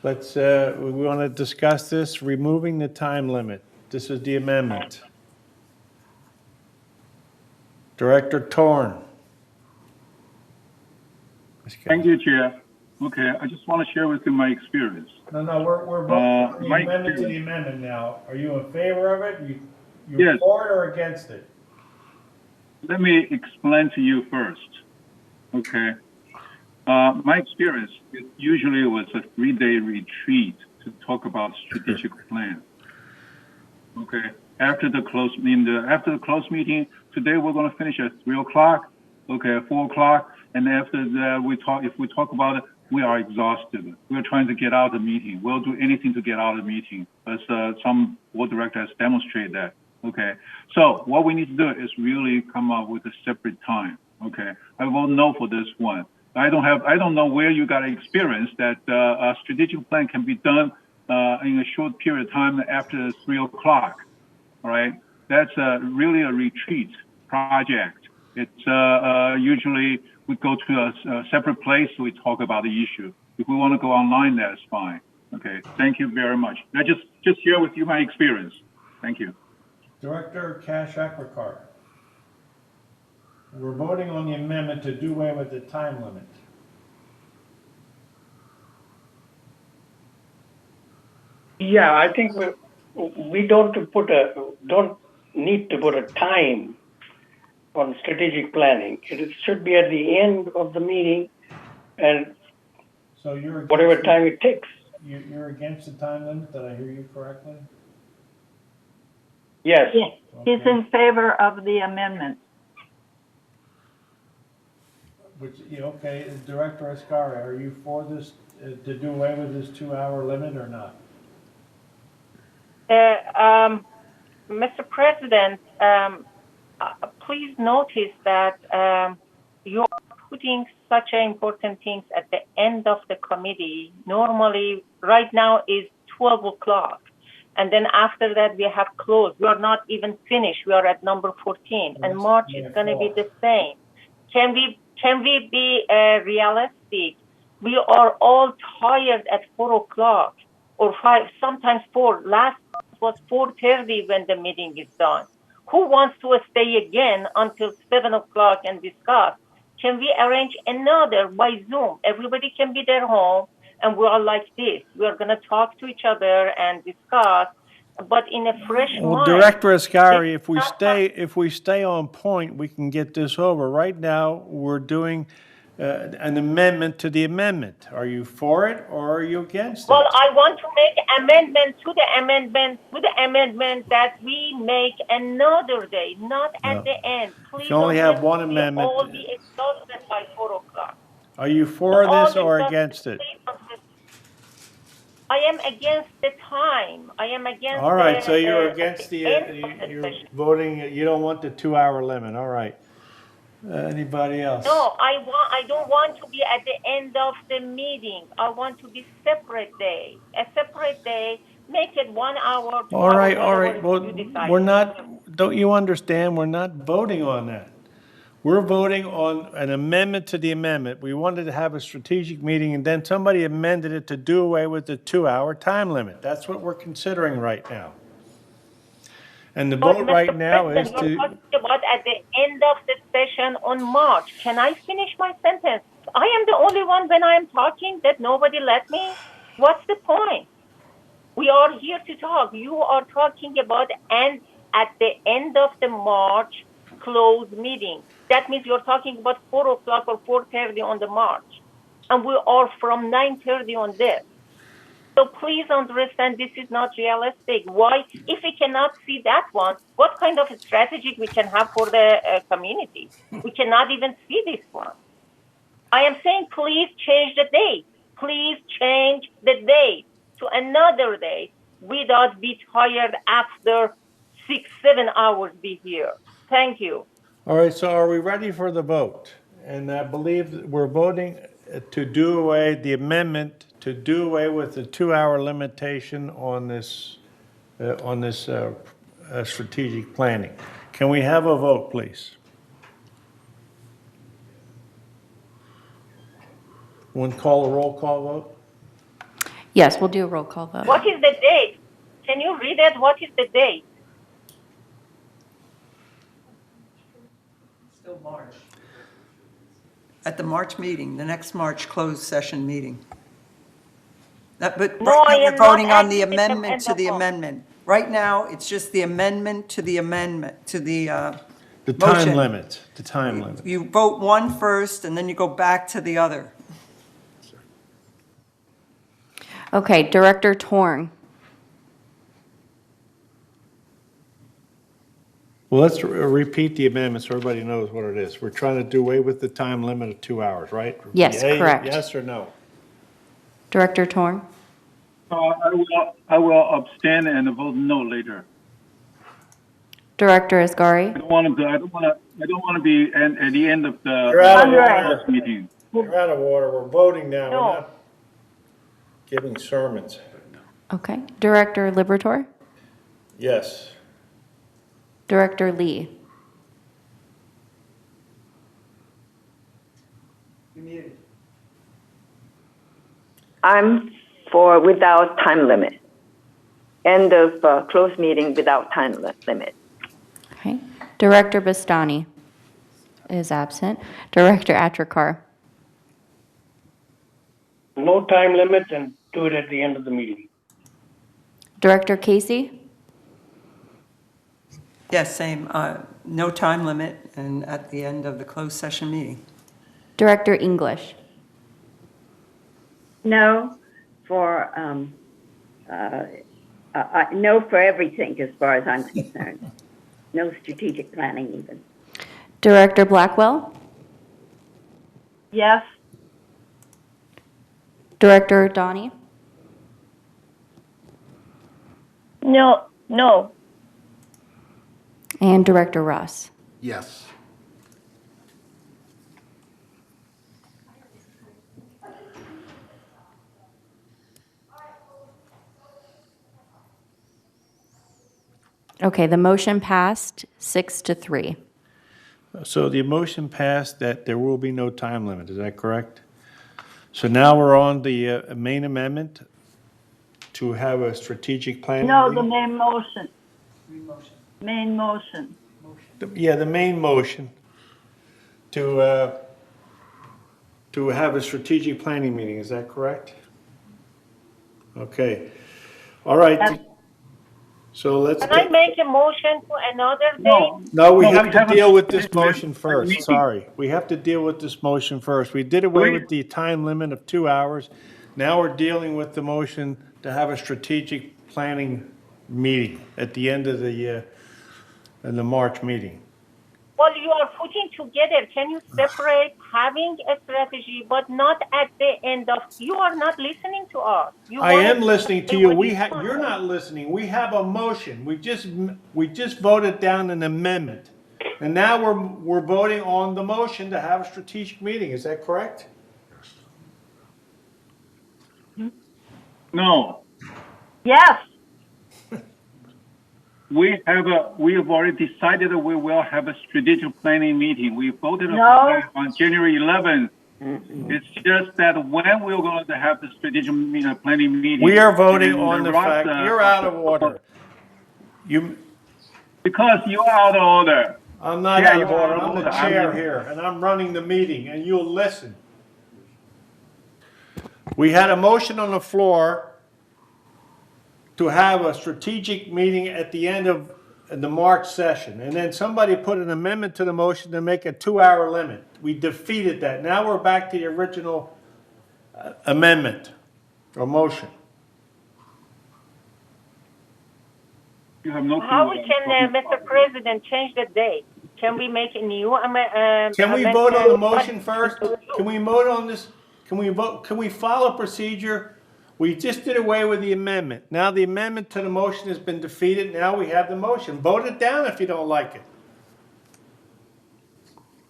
Let's, we want to discuss this, removing the time limit. This is the amendment. Director Torn. Thank you, Chair. Okay, I just want to share with you my experience. No, we're voting on the my amendment to the experience. amendment now. Are you in favor of it? You Yes. for it or against it? Let me explain to you first. Okay. My experience, it usually was a 3-day retreat to talk about strategic plan. Okay. After the close meeting, today we're going to finish at 3 o'clock. Okay, 4 o'clock. And after that, if we talk about it, we are exhausted. We're trying to get out of the meeting. We'll do anything to get out of the meeting, as some board director has demonstrated that. Okay. So what we need to do is really come up with a separate time. Okay. I won't know for this one. I don't know where you got experience that a strategic plan can be done in a short period of time after 3 o'clock. All right. That's really a retreat project. It's usually we go to a separate place. We talk about the issue. If we want to go online, that's fine. Okay. Thank you very much. I just share with you my experience. Thank you. Director Cash Ackricar. We're voting on the amendment to do away with the time limit. Yeah, I think we don't need to put a time on strategic planning. It should be at the end of the meeting, and so you're whatever time it takes. You're against the time limit, did I hear you correctly? Yes. Yes. He's in favor of the amendment. Okay, Director Askari, are you for this, to do away with this 2-hour limit or not? Mr. President, please notice that you are putting such important things at the end of the committee. Normally, right now is 12 o'clock. And then after that, we have closed. We are not even finished. We are at number 14. And March is going to be the same. Can we be realistic? We are all tired at 4 o'clock or 5, sometimes 4. Last was 4:30 when the meeting is done. Who wants to stay again until 7 o'clock and discuss? Can we arrange another by Zoom? Everybody can be their home and we are like this. We are going to talk to each other and discuss, but in a fresh mind. Director Askari, if we stay on point, we can get this over. Right now, we're doing an amendment to the amendment. Are you for it or are you against it? Well, I want to make amendment to the amendment that we make another day, not at the end. Please You only have one we amendment. all be exhausted by 4 o'clock. Are you for this or against it? I am against the time. I am against. All right, so you're against you're voting. You don't want the 2-hour limit. All right. Anybody else? No, I don't want to be at the end of the meeting. I want to be separate day. A separate day. Make it 1 hour. All right. Well, we're not. Don't you understand? We're not voting on that. We're voting on an amendment to the amendment. We wanted to have a strategic meeting, and then somebody amended it to do away with the 2-hour time limit. That's what we're considering right now. And the vote right now is to. We're talking about at the end of the session on March. Can I finish my sentence? I am the only one when I am talking that nobody let me. What's the point? We are here to talk. You are talking about and at the end of the March closed meeting. That means you're talking about 4 o'clock or 4:30 on the March. And we are from 9:30 on this. So please understand this is not realistic. Why? If we cannot see that one, what kind of a strategy we can have for the community? We cannot even see this one. I am saying please change the date. Please change the date to another day without be tired after 6-7 hours be here. Thank you. All right, so are we ready for the vote? And I believe we're voting to do away, the amendment to do away with the 2-hour limitation on this strategic planning. Can we have a vote, please? Want to call a roll call vote? Yes, we'll do a roll call vote. What is the date? Can you read it? What is the date? Still March. At the March meeting, the next March closed session meeting. But right No, I now we're am voting not on the active in the amendment to the vote. amendment. Right now, it's just the amendment to the amendment, to the The time motion. limit, the time limit. You vote one first, and then you go back to the other. Okay, Director Torn. Well, let's repeat the amendment so everybody knows what it is. We're trying to do away with the time limit of 2 hours, right? Yes, Yay, correct. Yes or no? Director Torn. I will abstain and vote no later. Director Askari. I don't want to be at the end of the You're out of first order. meeting. You're out of order. We're voting now. No. We're not giving sermons. Okay. Director Libertor. Yes. Director Lee. I'm for without time limit. End of closed meeting without time limit. Okay. Director Bastani is absent. Director Atrakar. No time limit and do it at the end of the meeting. Director Casey. Yes, same, no time limit, and at the end of the closed session meeting. Director English. No for, no for everything as far as I'm concerned. No strategic planning even. Director Blackwell. Yes. Director Donnie. No, no. And Director Ross. Yes. Okay, the motion passed 6-3. So the motion passed that there will be no time limit. Is that correct? So now we're on the main amendment to have a strategic planning. No, the meeting? main motion. Main motion. Yeah, the main motion to have a strategic planning meeting. Is that correct? Okay. All right. So let's Can I get, make a motion to another date? no, we No, have we to haven't deal with this finished motion the first. meeting. Sorry. We have to deal with this motion first. We did away with the time limit of 2 hours. Now we're dealing with the motion to have a strategic planning meeting at the end of the March meeting. Well, you are putting together. Can you separate having a strategy, but not at the end of? You are not listening to us. I am listening to you. You're not listening. We have a motion. We just voted down an amendment. And now we're voting on the motion to have a strategic meeting. Is that correct? No, Yes. we have already decided that we will have a strategic planning meeting. We voted No. on January 11th. It's just that when we're going to have the strategic planning meeting. We are voting and on the Ross, fact, you're out of order. Because you're out of order. I'm not Yeah, out of you're order. out of I'm the order. chair here, and I'm running the meeting, and you'll listen. We had a motion on the floor to have a strategic meeting at the end of the March session, and then somebody put an amendment to the motion to make a 2-hour limit. We defeated that. Now we're back to the original amendment or motion. You have no How clue we what can, I'm talking Mr. President, change the date? Can we make a new amendment? Can we vote on the motion first? Can we vote on this? Can we follow procedure? We just did away with the amendment. Now the amendment to the motion has been defeated. Now we have the motion. Vote it down if you don't like it.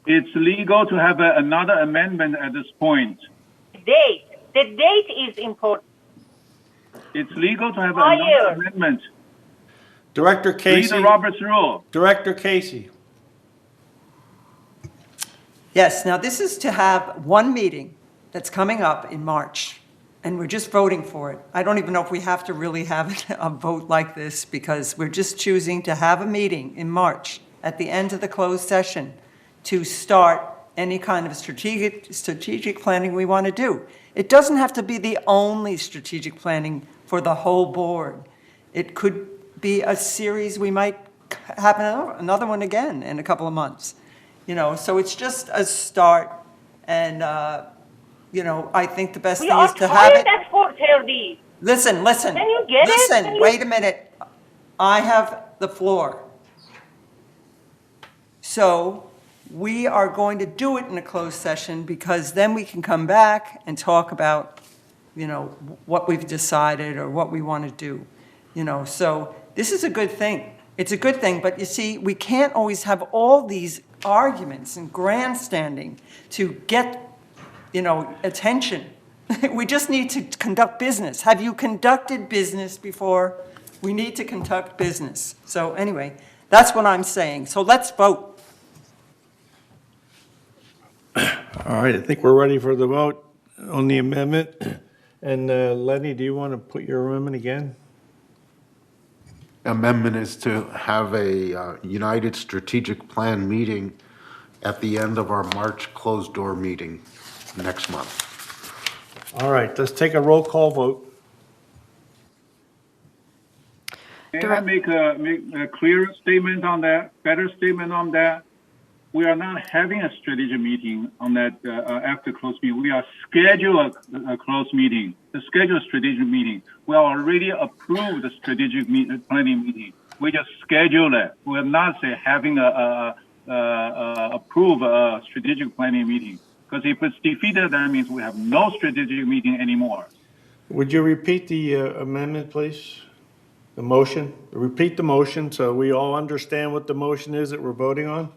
It's legal to have another amendment at this point. date. The date is important. It's legal to have Higher. another amendment. Director Read Casey. the Roberts rule. Director Casey. Yes, now this is to have one meeting that's coming up in March, and we're just voting for it. I don't even know if we have to really have a vote like this, because we're just choosing to have a meeting in March at the end of the closed session to start any kind of strategic planning we want to do. It doesn't have to be the only strategic planning for the whole board. It could be a series. We might have another one again in a couple of months. So it's just a start, and, I think the best We thing are is to have tired it. at 4:30. Listen. Can you get it? Listen, wait a minute. I have the floor. So we are going to do it in a closed session, because then we can come back and talk about, what we've decided or what we want to do. So this is a good thing. It's a good thing, but you see, we can't always have all these arguments and grandstanding to get, attention. We just need to conduct business. Have you conducted business before? We need to conduct business. So anyway, that's what I'm saying. So let's vote. All right, I think we're ready for the vote on the amendment. And Lenny, do you want to put your amendment again? Amendment is to have a United Strategic Plan meeting at the end of our March closed door meeting next month. All right, let's take a roll call vote. Can I make a clearer statement on that, better statement on that? We are not having a strategic meeting on that after closed meeting. We are schedule a closed meeting, the scheduled strategic meeting. We are already approved the strategic planning meeting. We just schedule it. We are not having approve a strategic planning meeting. Because if it's defeated, that means we have no strategic meeting anymore. Would you repeat the amendment, please? The motion? Repeat the motion so we all understand what the motion is that we're voting on?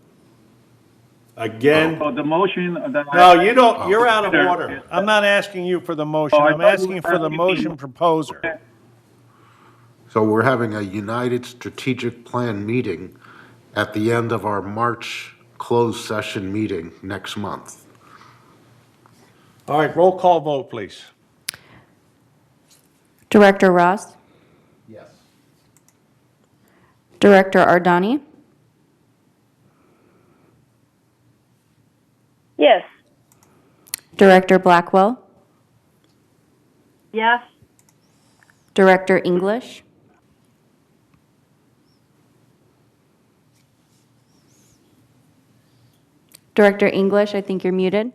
Again? So the motion that No, you don't. You're out of order. I'm not asking you for the motion. I'm asking for the motion proposer. So we're having a United Strategic Plan meeting at the end of our March closed session meeting next month. All right, roll call vote, please. Director Ross? Yes. Director Ardani? Yes. Director Blackwell? Yes. Director English? Director English, I think you're muted.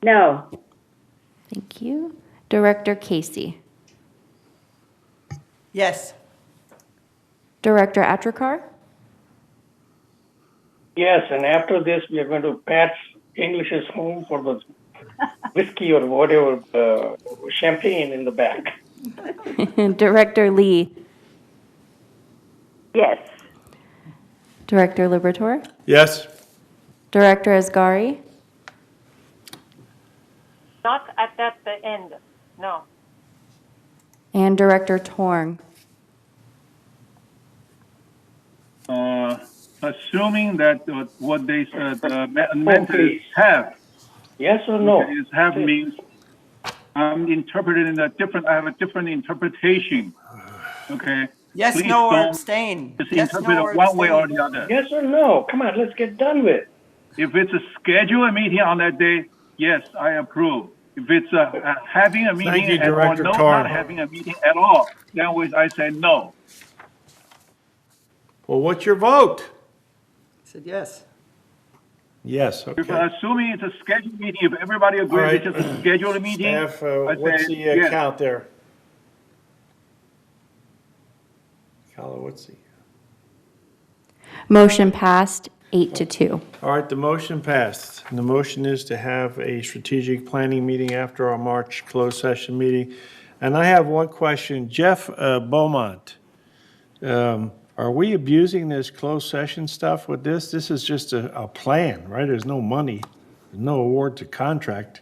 No. Thank you. Director Casey? Yes. Director Atrakar? Yes, and after this, we are going to Pat's English's home for the whiskey or whatever, champagne in the back. Director Lee? Yes. Director Liberatore? Yes. Director Askari? Not at the end. No. And Director Torn? Assuming that what they said, meant is have. Yes or no? Is have means I'm interpreting in a different. I have a different interpretation. Okay. Yes, Please no, or don't abstain. just Yes, interpret no, it or one way or abstain. the other. Yes or no? Come on, let's get done with. If it's a scheduled meeting on that day, yes, I approve. If it's having a meeting you, or Director no, Torn. not having a meeting at all, then I say no. Well, what's your vote? I said yes. Yes, If okay. assuming it's a scheduled meeting, if everybody agrees All right. it's just a scheduled meeting, Staff, I what's say the yes. count there? Carla, what's the? Motion passed 8-2. All right, the motion passed. And the motion is to have a strategic planning meeting after our March closed session meeting. And I have one question. Jeff Beaumont, are Are we abusing this closed session stuff with this? This is just a plan, right? There's no money, there's no award to contract.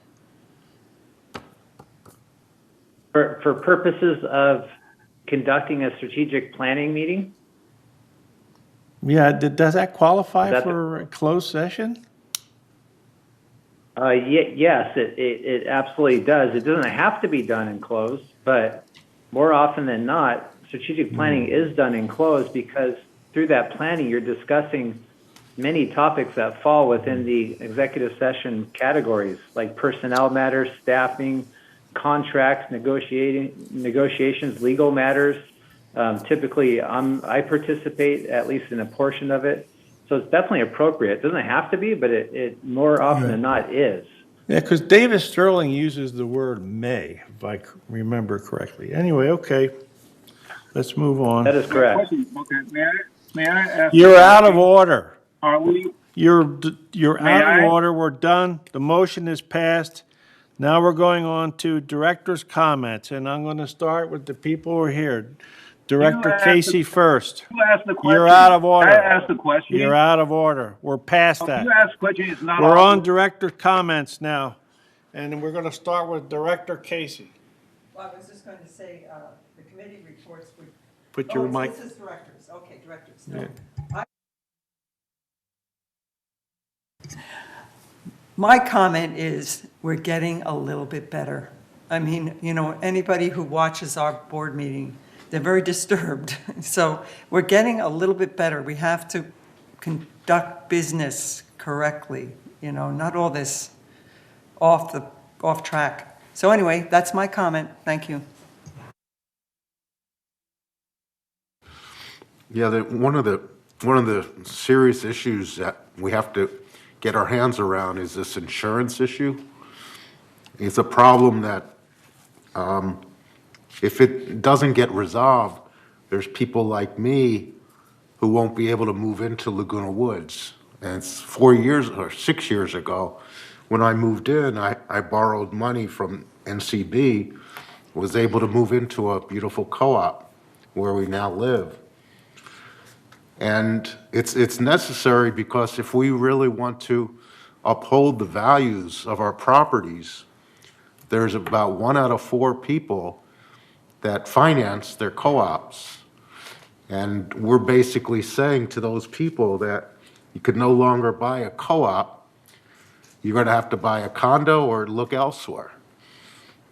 For purposes of conducting a strategic planning meeting, Yeah, does that qualify That- for a closed session? yes, it absolutely does. It doesn't have to be done in closed, but more often than not, strategic planning is done in closed because through that planning, you're discussing many topics that fall within the executive session categories, like personnel matters, staffing, contracts, negotiations, legal matters. Typically, I participate at least in a portion of it. So it's definitely appropriate. It doesn't have to be, but it more often than not is. Yeah, because David Sterling uses the word may, if I remember correctly. Anyway, okay, let's move on. That is correct. Okay, may I ask? You're out of order. Are we? You're May out of I? order. We're done. The motion is passed. Now we're going on to director's comments, and I'm going to start with the people who are here. Director asked Casey the- first. You asked the question. You're out of order. I asked the question. You're out of order. We're past that. You asked the question. It's not. We're all- on director comments now, and we're going to start with Director Casey. Well, I was just going to say, the committee reports would. Put your mic. This is directors, okay, directors. Yeah. My comment is, we're getting a little bit better. I mean, anybody who watches our board meeting, they're very disturbed. So we're getting a little bit better. We have to conduct business correctly, not all this off track. So anyway, that's my comment. Thank you. Yeah, one of the serious issues that we have to get our hands around is this insurance issue. It's a problem that if it doesn't get resolved, there's people like me who won't be able to move into Laguna Woods. And it's 4 years or 6 years ago, when I moved in, I borrowed money from NCB, was able to move into a beautiful co-op where we now live. And it's necessary because if we really want to uphold the values of our properties, there's about 1 out of 4 people that finance their co-ops. And we're basically saying to those people that you could no longer buy a co-op, you're going to have to buy a condo or look elsewhere.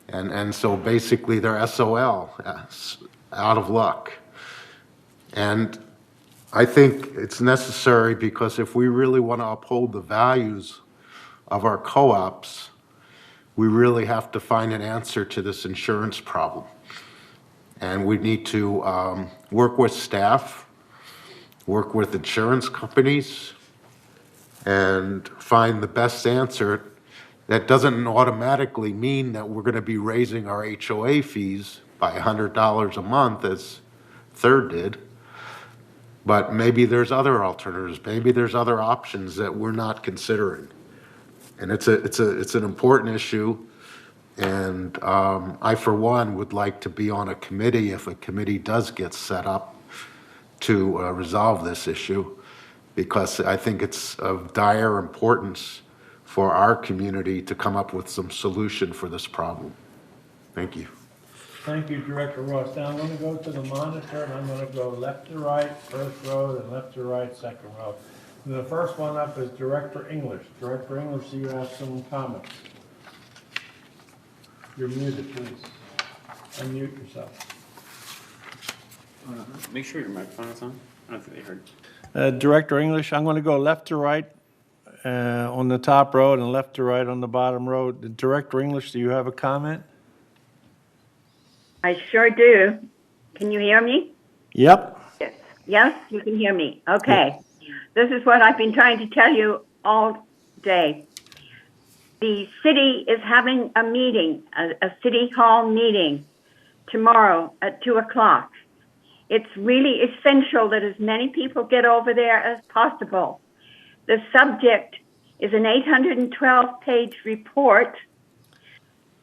And so basically they're SOL, out of luck. And I think it's necessary because if we really want to uphold the values of our co-ops, we really have to find an answer to this insurance problem. And we need to work with staff, work with insurance companies, and find the best answer. That doesn't automatically mean that we're going to be raising our HOA fees by $100 a month as Third did. But maybe there's other alternatives. Maybe there's other options that we're not considering. And it's an important issue. And I, for one, would like to be on a committee if a committee does get set up to resolve this issue, because I think it's of dire importance for our community to come up with some solution for this problem. Thank you. Thank you, Director Ross. Now I'm going to go to the monitor, and I'm going to go left to right, first row, and left to right, second row. And the first one up is Director English. Director English, do you have some comments? You're muted, please. Unmute yourself. Make sure your microphone is on. I don't think they heard. Director English, I'm going to go left to right on the top row and left to right on the bottom row. Director English, do you have a comment? I sure do. Can you hear me? Yep. Yes. Yes, you can hear me. Okay. This is what I've been trying to tell you all day. The city is having a meeting, a city hall meeting tomorrow at 2:00. It's really essential that as many people get over there as possible. The subject is an 812-page report,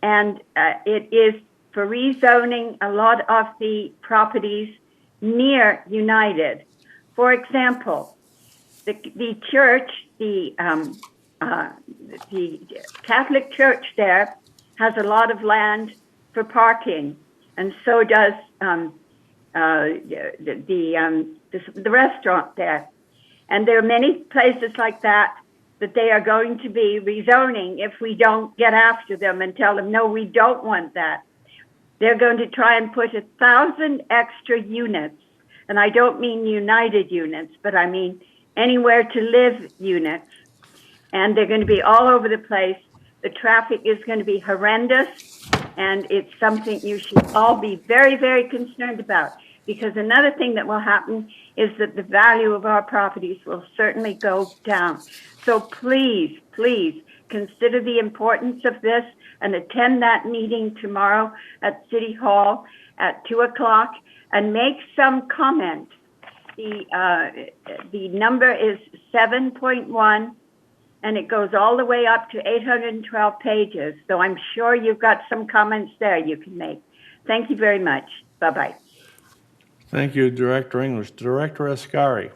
and it is for rezoning a lot of the properties near United. For example, the church, the Catholic Church there has a lot of land for parking, and so does the restaurant there. And there are many places like that they are going to be rezoning if we don't get after them and tell them, no, we don't want that. They're going to try and put 1,000 extra units, and I don't mean united units, but I mean anywhere to live units. And they're going to be all over the place. The traffic is going to be horrendous, and it's something you should all be very, very concerned about. Because another thing that will happen is that the value of our properties will certainly go down. So please, please consider the importance of this and attend that meeting tomorrow at City Hall at 2:00 and make some comment. The number is 7.1 and it goes all the way up to 812 pages. So I'm sure you've got some comments there you can make. Thank you very much. Bye-bye. Thank you, Director English. Director Askari.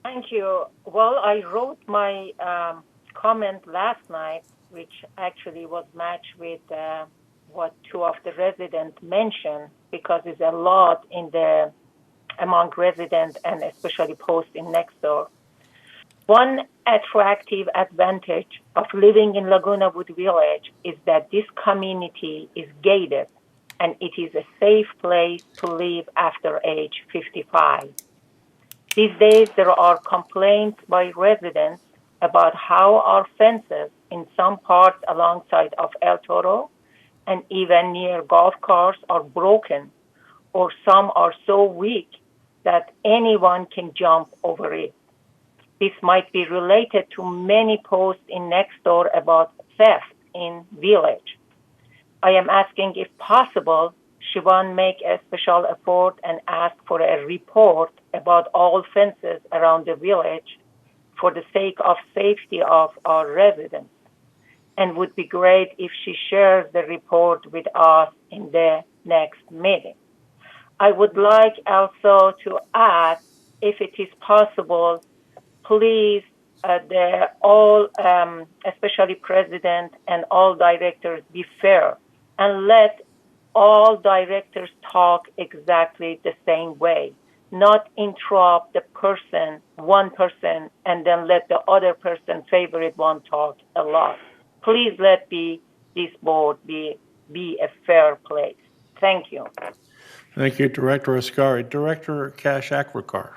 Thank you. Well, I wrote my comment last night, which actually was matched with what two of the residents mentioned, because it's a lot among residents and especially posting next door. One attractive advantage of living in Laguna Woods Village is that this community is gated and it is a safe place to live after age 55. These days, there are complaints by residents about how our fences in some parts alongside of El Toro and even near golf course are broken, or some are so weak that anyone can jump over it. This might be related to many posts in Nextdoor about theft in village. I am asking if possible, Siobhan make a special effort and ask for a report about all fences around the village for the sake of safety of our residents. And would be great if she shares the report with us in the next meeting. I would like also to add, if it is possible, please, all, especially president and all directors, be fair and let all directors talk exactly the same way, not interrupt one person, and then let the other person, favorite one, talk a lot. Please let this board be a fair place. Thank you. Thank you, Director Askari. Director Cash-Akwikar.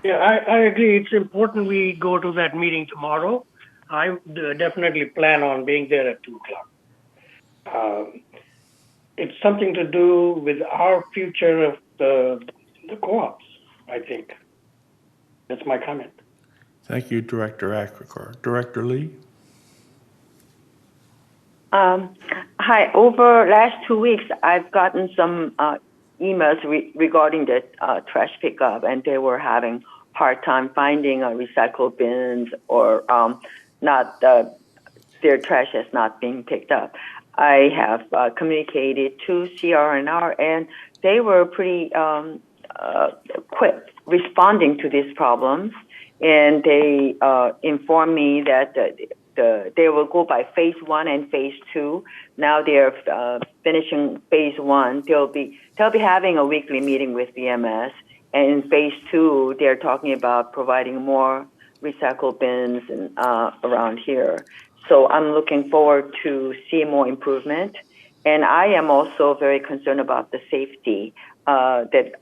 Yeah, I agree. It's important we go to that meeting tomorrow. I definitely plan on being there at 2:00. It's something to do with our future of the co-ops, I think. That's my comment. Thank you, Director Akwikar. Director Lee? Hi. Over last 2 weeks, I've gotten some emails regarding the trash pickup, and they were having hard time finding recycle bins or their trash is not being picked up. I have communicated to CR&R, and they were pretty quick responding to these problems, and they informed me that they will go by phase 1 and phase 2. Now they're finishing phase 1. They'll be having a weekly meeting with BMS, and in phase 2, they're talking about providing more recycle bins and, around here. So I'm looking forward to see more improvement. And I am also very concerned about the safety that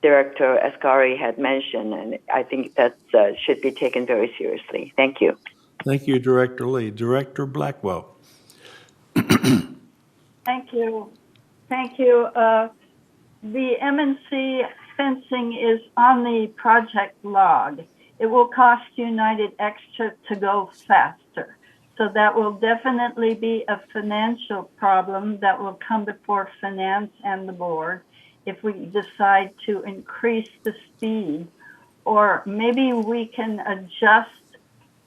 Director Askari had mentioned, and I think that should be taken very seriously. Thank you. Thank you, Director Lee. Director Blackwell. Thank you. Thank you. The MNC fencing is on the project log. It will cost United extra to go faster. So that will definitely be a financial problem that will come before finance and the board if we decide to increase the speed, or maybe we can adjust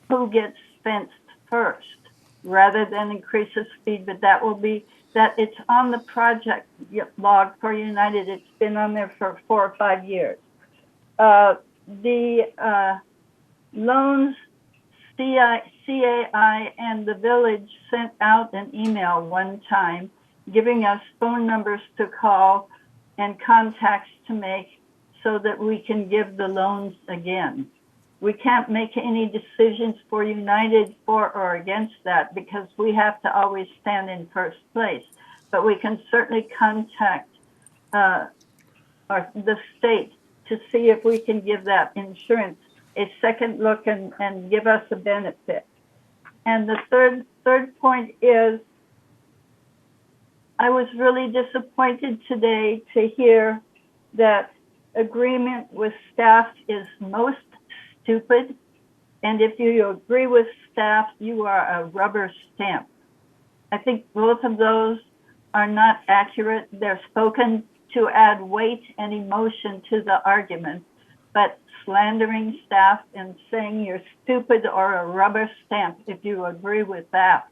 who gets fenced first rather than increase the speed, but that will be that it's on the project log for United. It's been on there for 4 or 5 years. The loans, CAI and the village sent out an email one time giving us phone numbers to call and contacts to make so that we can give the loans again. We can't make any decisions for United for or against that because we have to always stand in first place. But we can certainly contact the state to see if we can give that insurance a second look and give us a benefit. And the third point is, I was really disappointed today to hear that agreement with staff is most stupid. And if you agree with staff, you are a rubber stamp. I think both of those are not accurate. They're spoken to add weight and emotion to the argument, but slandering staff and saying you're stupid or a rubber stamp if you agree with that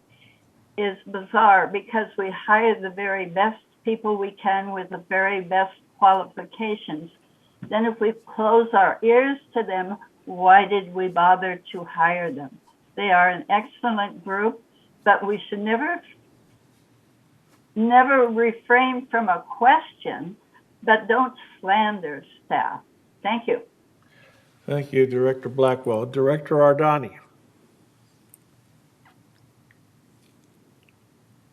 is bizarre, because we hire the very best people we can with the very best qualifications. Then if we close our ears to them, why did we bother to hire them? They are an excellent group, but we should never refrain from a question, but don't slander staff. Thank you. Thank you, Director Blackwell. Director Ardani.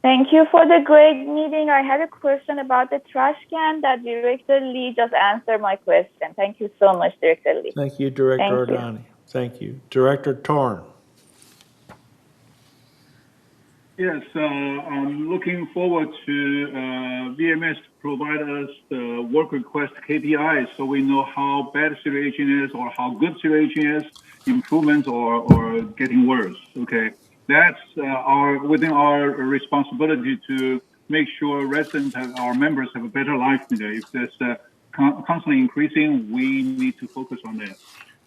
Thank you for the great meeting. I had a question about the trash can that Director Lee just answered my question. Thank you so much, Director Lee. Thank you, Director Thank you. Ardani. Thank you. Director Torn. Yes, I'm looking forward to VMS to provide us the work request KPIs so we know how bad situation is or how good situation is, improvements or getting worse. Okay, that's within our responsibility to make sure residents and our members have a better life today. If that's constantly increasing, we need to focus on that.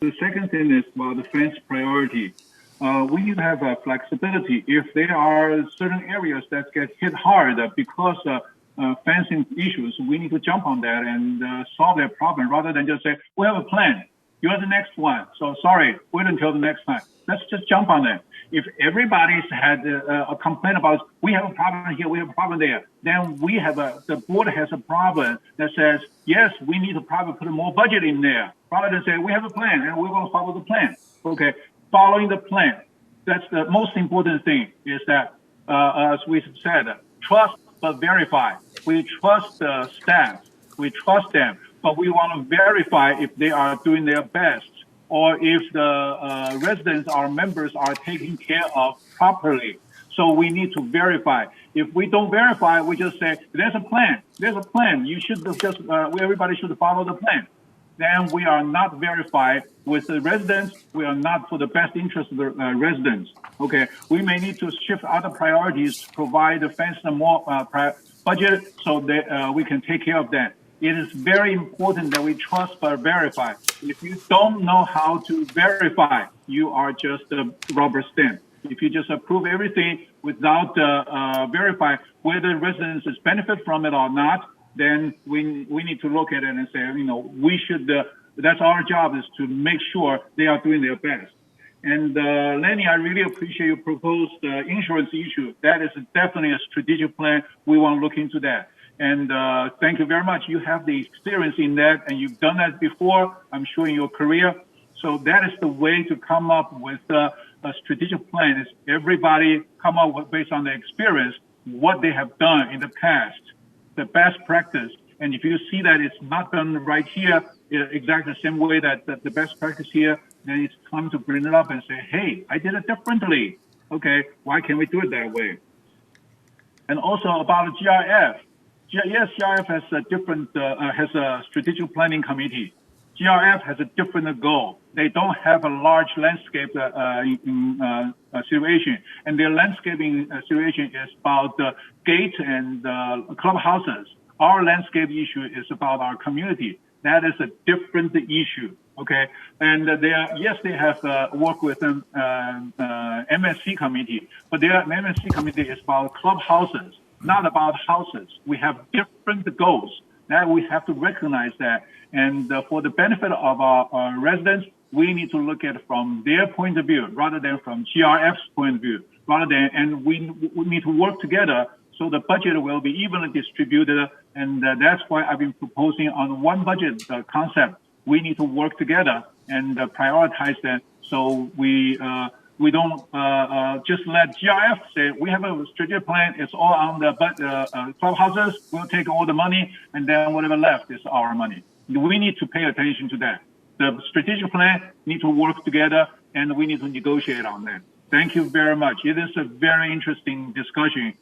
The second thing is about the fence priority. We need to have flexibility. If there are certain areas that get hit hard because fencing issues, we need to jump on that and solve that problem rather than just say, we have a plan. You're the next one. So sorry, wait until the next time. Let's just jump on that. If everybody's had a complaint about, we have a problem here, we have a problem there, then we have the board has a problem that says, yes, we need to probably put more budget in there rather than say, we have a plan and we're going to follow the plan. Okay. Following the plan. That's the most important thing is that, as we said, trust but verify. We trust the staff, we trust them, but we want to verify if they are doing their best or if the residents, our members are taken care of properly. So we need to verify. If we don't verify, we just say, there's a plan, there's a plan. You should just, everybody should follow the plan. Then we are not verified with the residents. We are not for the best interest of the residents. Okay, we may need to shift other priorities to provide the fence more budget so that we can take care of that. It is very important that we trust but verify. If you don't know how to verify, you are just a rubber stamp. If you just approve everything without verifying whether residents benefit from it or not, then we need to look at it and say, we should, that's our job, is to make sure they are doing their best. And Lenny, I really appreciate your proposed insurance issue. That is definitely a strategic plan. We want to look into that. And thank you very much. You have the experience in that, and you've done that before, I'm sure, in your career. So that is the way to come up with a strategic plan, is everybody come up with, based on their experience, what they have done in the past, the best practice. And if you see that it's not done right here, exactly the same way that the best practice here, then it's time to bring it up and say, hey, I did it differently. Okay, why can't we do it that way? And also about GRF. Yes, GRF has a different, has a strategic planning committee. GRF has a different goal. They don't have a large landscape situation, and their landscaping situation is about the gate and clubhouses. Our landscape issue is about our community. That is a different issue. Okay, and they have worked with MSC committee, but their MSC committee is about clubhouses. not about houses. We have different goals. That we have to recognize that. And for the benefit of our residents, we need to look at it from their point of view rather than from GRF's point of view. And we need to work together so the budget will be evenly distributed. And that's why I've been proposing on one budget concept. We need to work together and prioritize that so we don't just let GRF say we have a strategic plan. It's all on the clubhouses. We'll take all the money, and then whatever left is our money. We need to pay attention to that. The strategic plan need to work together, and we need to negotiate on that. Thank you very much. It is a very interesting discussion.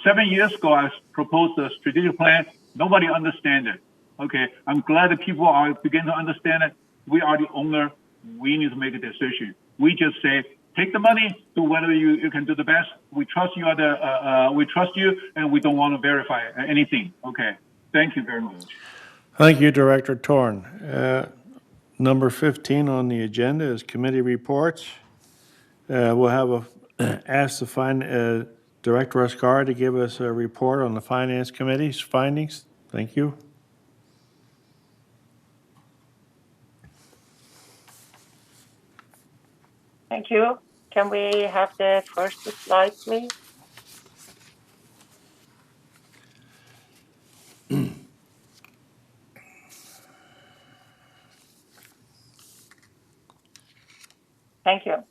7 years ago, I proposed a strategic plan. Nobody understand it. Okay, I'm glad that people are beginning to understand it. We are the owner. We need to make a decision. We just say, take the money, do whatever you can do the best. We trust you, we trust you, and we don't want to verify anything. Okay, thank you very much. Thank you, Director Torn. Number 15 on the agenda is committee reports. We'll have ask the Director Askari to give us a report on the Finance Committee's findings. Thank you. Thank you. Can we have the first slide, please? Thank you.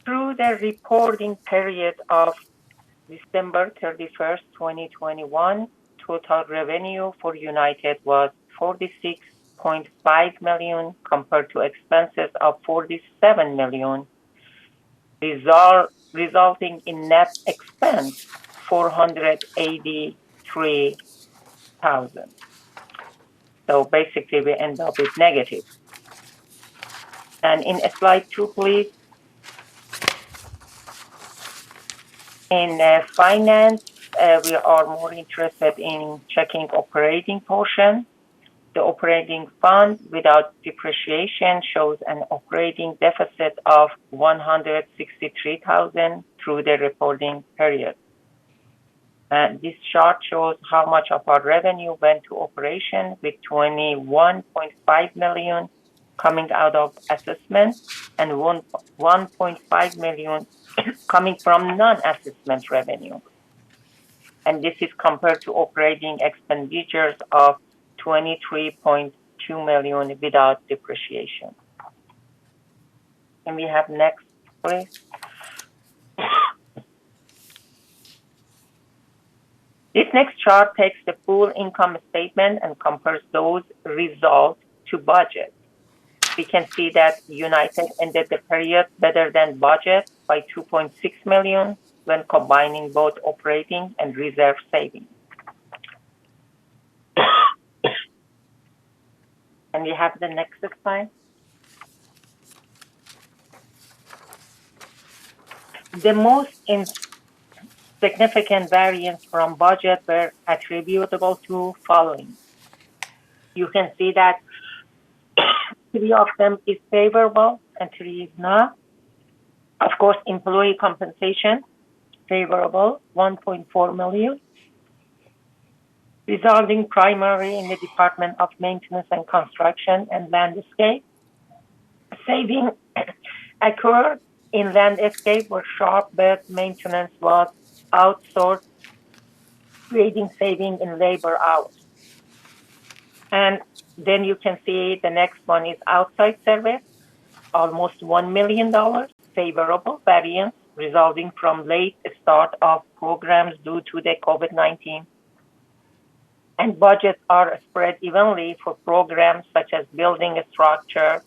Through the reporting period of December 31st, 2021, total revenue for United was $46.5 million compared to expenses of $47 million, resulting in net expense $483,000. So basically, we end up with negative. And in slide 2, please. In finance, we are more interested in checking operating portion. The operating fund without depreciation shows an operating deficit of $163,000 through the reporting period. And this chart shows how much of our revenue went to operation, with $21.5 million coming out of assessment and $1.5 million coming from non-assessment revenue. And this is compared to operating expenditures of $23.2 million without depreciation. Can we have next, please? This next chart takes the full income statement and compares those results to budget. We can see that United ended the period better than budget by $2.6 million when combining both operating and reserve savings. Can we have the next slide? The most significant variance from budget were attributable to following. You can see that 3 of them is favorable and 3 is not. Of course, employee compensation, favorable, $1.4 million, resulting primarily in the Department of Maintenance and Construction and Landscape. Saving occurred in landscape were sharp, but maintenance was outsourced, creating saving in labor hours. And then you can see the next one is outside service, almost $1 million, favorable variance resulting from late start of programs due to the COVID-19. And budgets are spread evenly for programs such as building structure,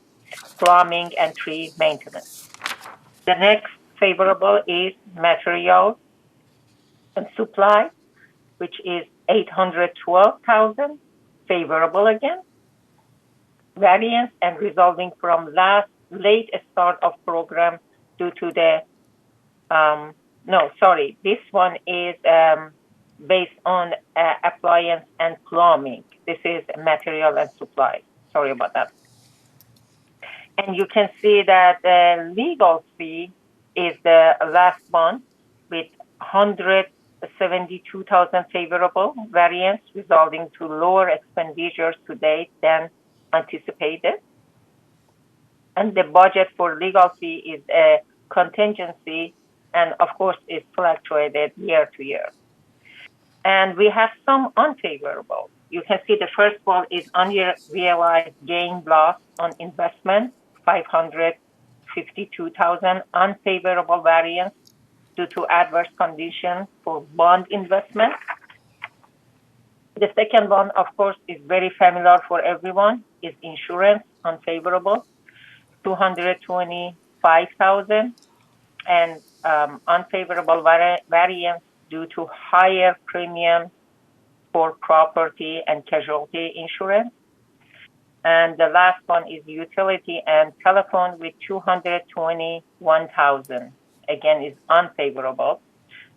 plumbing, and tree maintenance. The next favorable is materials and supply, which is $812,000, favorable again. Variance and resulting from late start of program due to the, this one is based on appliance and plumbing. This is material and supply. Sorry about that. And you can see that the legal fee is the last one with 172,000 favorable variance, resulting to lower expenditures to date than anticipated. And the budget for legal fee is a contingency, and of course, is fluctuated year to year. And we have some unfavorable. You can see the first one is unrealized gain loss on investment, 552,000 unfavorable variance due to adverse conditions for bond investment. The second one, of course, is very familiar for everyone, is insurance, unfavorable, 225,000, and unfavorable variance due to higher premiums for property and casualty insurance. And the last one is utility and telephone with 221,000. Again, is unfavorable.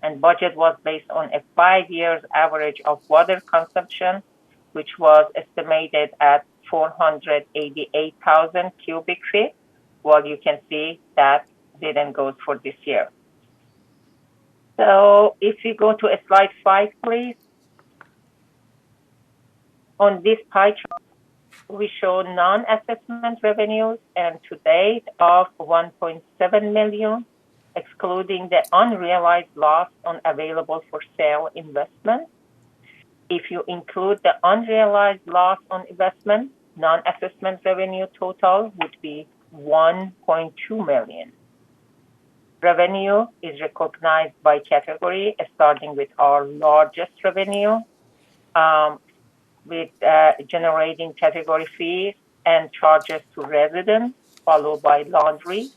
And budget was based on a 5 years average of water consumption, which was estimated at 488,000 cubic feet. Well, you can see that didn't go for this year. So if you go to slide 5, please. On this pie chart, we show non-assessment revenues and to date of 1.7 million, excluding the unrealized loss on available for sale investment. If you include the unrealized loss on investment, non-assessment revenue total would be 1.2 million. Revenue is recognized by category, starting with our largest revenue, with generating category fees and charges to residents, followed by laundry,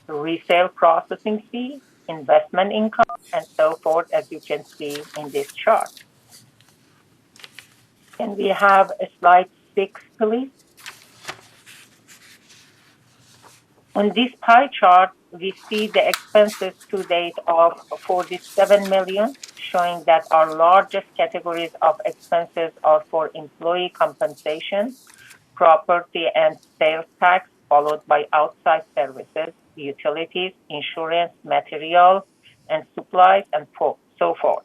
resale processing fee, investment income, and so forth, as you can see in this chart. Can we have a slide 6, please? On this pie chart, we see the expenses to date of 47 million, showing that our largest categories of expenses are for employee compensation, property and sales tax, followed by outside services, utilities, insurance, material, and supplies, and so forth.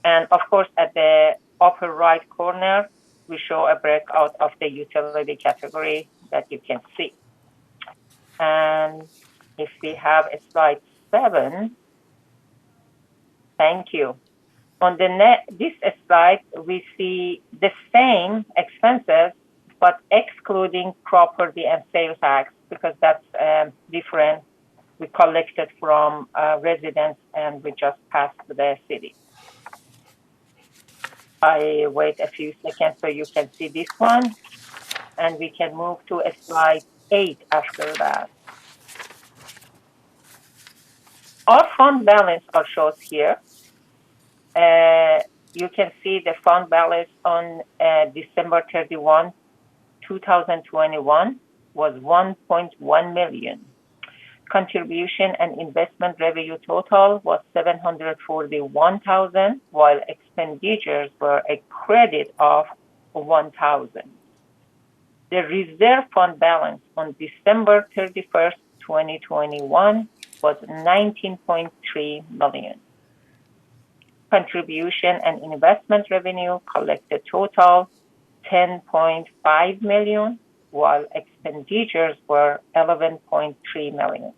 And of course, at the upper right corner, we show a breakout of the utility category that you can see. And if we have a slide 7, thank you. On this slide, we see the same expenses, but excluding property and sales tax, because that's different. We collected from residents and we just passed to the city. I wait a few seconds so you can see this one, and we can move to a slide 8 after that. Our fund balance are shown here. You can see the fund balance on December 31, 2021 was 1.1 million. Contribution and investment revenue total was 741,000, while expenditures were a credit of 1,000. The reserve fund balance on December 31st, 2021 was 19.3 million. Contribution and investment revenue collected total 10.5 million, while expenditures were 11.3 million.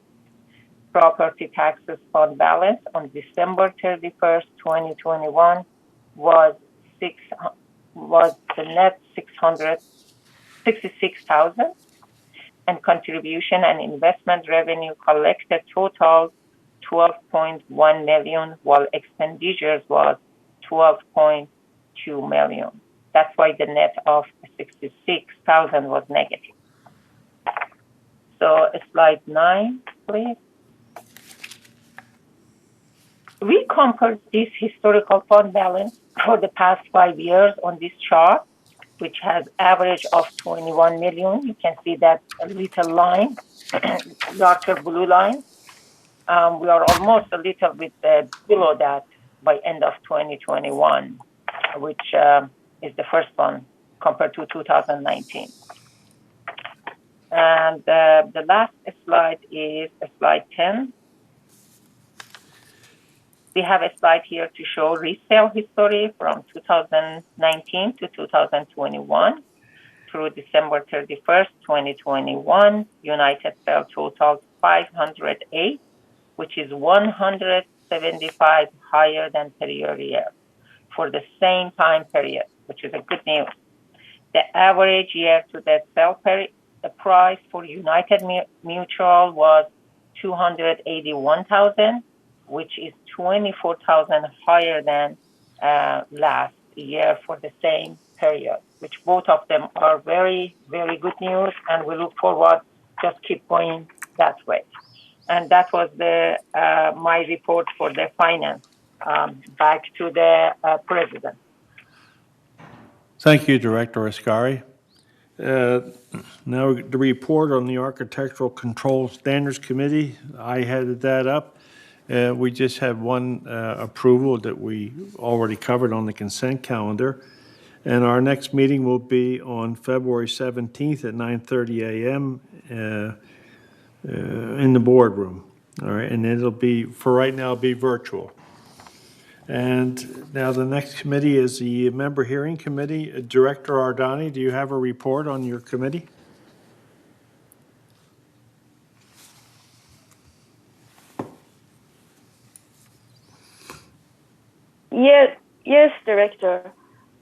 Property taxes fund balance on December 31st, 2021 was the net 666,000, and contribution and investment revenue collected total 12.1 million, while expenditures was 12.2 million. That's why the net of 66,000 was negative. So slide 9, please. We compared this historical fund balance for the past 5 years on this chart, which has average of 21 million. You can see that little line, darker blue line. We are almost a little bit below that by end of 2021, which is the first one compared to 2019. And the last slide is slide 10. We have a slide here to show resale history from 2019 to 2021 through December 31st, 2021. United sale totaled 508, which is 175 higher than prior year for the same time period, which is a good news. The average year-to-date sale price for United Mutual was $281,000, which is 24,000 higher than last year for the same period, which both of them are very, very good news, and we look forward, just keep going that way. And that was my report for the finance. Back to the president. Thank you, Director Askari. Now the report on the Architectural Control Standards Committee. I headed that up. We just have one approval that we already covered on the consent calendar. And our next meeting will be on February 17th at 9:30 a.m. In the boardroom. All right, and it'll be, for right now, be virtual. And now the next committee is the Member Hearing Committee. Director Ardani, do you have a report on your committee? Yes, Director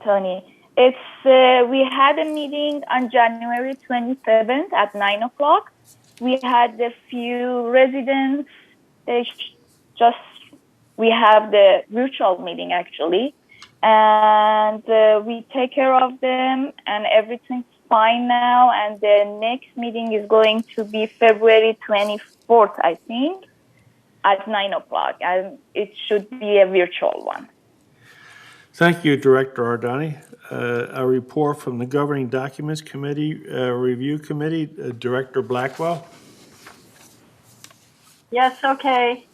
Tony. We had a meeting on January 27th at 9 o'clock. We had a few residents. We have the virtual meeting actually, and we take care of them, and everything's fine now. And the next meeting is going to be February 24th, I think, at 9 o'clock, and it should be a virtual one. Thank you, Director Ardani. A report from the Governing Documents Committee, Review Committee, Director Blackwell. Yes, okay.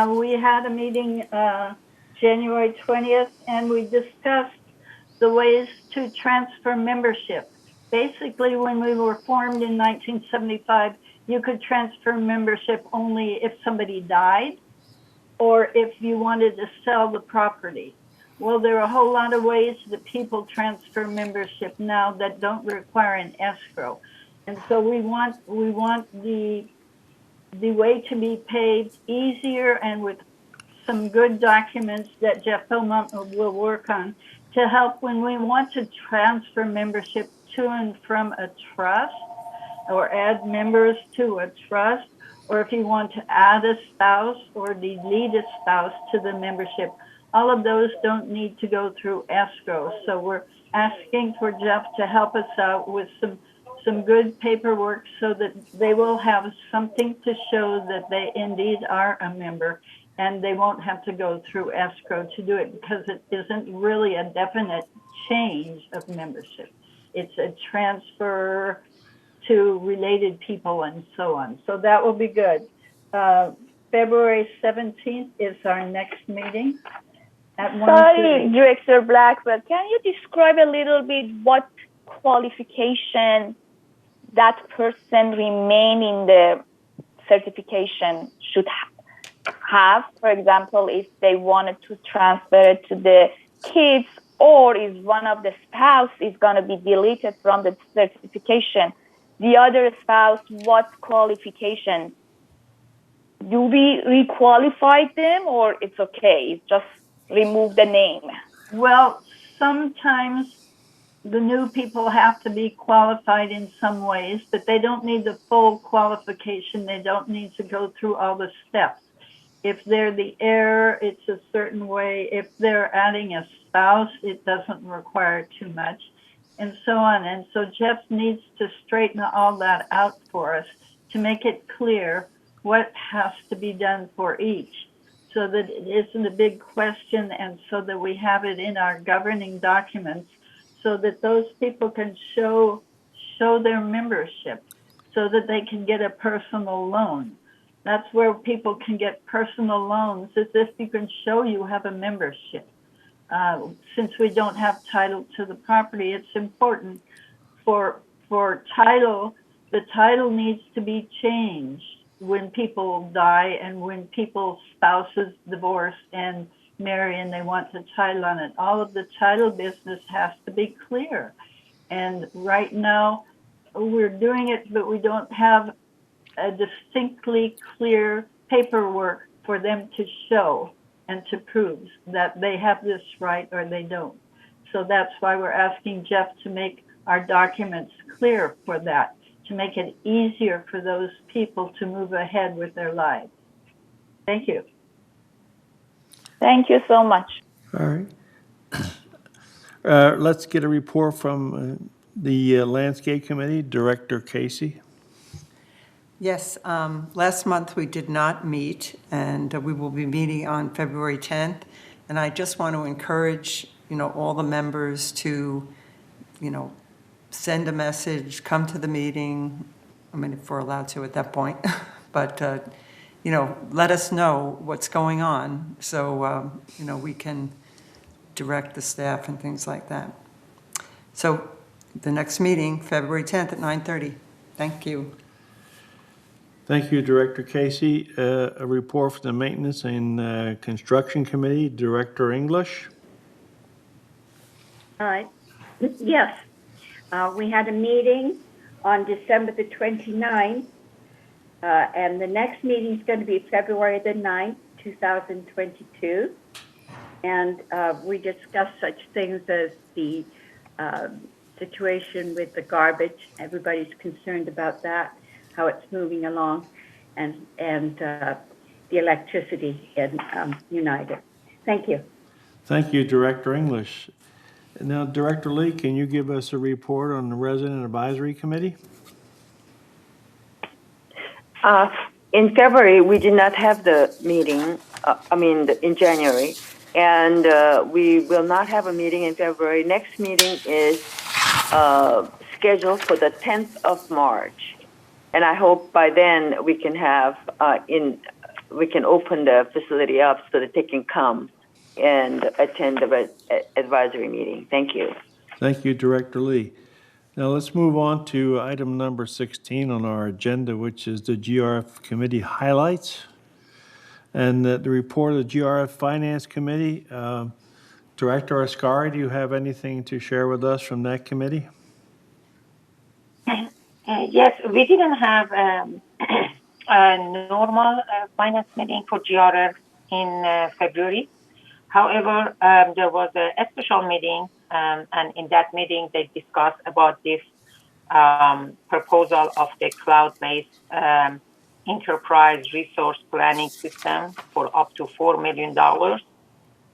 We had a meeting January 20th, and we discussed the ways to transfer membership. Basically, when we were formed in 1975, you could transfer membership only if somebody died or if you wanted to sell the property. Well, there are a whole lot of ways that people transfer membership now that don't require an escrow. And so we want the way to be paid easier and with some good documents that Jeff Beaumont will work on to help when we want to transfer membership to and from a trust or add members to a trust, or if you want to add a spouse or delete a spouse to the membership. All of those don't need to go through escrow. So we're asking for Jeff to help us out with some good paperwork so that they will have something to show that they indeed are a member, and they won't have to go through escrow to do it, because it isn't really a definite change of membership. It's a transfer to related people and so on. So that will be good. February 17th is our next meeting. Sorry, Director Blackwell, can you describe a little bit what qualification that person remaining the certification should have? For example, if they wanted to transfer it to the kids, or if one of the spouse is going to be deleted from the certification, the other spouse, what qualification? Do we requalify them, or it's okay? It's just remove the name? Well, sometimes the new people have to be qualified in some ways, but they don't need the full qualification. They don't need to go through all the steps. If they're the heir, it's a certain way. If they're adding a spouse, it doesn't require too much, and so on. And so Jeff needs to straighten all that out for us to make it clear what has to be done for each, so that it isn't a big question, and so that we have it in our governing documents, so that those people can show their membership, so that they can get a personal loan. That's where people can get personal loans, is if you can show you have a membership. Since we don't have title to the property, it's important for title. The title needs to be changed when people die and when people's spouses divorce and marry and they want the title on it. All of the title business has to be clear. And right now, we're doing it, but we don't have a distinctly clear paperwork for them to show and to prove that they have this right or they don't. So that's why we're asking Jeff to make our documents clear for that, to make it easier for those people to move ahead with their lives. Thank you. Thank you so much. All right. Let's get a report from the Landscape Committee, Director Casey. Yes, last month we did not meet, and we will be meeting on February 10th. And I just want to encourage, all the members to, send a message, come to the meeting. I mean, if we're allowed to at that point, but, let us know what's going on so, we can direct the staff and things like that. So the next meeting, February 10th at 9:30. Thank you. Thank you, Director Casey. A report from the Maintenance and Construction Committee, Director English. Yes, we had a meeting on December the 29th, and the next meeting is going to be February the 9th, 2022. And we discussed such things as the situation with the garbage. Everybody's concerned about that, how it's moving along, and the electricity in United. Thank you. Thank you, Director English. Now, Director Lee, can you give us a report on the Resident Advisory Committee? In February, we did not have the meeting, in January, and we will not have a meeting in February. Next meeting is scheduled for the 10th of March. And I hope by then we can have, we can open the facility up so that they can come and attend the advisory meeting. Thank you. Thank you, Director Lee. Now let's move on to item number 16 on our agenda, which is the GRF Committee highlights. And the report of the GRF Finance Committee. Director Askari, do you have anything to share with us from that committee? Yes, we didn't have a normal finance meeting for GRF in February. However, there was a special meeting, and in that meeting, they discussed about this proposal of the cloud-based enterprise resource planning system for up to $4 million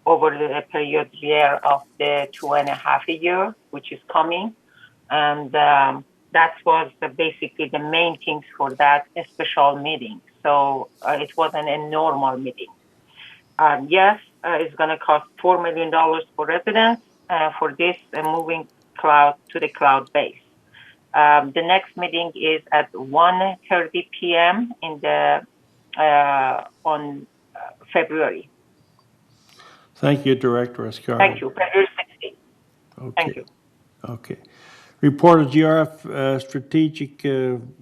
over the period year of the 2.5 year, which is coming. And that was basically the main things for that special meeting. So it wasn't a normal meeting. Yes, it's going to cost $4 million for residents for this moving cloud to the cloud base. The next meeting is at 1:30 p.m. in the on February. Thank you, Director Askari. Thank you. February 16th. Okay. Thank you. Okay. Report of GRF Strategic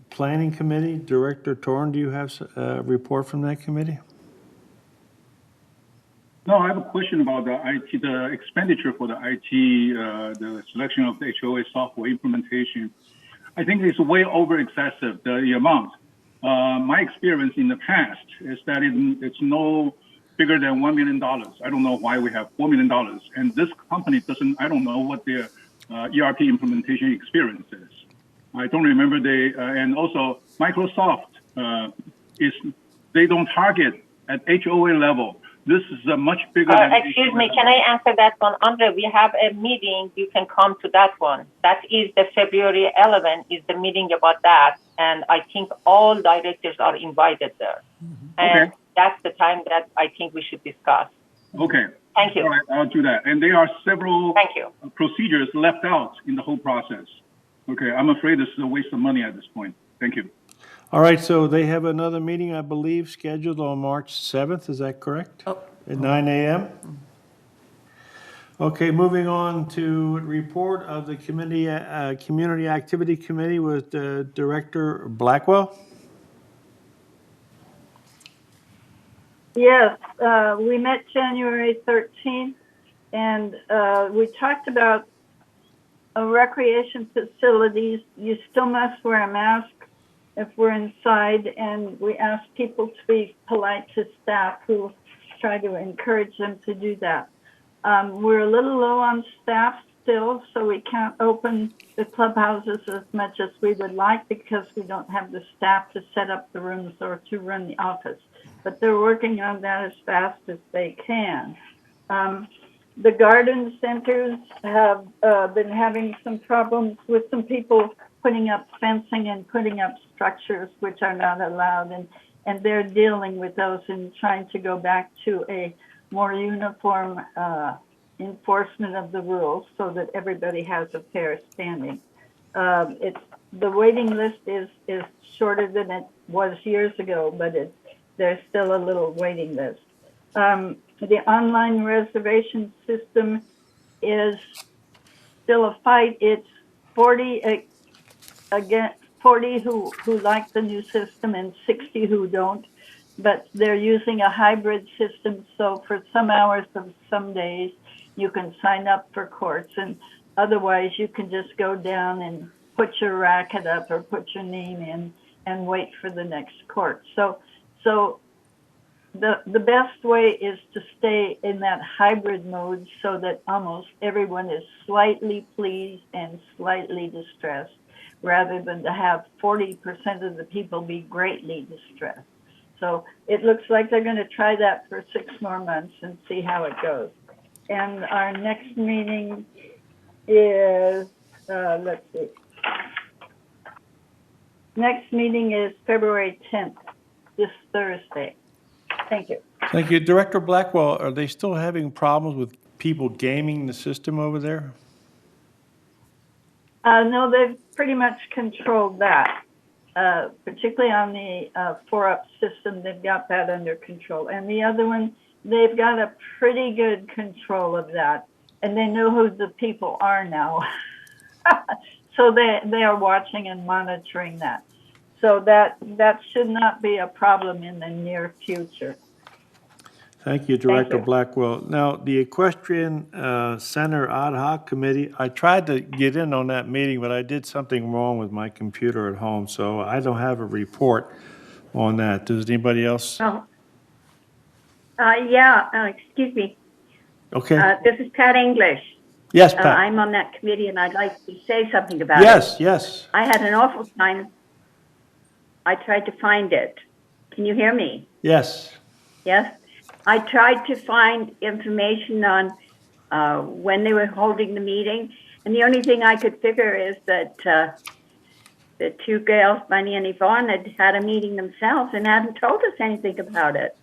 Planning Committee. Director Torn, do you have a report from that committee? No, I have a question about the IT, the expenditure for the IT, the selection of the HOA software implementation. I think it's way over excessive, the amount. My experience in the past is that it's no bigger than $1 million. I don't know why we have $4 million. And this company doesn't, I don't know what their ERP implementation experience is. I don't remember and also Microsoft they don't target at HOA level. This is a much bigger than excuse me, can I answer that one? Andre, we have a meeting. You can come to that one. That is the February 11th is the meeting about that. And I think all directors are invited there. And that's the time that I think we should discuss. Okay. Thank you. All right, I'll do that. And there are several Thank you. procedures left out in the whole process. Okay, I'm afraid this is a waste of money at this point. Thank you. All right, so they have another meeting, I believe, scheduled on March 7th. Is that correct? At 9 a.m.? Okay, moving on to report of the committee, Community Activity Committee with Director Blackwell. Yes, we met January 13th, and we talked about recreation facilities. You still must wear a mask if we're inside, and we ask people to be polite to staff who try to encourage them to do that. We're a little low on staff still, so we can't open the clubhouses as much as we would like because we don't have the staff to set up the rooms or to run the office. But they're working on that as fast as they can. The garden centers have been having some problems with some people putting up fencing and putting up structures which are not allowed, and they're dealing with those and trying to go back to a more uniform enforcement of the rules so that everybody has a fair standing. The waiting list is shorter than it was years ago, but there's still a little waiting list. The online reservation system is still a fight. It's 40 who like the new system and 60 who don't, but they're using a hybrid system. So for some hours of some days, you can sign up for courts, and otherwise you can just go down and put your racket up or put your name in and wait for the next court. So the best way is to stay in that hybrid mode so that almost everyone is slightly pleased and slightly distressed, rather than to have 40% of the people be greatly distressed. So it looks like they're going to try that for 6 more months and see how it goes. And our next meeting is, let's see. Next meeting is February 10th, this Thursday. Thank you. Thank you. Director Blackwell, are they still having problems with people gaming the system over there? No, they've pretty much controlled that. Particularly on the 4-up system, they've got that under control. And the other one, they've got a pretty good control of that. And they know who the people are now. So they are watching and monitoring that. So that should not be a problem in the near future. Thank you, Director Blackwell. Now, the Equestrian Center Ad Hoc Committee, I tried to get in on that meeting, but I did something wrong with my computer at home, so I don't have a report on that. Does anybody else? Oh, yeah, excuse me. Okay. This is Pat English. Yes, Pat. I'm on that committee, and I'd like to say something about it. Yes. I had an awful time. I tried to find it. Can you hear me? Yes. Yes? I tried to find information on when they were holding the meeting, and the only thing I could figure is that the 2 girls, Bunny and Yvonne, had a meeting themselves and hadn't told us anything about it.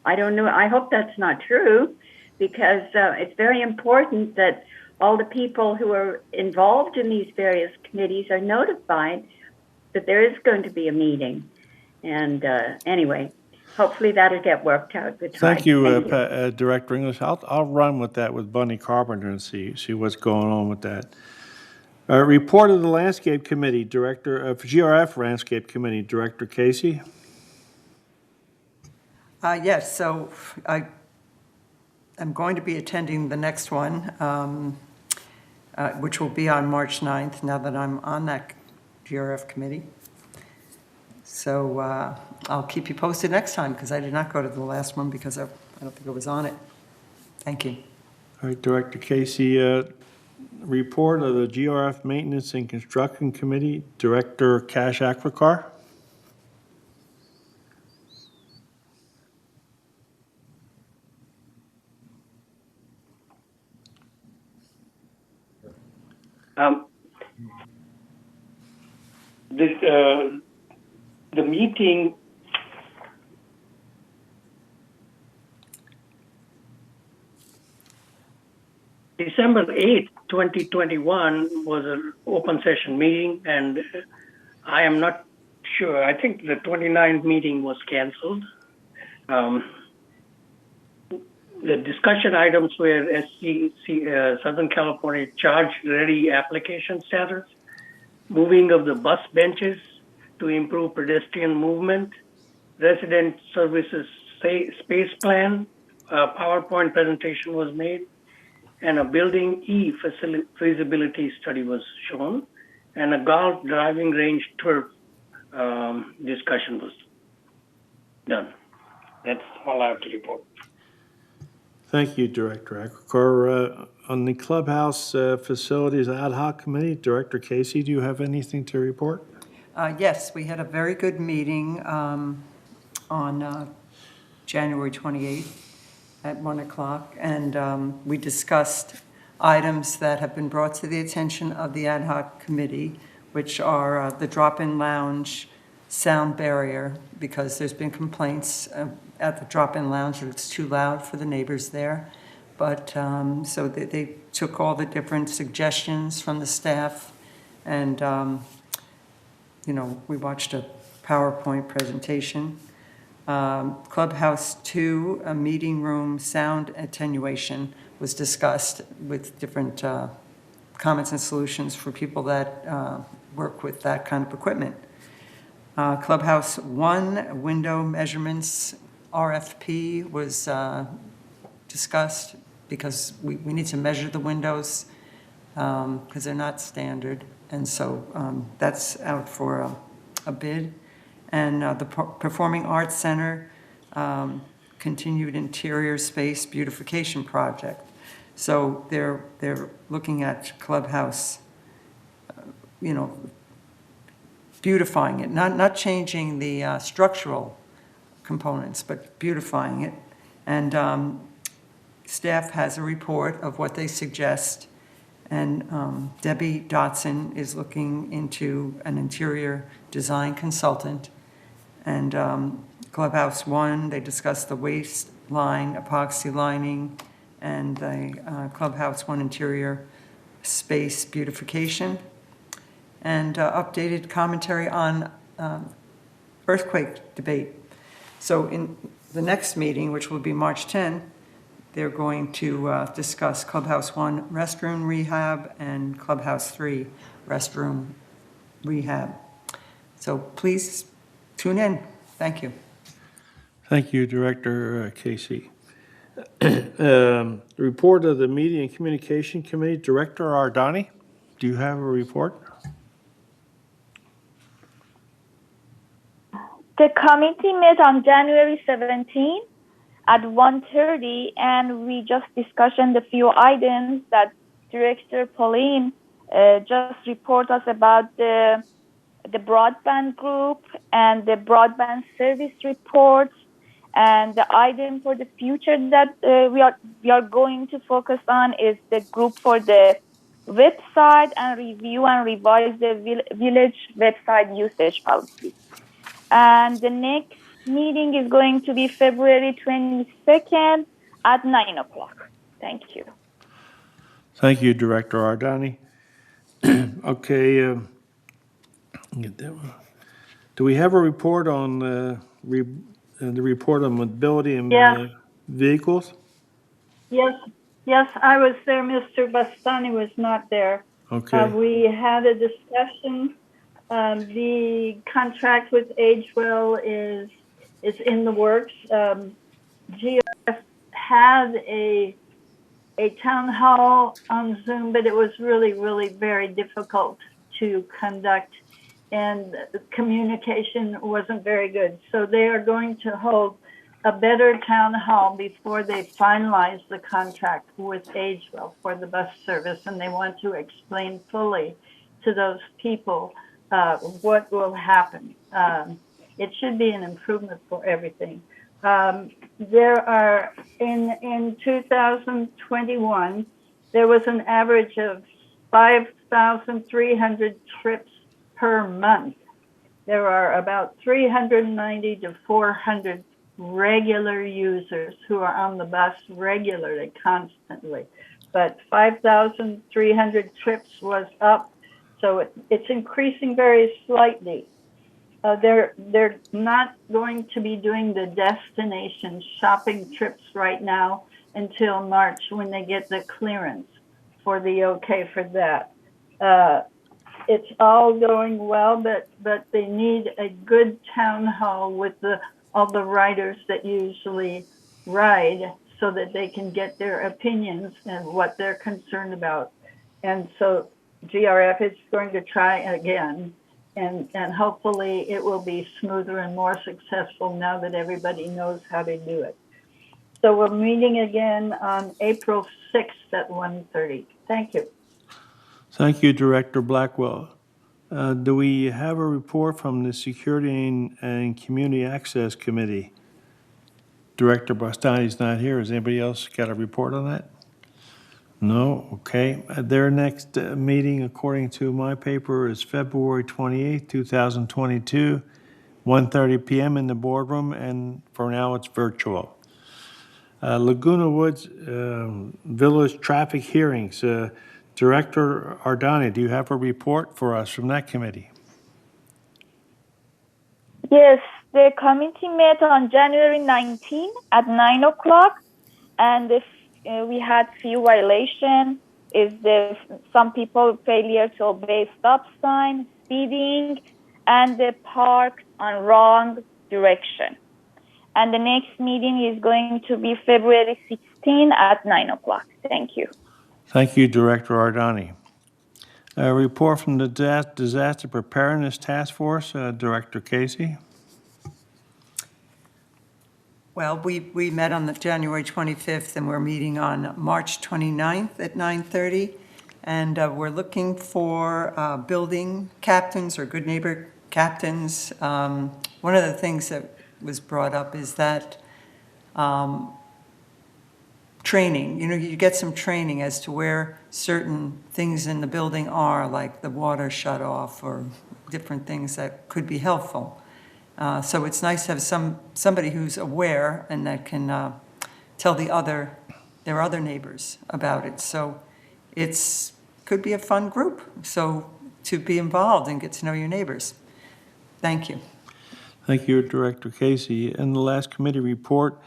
I don't know. I hope that's not true, because it's very important that all the people who are involved in these various committees are notified that there is going to be a meeting. And anyway, hopefully that'll get worked out with time. Thank you, Director English. I'll run with that with Bunny Carpenter and see what's going on with that. Report of the Landscape Committee, Director of GRF Landscape Committee, Director Casey. Yes, so I'm going to be attending the next one, which will be on March 9th, now that I'm on that GRF committee. So I'll keep you posted next time, because I did not go to the last one because I don't think I was on it. Thank you. All right, Director Casey, report of the GRF Maintenance and Construction Committee, Director Cash Akrakar. The meeting December 8th, 2021 was an open session meeting, and I am not sure. I think the 29th meeting was canceled. The discussion items were Southern California charge ready application status, moving of the bus benches to improve pedestrian movement, resident services space plan, a PowerPoint presentation was made, and a building E feasibility study was shown, and a golf driving range turf discussion was done. That's all I have to report. Thank you, Director Ackroyd. On the clubhouse facilities ad hoc committee, Director Casey, do you have anything to report? Yes, we had a very good meeting on January 28th at 1 o'clock, and we discussed items that have been brought to the attention of the ad hoc committee, which are the drop-in lounge sound barrier, because there's been complaints at the drop-in lounge that it's too loud for the neighbors there. But so they took all the different suggestions from the staff, and you know, we watched a PowerPoint presentation. Clubhouse 2, a meeting room sound attenuation was discussed with different comments and solutions for people that work with that kind of equipment. Clubhouse 1, window measurements, RFP was discussed because we need to measure the windows because they're not standard. And so that's out for a bid. And the Performing Arts Center continued interior space beautification project. So they're looking at Clubhouse, you know, beautifying it, not changing the structural components, but beautifying it. And staff has a report of what they suggest. And Debbie Dotson is looking into an interior design consultant. And Clubhouse 1, they discussed the waistline epoxy lining and the Clubhouse 1 interior space beautification. And updated commentary on earthquake debate. So in the next meeting, which will be March 10, they're going to discuss Clubhouse 1 restroom rehab and Clubhouse 3 restroom rehab. So please tune in. Thank you. Thank you, Director Casey. Report of the Media and Communication Committee, Director Ardani, do you have a report? The committee met on January 17th at 1:30, and we just discussed a few items that Director Pauline just reported us about the broadband group and the broadband service reports, and the item for the future that we are going to focus on is the group for the website and review and revise the village website usage policy. And the next meeting is going to be February 22nd at 9 o'clock. Thank you. Thank you, Director Ardani. Okay. Get that one. Do we have a report on the report on mobility and vehicles? Yes, I was there. Mr. Bastani was not there. Okay. We had a discussion. The contract with Agewell is in the works. GOF had a town hall on Zoom, but it was really very difficult to conduct, and communication wasn't very good. So they are going to hold a better town hall before they finalize the contract with Agewell for the bus service, and they want to explain fully to those people what will happen. It should be an improvement for everything. There are, in 2021, there was an average of 5,300 trips per month. There are about 390 to 400 regular users who are on the bus regularly, constantly. But 5,300 trips was up, so it's increasing very slightly. They're not going to be doing the destination shopping trips right now until March, when they get the clearance for the okay for that. It's all going well, but they need a good town hall with the all the riders that usually ride so that they can get their opinions and what they're concerned about. And so GRF is going to try again, and hopefully it will be smoother and more successful now that everybody knows how to do it. So we're meeting again on April 6th at 1:30. Thank you. Thank you, Director Blackwell. Do we have a report from the Security and Community Access Committee? Director Bastani's not here. Has anybody else got a report on that? No? Okay. Their next meeting, according to my paper, is February 28th, 2022, 1:30 p.m. in the boardroom, and for now it's virtual. Laguna Woods Village traffic hearings. Director Ardani, do you have a report for us from that committee? Yes, the committee met on January 19 at 9 o'clock, and we had few violations. Some people failure to obey stop sign, speeding, and they parked on wrong direction. And the next meeting is going to be February 16 at 9 o'clock. Thank you. Thank you, Director Ardani. A report from the Disaster Preparedness Task Force, Director Casey. Well, we met on the January 25th, and we're meeting on March 29th at 9:30. And we're looking for building captains or good neighbor captains. One of the things that was brought up is that training, you get some training as to where certain things in the building are, like the water shut off or different things that could be helpful. So it's nice to have somebody who's aware and that can tell their other neighbors about it. So could be a fun group. So to be involved and get to know your neighbors. Thank you. Thank you, Director Casey. And the last committee report,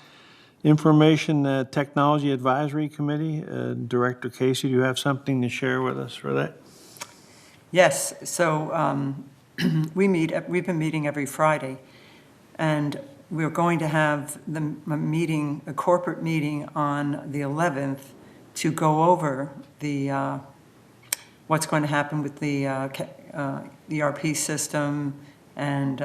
Information Technology Advisory Committee. Director Casey, do you have something to share with us for that? Yes. So we've been meeting every Friday, and we're going to have a corporate meeting on the 11th to go over what's going to happen with the ERP system and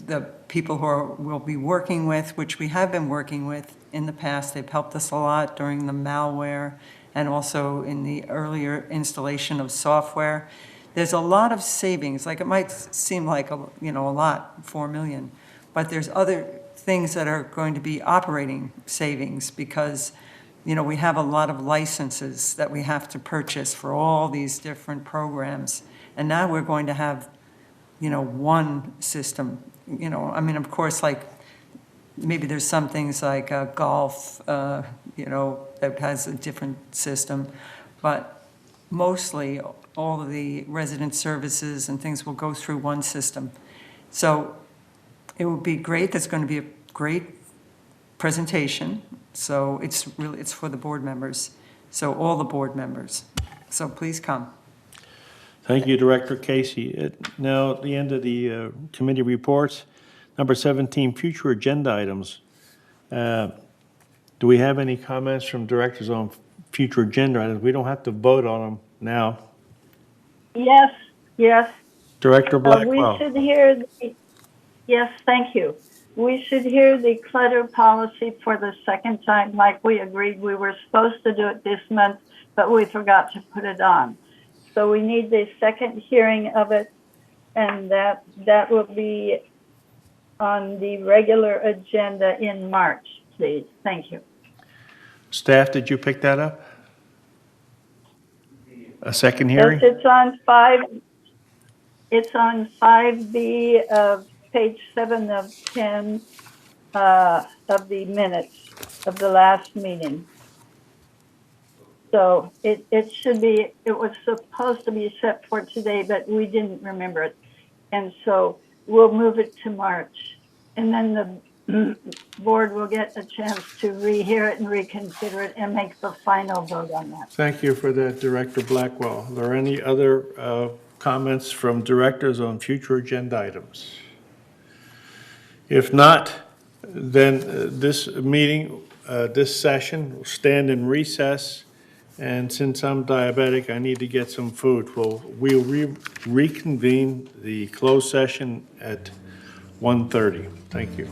the people who we'll be working with, which we have been working with in the past. They've helped us a lot during the malware and also in the earlier installation of software. There's a lot of savings. Like, it might seem like a lot, 4 million, but there's other things that are going to be operating savings because we have a lot of licenses that we have to purchase for all these different programs, and now we're going to have one system. Of course, like maybe there's some things like golf, that has a different system, but mostly all of the resident services and things will go through one system. So it would be great. That's going to be a great presentation. So it's for the board members. So all the board members. So please come. Thank you, Director Casey. Now, at the end of the committee reports, number 17, future agenda items. Do we have any comments from directors on future agenda items? We don't have to vote on them now. Yes. Director Blackwell. Yes, thank you. We should hear the clutter policy for the second time, like we agreed we were supposed to do it this month, but we forgot to put it on. So we need the second hearing of it, and that will be on the regular agenda in March, please. Thank you. Staff, did you pick that up? A second hearing? Yes, it's on 5B of page 7 of 10 of the minutes of the last meeting. So it was supposed to be set for today, but we didn't remember it. And so we'll move it to March. And then the board will get a chance to rehear it and reconsider it and make the final vote on that. Thank you for that, Director Blackwell. Are there any other comments from directors on future agenda items? If not, then this meeting, this session will stand in recess. And since I'm diabetic, I need to get some food. We'll reconvene the closed session at 1:30. Thank you.